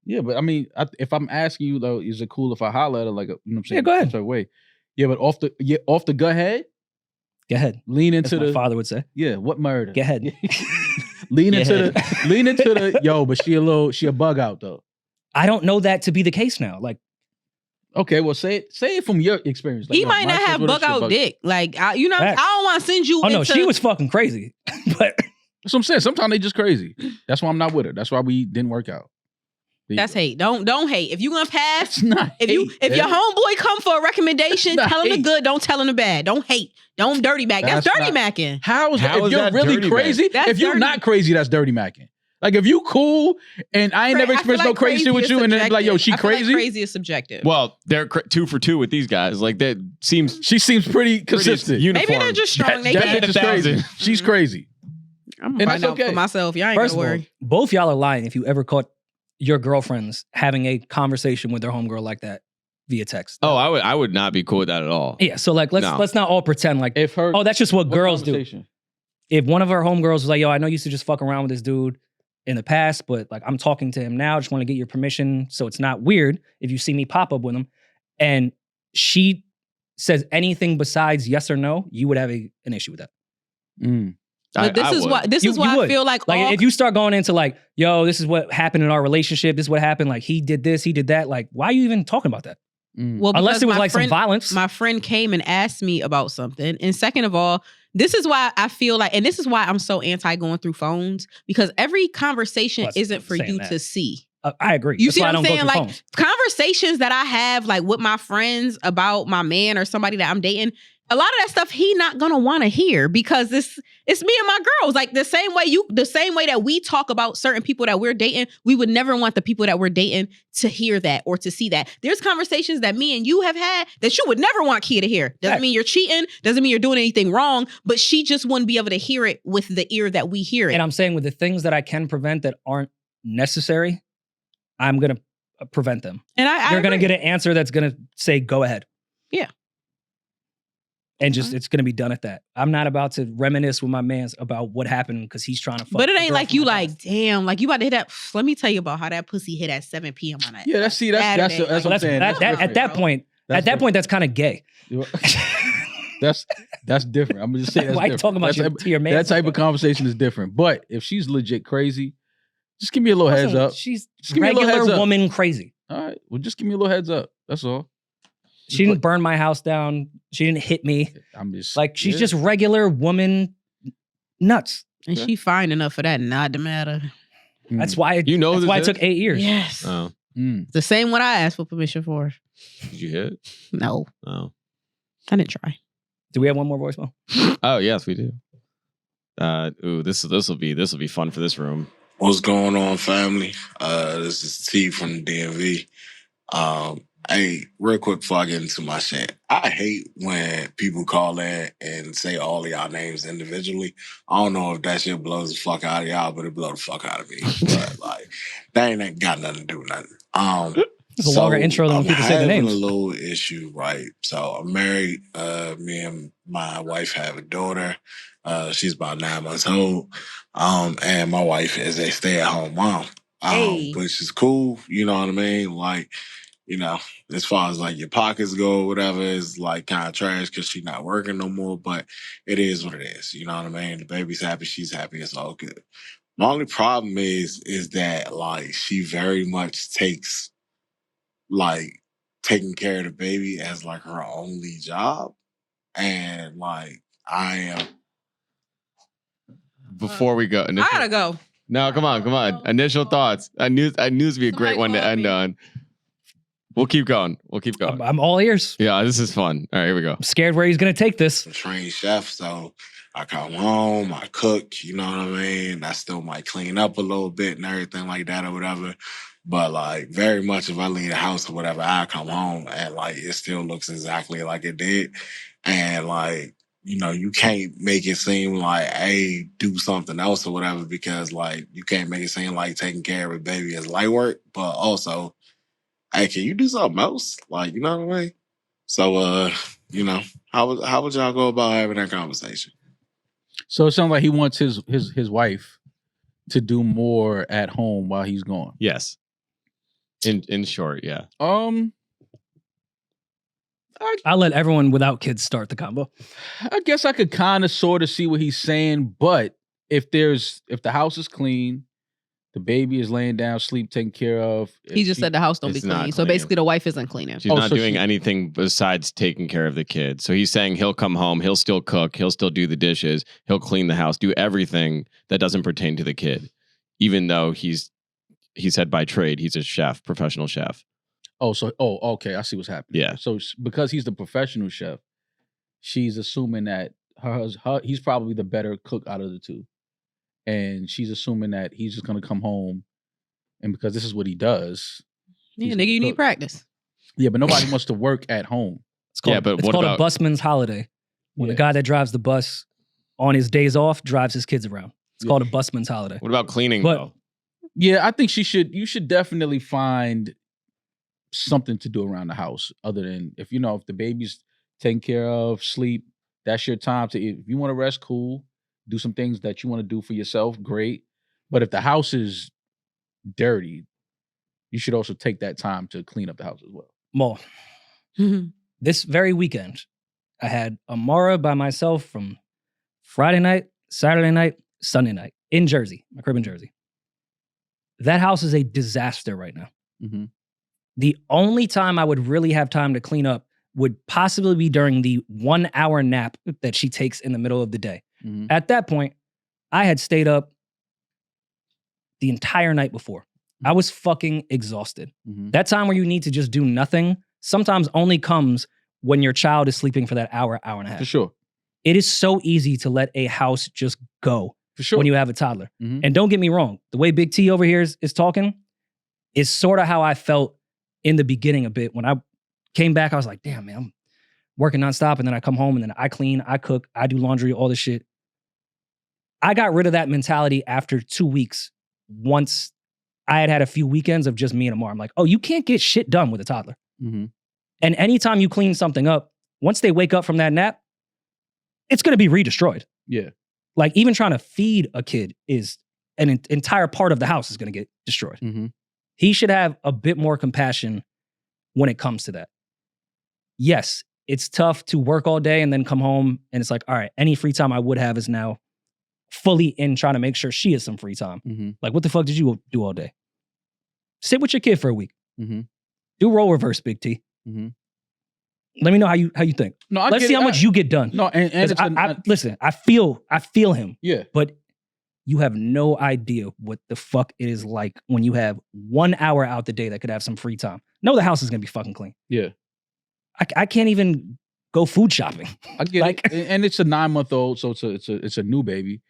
Yeah, but I mean, if I'm asking you though, is it cool if I holler at her like, you know what I'm saying? Yeah, go ahead. Way. Yeah, but off the go ahead. Go ahead. Lean into my father would say. Yeah, what murder? Go ahead. lean into the yo, but she a bug out though. I don't know that to be the case now. Like, okay, well say it from your experience. Like, he might not have bug out dick. Like, I don't want to send you. Oh no, she was fucking crazy. But that's what I'm saying. Sometimes they just crazy. That's why I'm not with her. That's why we didn't work out. That's hate. Don't hate. If you gonna pass, it's not if your homeboy come for a recommendation, tell him the good. Don't tell him the bad. Don't hate. Don't dirty mac. That's dirty macking. How is you're really crazy? If you're not crazy, that's dirty macking. Like if you cool and I ain't never experienced no crazy shit with you, and then be like, yo, she crazy. Like crazy is subjective. Well, they're 2 for 2 with these guys. Like that seems. She seems pretty consistent. Uniform. Maybe they're just strong. They can't. Just crazy. She's crazy. I'm gonna find out for myself. Y'all ain't First gonna worry. All, both y'all are lying if you ever caught your girlfriends having a conversation with their homegirl like that via text. Oh, I would not be cool with that at all. Yeah, so like let's not all pretend like if her, that's just what girls do. If one of her homegirls was like, yo, I know you used to just fuck around with this dude in the past, but like I'm talking to him now, just want to get your permission so it's not weird if you see me pop up with him, and she says anything besides yes or no, you would have an issue with that. But this is why I feel like if you start going into like, yo, this is what happened in our relationship, this is what happened, like he did this, he did that, like why are you even talking about that? Well, unless it was like some violence. My friend came and asked me about something, and second of all, this is why I feel like, and this is why I'm so anti going through phones, because every conversation isn't for you to see. I agree. You see what I'm saying? Like conversations that I have like with my friends about my man or somebody that I'm dating, a lot of that stuff he not gonna want to hear because it's me and my girls. Like the same way that we talk about certain people that we're dating, we would never want the people that we're dating to hear that or to see that. There's conversations that me and you have had that you would never want Kia to hear. Doesn't mean you're cheating, doesn't mean you're doing anything wrong, but she just wouldn't be able to hear it with the ear that we hear it. And I'm saying with the things that I can prevent that aren't necessary, I'm gonna prevent them. And you're gonna get an answer that's gonna say go ahead. Yeah. And just it's gonna be done at that. I'm not about to reminisce with my mans about what happened because he's trying to fuck. But it ain't like you like, damn, like you about to hit that. Let me tell you about how that pussy hit at 7 p.m. on that. Yeah, that's what I'm saying. At that point, that's kind of gay. That's different. I'm just saying. That's why you talking about to your man? That type of conversation is different. But if she's legit crazy, just give me a little heads up. She's regular woman crazy. All right. Well, just give me a little heads up. That's all. She didn't burn my house down. She didn't hit me. I'm just like she's just regular woman nuts. And she fine enough for that not to matter. That's why that's why it took 8 years. Yes. Oh. The same one I asked for permission for. Did you hit? No, Oh. I didn't try. Do we have one more voicemail? Oh yes, we do. This will be fun for this room. What's going on, family? This is T from the DMV. Hey, real quick before I get into my shit, I hate when people call in and say all of y'all names individually. I don't know if that shit blows the fuck out of y'all, but it blows the fuck out of me. But like, that ain't got nothing to do with nothing. It's a longer intro than when people say the names. I'm having a little issue, right? So I'm married. Me and my wife have a daughter. She's about 9 months old. And my wife is a stay-at-home mom. Which is cool, you know what I mean? Like, you know, as far as like your pockets go, whatever, is like kind of trash because she's not working no more, but it is what it is. You know what I mean? The baby's happy, she's happy, it's all good. My only problem is that like she very much takes like taking care of the baby as like her only job. And like I am. Before we go, I gotta go. No, come on. Initial thoughts. I knew this would be a great one to end on. We'll keep going. I'm all ears. Yeah, this is fun. All right, here we go. I'm scared where he's going to take this. I'm a trained chef, so I come home, I cook, you know what I mean? I still might clean up a little bit and everything like that or whatever. But like very much if I leave the house or whatever, I come home and like it still looks exactly like it did. And like, you know, you can't make it seem like, hey, do something else or whatever, because like you can't make it seem like taking care of a baby is light work, but also, hey, can you do something else? Like, you know what I mean? So, you know, how would y'all go about having that conversation? So it sounds like he wants his wife to do more at home while he's gone. Yes. In short, yeah. I'll let everyone without kids start the combo. I guess I could kind of sort of see what he's saying, but if the house is clean, the baby is laying down, sleep taken care of. He just said the house don't be clean. So basically the wife isn't cleaning. She's not doing anything besides taking care of the kid. So he's saying he'll come home, he'll still cook, he'll still do the dishes, he'll clean the house, do everything that doesn't pertain to the kid. Even though he said by trade, he's a chef, professional chef. Okay, I see what's happening. Yeah. So because he's the professional chef, she's assuming that he's probably the better cook out of the two. And she's assuming that he's just going to come home, and because this is what he does. Yeah, nigga, you need practice. Yeah, but nobody wants to work at home. It's called a busman's holiday. When the guy that drives the bus on his days off drives his kids around. It's called a busman's holiday. What about cleaning, though? Yeah, I think you should definitely find something to do around the house other than if the baby's taken care of, sleep, that's your time to eat. If you want to rest, cool. Do some things that you want to do for yourself, great. But if the house is dirty, you should also take that time to clean up the house as well. Mo, this very weekend, I had Amara by myself from Friday night, Saturday night, Sunday night in Jersey, my crib in Jersey. That house is a disaster right now. Mm-hmm. The only time I would really have time to clean up would possibly be during the 1 hour nap that she takes in the middle of the day. Mm-hmm. At that point, I had stayed up the entire night before. I was fucking exhausted. Mm-hmm. That time where you need to just do nothing sometimes only comes when your child is sleeping for that hour and a half. For sure. It is so easy to let a house just go for sure when you have a toddler. Mm-hmm. And don't get me wrong, the way Big T over here is talking is sort of how I felt in the beginning a bit. When I came back, I was like, damn, man, I'm working nonstop. And then I come home and then I clean, I cook, I do laundry, all this shit. I got rid of that mentality after 2 weeks. Once I had a few weekends of just me and Amar. I'm like, oh, you can't get shit done with a toddler. Mm-hmm. And anytime you clean something up, once they wake up from that nap, it's going to be redestroyed. Yeah. Like even trying to feed a kid is an entire part of the house is going to get destroyed. Mm-hmm. He should have a bit more compassion when it comes to that. Yes, it's tough to work all day and then come home and it's like, all right, any free time I would have is now fully in trying to make sure she has some free time. Mm-hmm. Like, what the fuck did you do all day? Sit with your kid for a week. Mm-hmm. Do role reverse, Big T. Mm-hmm. Let me know how you think. No, let's see how much you get done. No, and listen, I feel him. Yeah, but you have no idea what the fuck it is like when you have 1 hour out the day that could have some free time. No, the house is gonna be fucking clean. Yeah. I can't even go food shopping. I get Like- it. And it's a 9-month-old, so it's a new baby.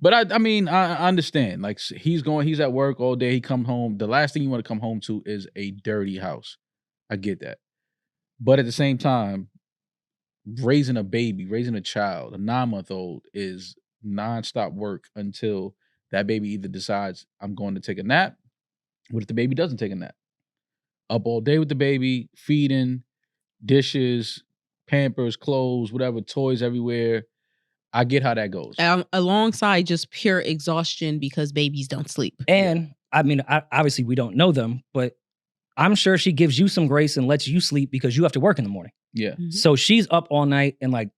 But I mean, I understand. Like he's at work all day. He come home. The last thing you want to come home to is a dirty house. I get that. But at the same time, raising a baby, raising a child, a 9-month-old is nonstop work until that baby either decides I'm going to take a nap. What if the baby doesn't take a nap? Up all day with the baby, feeding, dishes, Pampers, clothes, whatever, toys everywhere. I get how that goes. Alongside just pure exhaustion because babies don't sleep. And I mean, obviously we don't know them, but I'm sure she gives you some grace and lets you sleep because you have to work in the morning. Yeah. Mhm. So she's up all night, and like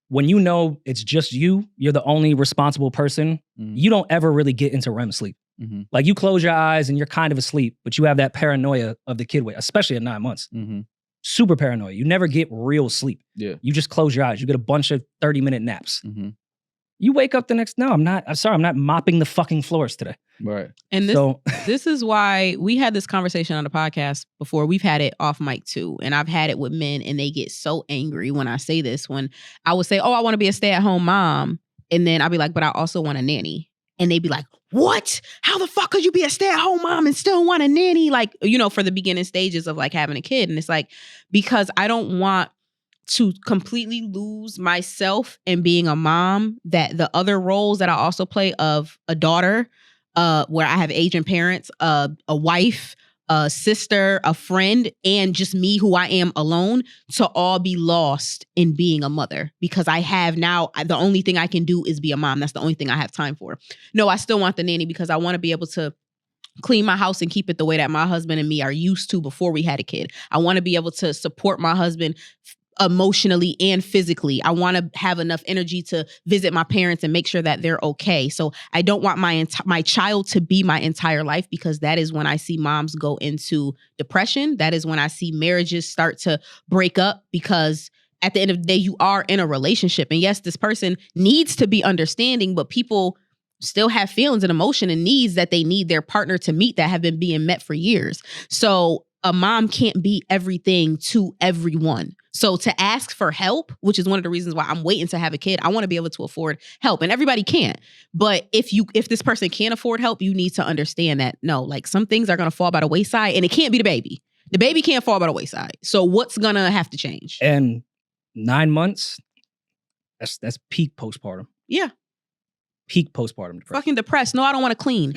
when you know it's just you're the only responsible person, you don't ever really get into REM sleep. Mm-hmm. Like you close your eyes and you're kind of asleep, but you have that paranoia of the kid weight, especially at 9 months. Mm-hmm. Super paranoia. You never get real sleep. Yeah. You just close your eyes. You get a bunch of 30-minute naps. Mm-hmm. You wake up the next, I'm not mopping the fucking floors today. Right. And So this is why we had this conversation on the podcast before. We've had it off mic too. And I've had it with men, and they get so angry when I say this. When I would say, oh, I want to be a stay-at-home mom. And then I'd be like, but I also want a nanny. And they'd be like, what? How the fuck could you be a stay-at-home mom and still want a nanny? Like, for the beginning stages of like having a kid. And it's like, because I don't want to completely lose myself in being a mom, that the other roles that I also play of a daughter, where I have aging parents, a wife, a sister, a friend, and just me who I am alone, to all be lost in being a mother. Because I have now, the only thing I can do is be a mom. That's the only thing I have time for. No, I still want the nanny because I want to be able to clean my house and keep it the way that my husband and me are used to before we had a kid. I want to be able to support my husband emotionally and physically. I want to have enough energy to visit my parents and make sure that they're okay. So I don't want my child to be my entire life, because that is when I see moms go into depression. That is when I see marriages start to break up, because at the end of the day, you are in a relationship. And yes, this person needs to be understanding, but people still have feelings and emotion and needs that they need their partner to meet that have been being met for years. So a mom can't be everything to everyone. So to ask for help, which is one of the reasons why I'm waiting to have a kid, I want to be able to afford help, and everybody can't. But if this person can't afford help, you need to understand that no, like some things are going to fall by the wayside, and it can't be the baby. The baby can't fall by the wayside. So what's going to have to change? And 9 months, that's peak postpartum. Yeah. Peak postpartum depression. Fucking depressed. No, I don't want to clean.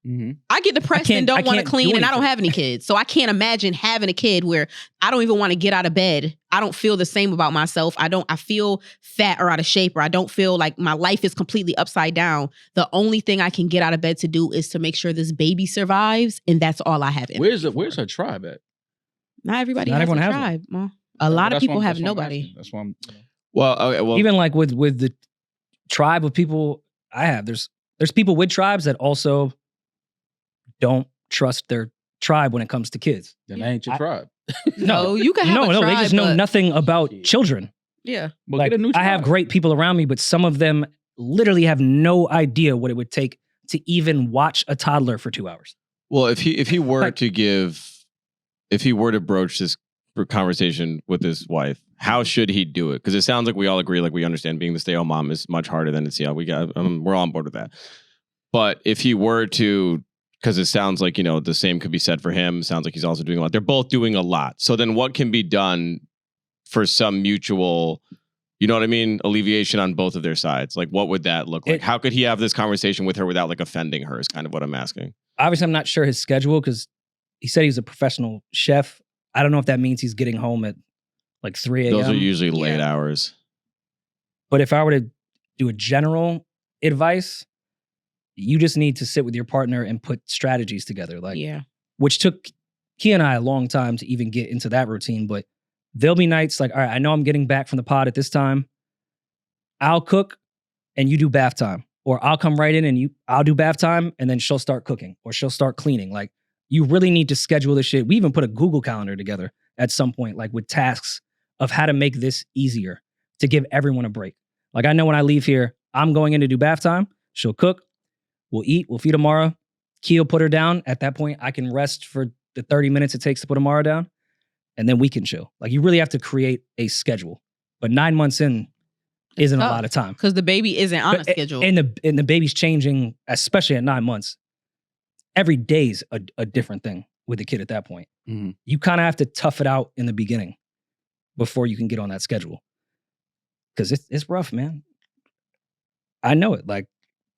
Mm-hmm. I get depressed and don't want to can't clean, do and I don't anything. have any kids. So I can't imagine having a kid where I don't even want to get out of bed. I don't feel the same about myself. I feel fat or out of shape, or I don't feel like my life is completely upside down. The only thing I can get out of bed to do is to make sure this baby survives, and that's all I have. Where's her tribe at? Not everybody Not has everyone a has tribe. Well, a lot of people have nobody. That's why I'm. Well, okay, well, Even like with the tribe of people I have, there's people with tribes that also don't trust their tribe when it comes to kids. Then that ain't your tribe. No, you can have a tribe, they just know but- nothing about Shit. children. Yeah. Well, Like, get a new I have tribe. great people around me, but some of them literally have no idea what it would take to even watch a toddler for 2 hours. well, if he were Like- to broach this conversation with his wife, how should he do it? Because it sounds like we all agree, like we understand being the stay-at-home mom is much harder than it's. Yeah, we're all on board with that. But if he were to, because it sounds like the same could be said for him. Sounds like he's also doing a lot. They're both doing a lot. So then, what can be done for some mutual, alleviation on both of their sides? Like, what would that look like? How could he have this conversation with her without like offending her? Is kind of what I'm asking. Obviously, I'm not sure his schedule because he said he's a professional chef. I don't know if that means he's getting home at like 3 a.m. Those are usually late Yeah. hours. But if I were to do a general advice, you just need to sit with your partner and put strategies together. Like, Yeah. which took Key and I a long time to even get into that routine. But there'll be nights like, all right, I know I'm getting back from the pod at this time. I'll cook and you do bath time. Or I'll come right in and I'll do bath time and then she'll start cooking or she'll start cleaning. Like, you really need to schedule this shit. We even put a Google Calendar together at some point, like with tasks of how to make this easier to give everyone a break. Like, I know when I leave here, I'm going in to do bath time. She'll cook. We'll eat. We'll feed Amara. Key'll put her down. At that point, I can rest for the 30 minutes it takes to put Amara down. And then we can chill. Like, you really have to create a schedule. But 9 months in isn't a lot of time. Because the baby isn't on a schedule. And the baby's changing, especially at 9 months. Every day's a different thing with the kid at that point. Mhm. You kind of have to tough it out in the beginning before you can get on that schedule. Because it's rough, man. I know it. Like,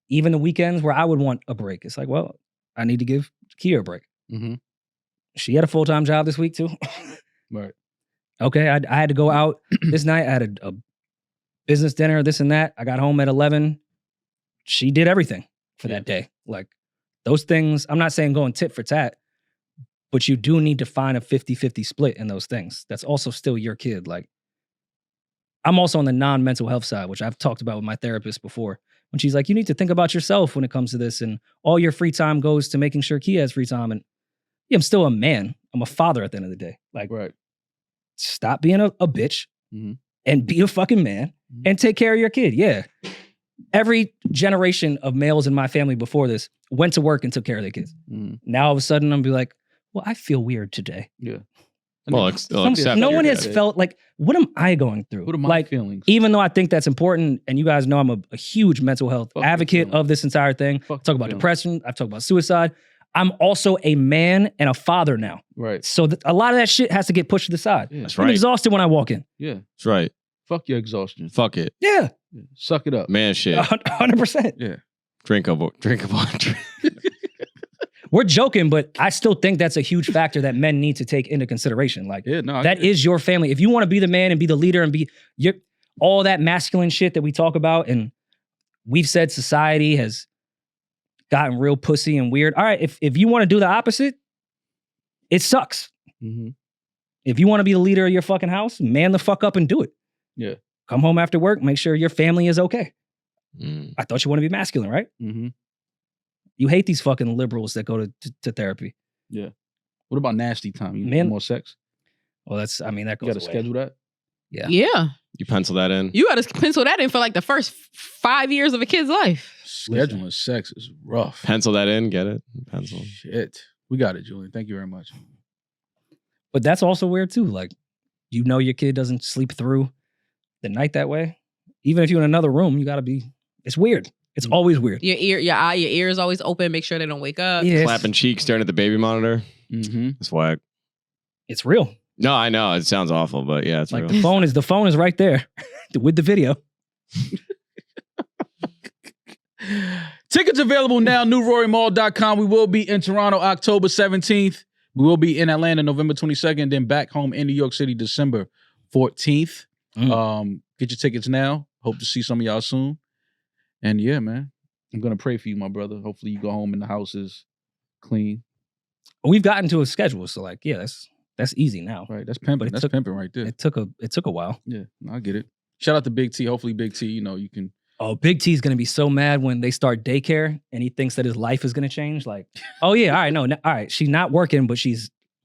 even the weekends where I would want a break, it's like, well, I need to give Kia a break. Mhm. She had a full-time job this week too. Right. Okay, I had to go out this night. I had a business dinner, this and that. I got home at 11. She did everything for that day. Like, those things, I'm not saying going tit for tat, but you do need to find a 50-50 split in those things. That's also still your kid. Like, I'm also on the non-mental health side, which I've talked about with my therapist before. When she's like, you need to think about yourself when it comes to this, and all your free time goes to making sure Kia has free time. And yeah, I'm still a man. I'm a father at the end of the day. Like, Right. stop being a bitch Mhm. and be a fucking man and take care of your kid. Yeah. Every generation of males in my family before this went to work and took care of their kids. Mhm. Now all of a sudden I'm be like, well, I feel weird today. Yeah. Well, accept No your one has dad. felt like, what am I going through? What are my like, feelings? even though I think that's important, and you guys know I'm a huge mental health Fuck your advocate feelings. of this entire thing. Fuck Talk your about feelings. depression. I've talked about suicide. I'm also a man and a father now. Right. So a lot of that shit has to get pushed to the side. Yeah. That's I'm right. exhausted when I walk in. Yeah. That's right. Fuck your exhaustion. Fuck it. Yeah. Yeah. Suck it up. Man shit. 100%. Yeah. Drink a water. We're joking, but I still think that's a huge factor that men need to take into consideration. Like, Yeah. No. that is your family. If you want to be the man and be the leader and be all that masculine shit that we talk about, and we've said society has gotten real pussy and weird. All right, if you want to do the opposite, it sucks. Mm-hmm. If you want to be the leader of your fucking house, man the fuck up and do it. Yeah. Come home after work, make sure your family is okay. Mm. I thought you want to be masculine, right? Mm-hmm. You hate these fucking liberals that go to therapy. Yeah. What about nasty time? You Man- need more sex? Well, that You goes got to away. schedule that? Yeah. Yeah. You pencil that in? You got to pencil that in for like the first 5 years of a kid's life. Scheduling sex is rough. Pencil that in. Get it? Pencil. Shit. We got it, Julian. Thank you very much. But that's also weird too. Like, you know your kid doesn't sleep through the night that way. Even if you're in another room, you gotta be. It's weird. It's always weird. Your ear is always open. Make sure they don't wake up. Yeah, Clapping cheeks, staring at the baby monitor. Mm-hmm. It's whack. it's real. No, I know. It sounds awful, but yeah, it's Like real. the phone is right there with the video. Tickets available now, newrorymall.com. We will be in Toronto October 17th. We will be in Atlanta November 22nd, then back home in New York City December 14th. Get your tickets now. Hope to see some of y'all soon. And yeah, man, I'm going to pray for you, my brother. Hopefully you go home and the house is clean. We've gotten to a schedule, so like, yeah, that's easy now. Right, that's pimping. But it That's took- pimping right there. It took a while. Yeah, I get it. Shout out to Big T. Hopefully Big T, you can. Oh, Big T's gonna be so mad when they start daycare and he thinks that his life is gonna change. Like, oh yeah, all right, no, all right, she's not working, but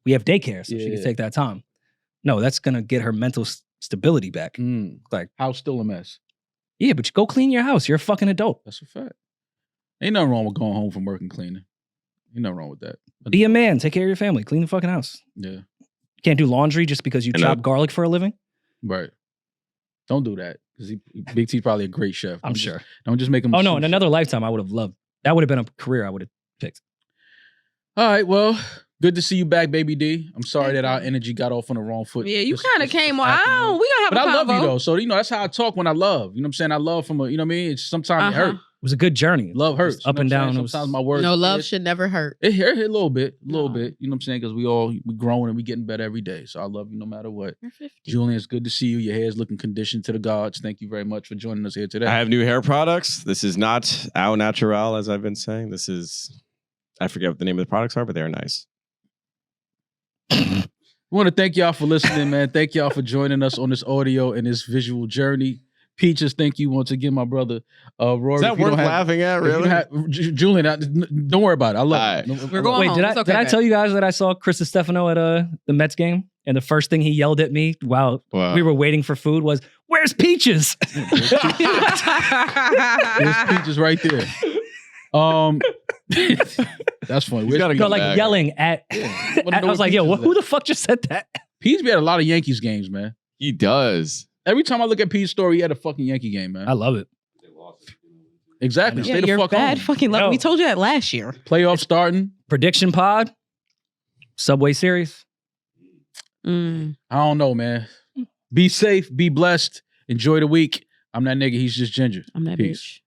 we have daycare, so she Yeah. can take that time. No, that's gonna get her mental stability back. Like, House still a mess. yeah, but you go clean your house. You're a fucking adult. That's a fact. Ain't nothing wrong with going home from work and cleaning. Ain't nothing wrong with that. Be a man. Take care of your family. Clean the fucking house. Yeah, You can't do laundry just because you And chop garlic for a living. right. Don't do that because Big T's probably a great chef. I'm Don't just- sure. Don't just make him. Oh a no, sous in chef. another lifetime, I would have loved. That would have been a career I would have picked. All right, well, good to see you back, Baby D. I'm sorry that our energy got off on the wrong foot. Yeah, you this- kind of this came on. afternoon. We gonna have But a I love convo. you though, so that's how I talk when I love. You know what I'm saying? I love from a, you know what I mean? It's sometimes it hurt. It was a good journey. Love hurts. Just up you and know what I'm down. saying? It was- Sometimes my words. No, love should never hurt. It hurt a little bit, You know Aw. what I'm saying? Because we growing and we getting better every day. So I love you no matter what. You're 50. Julian, it's good to see you. Your hair's looking conditioned to the gods. Thank you very much for joining us here today. I have new hair products. This is not au natural, as I've been saying. This is, I forget what the name of the products are, but they're nice. We want to thank y'all for listening, man. Thank y'all for joining us on this audio and this visual journey. Peaches, thank you once again, my brother. Rory, Is that if you worth don't have- laughing at, if you really? don't have- Julian, don't worry about it. I love All it. right. We're going Wait, home. did It's I okay, did I babe. tell you guys that I saw Chris Stefano at the Mets game, and the first thing he yelled at me while Wow. we were waiting for food was, Where's Peaches? There's Peaches right there. That's funny. He's gotta No, come like back. yelling at. I was like, yo, who the fuck just said that? Peach be at a lot of Yankees games, man. He does. Every time I look at Peach's story, he had a fucking Yankee game, man. I love it. Exactly. Yeah, Stay the you're fuck bad home. fucking luck. Yo. We told you that last year. Playoff starting. Prediction pod, Subway Series. Mm. I don't know, man. Be safe. Be blessed. Enjoy the week. I'm that nigga. He's just Ginger. I'm that Peace. bitch.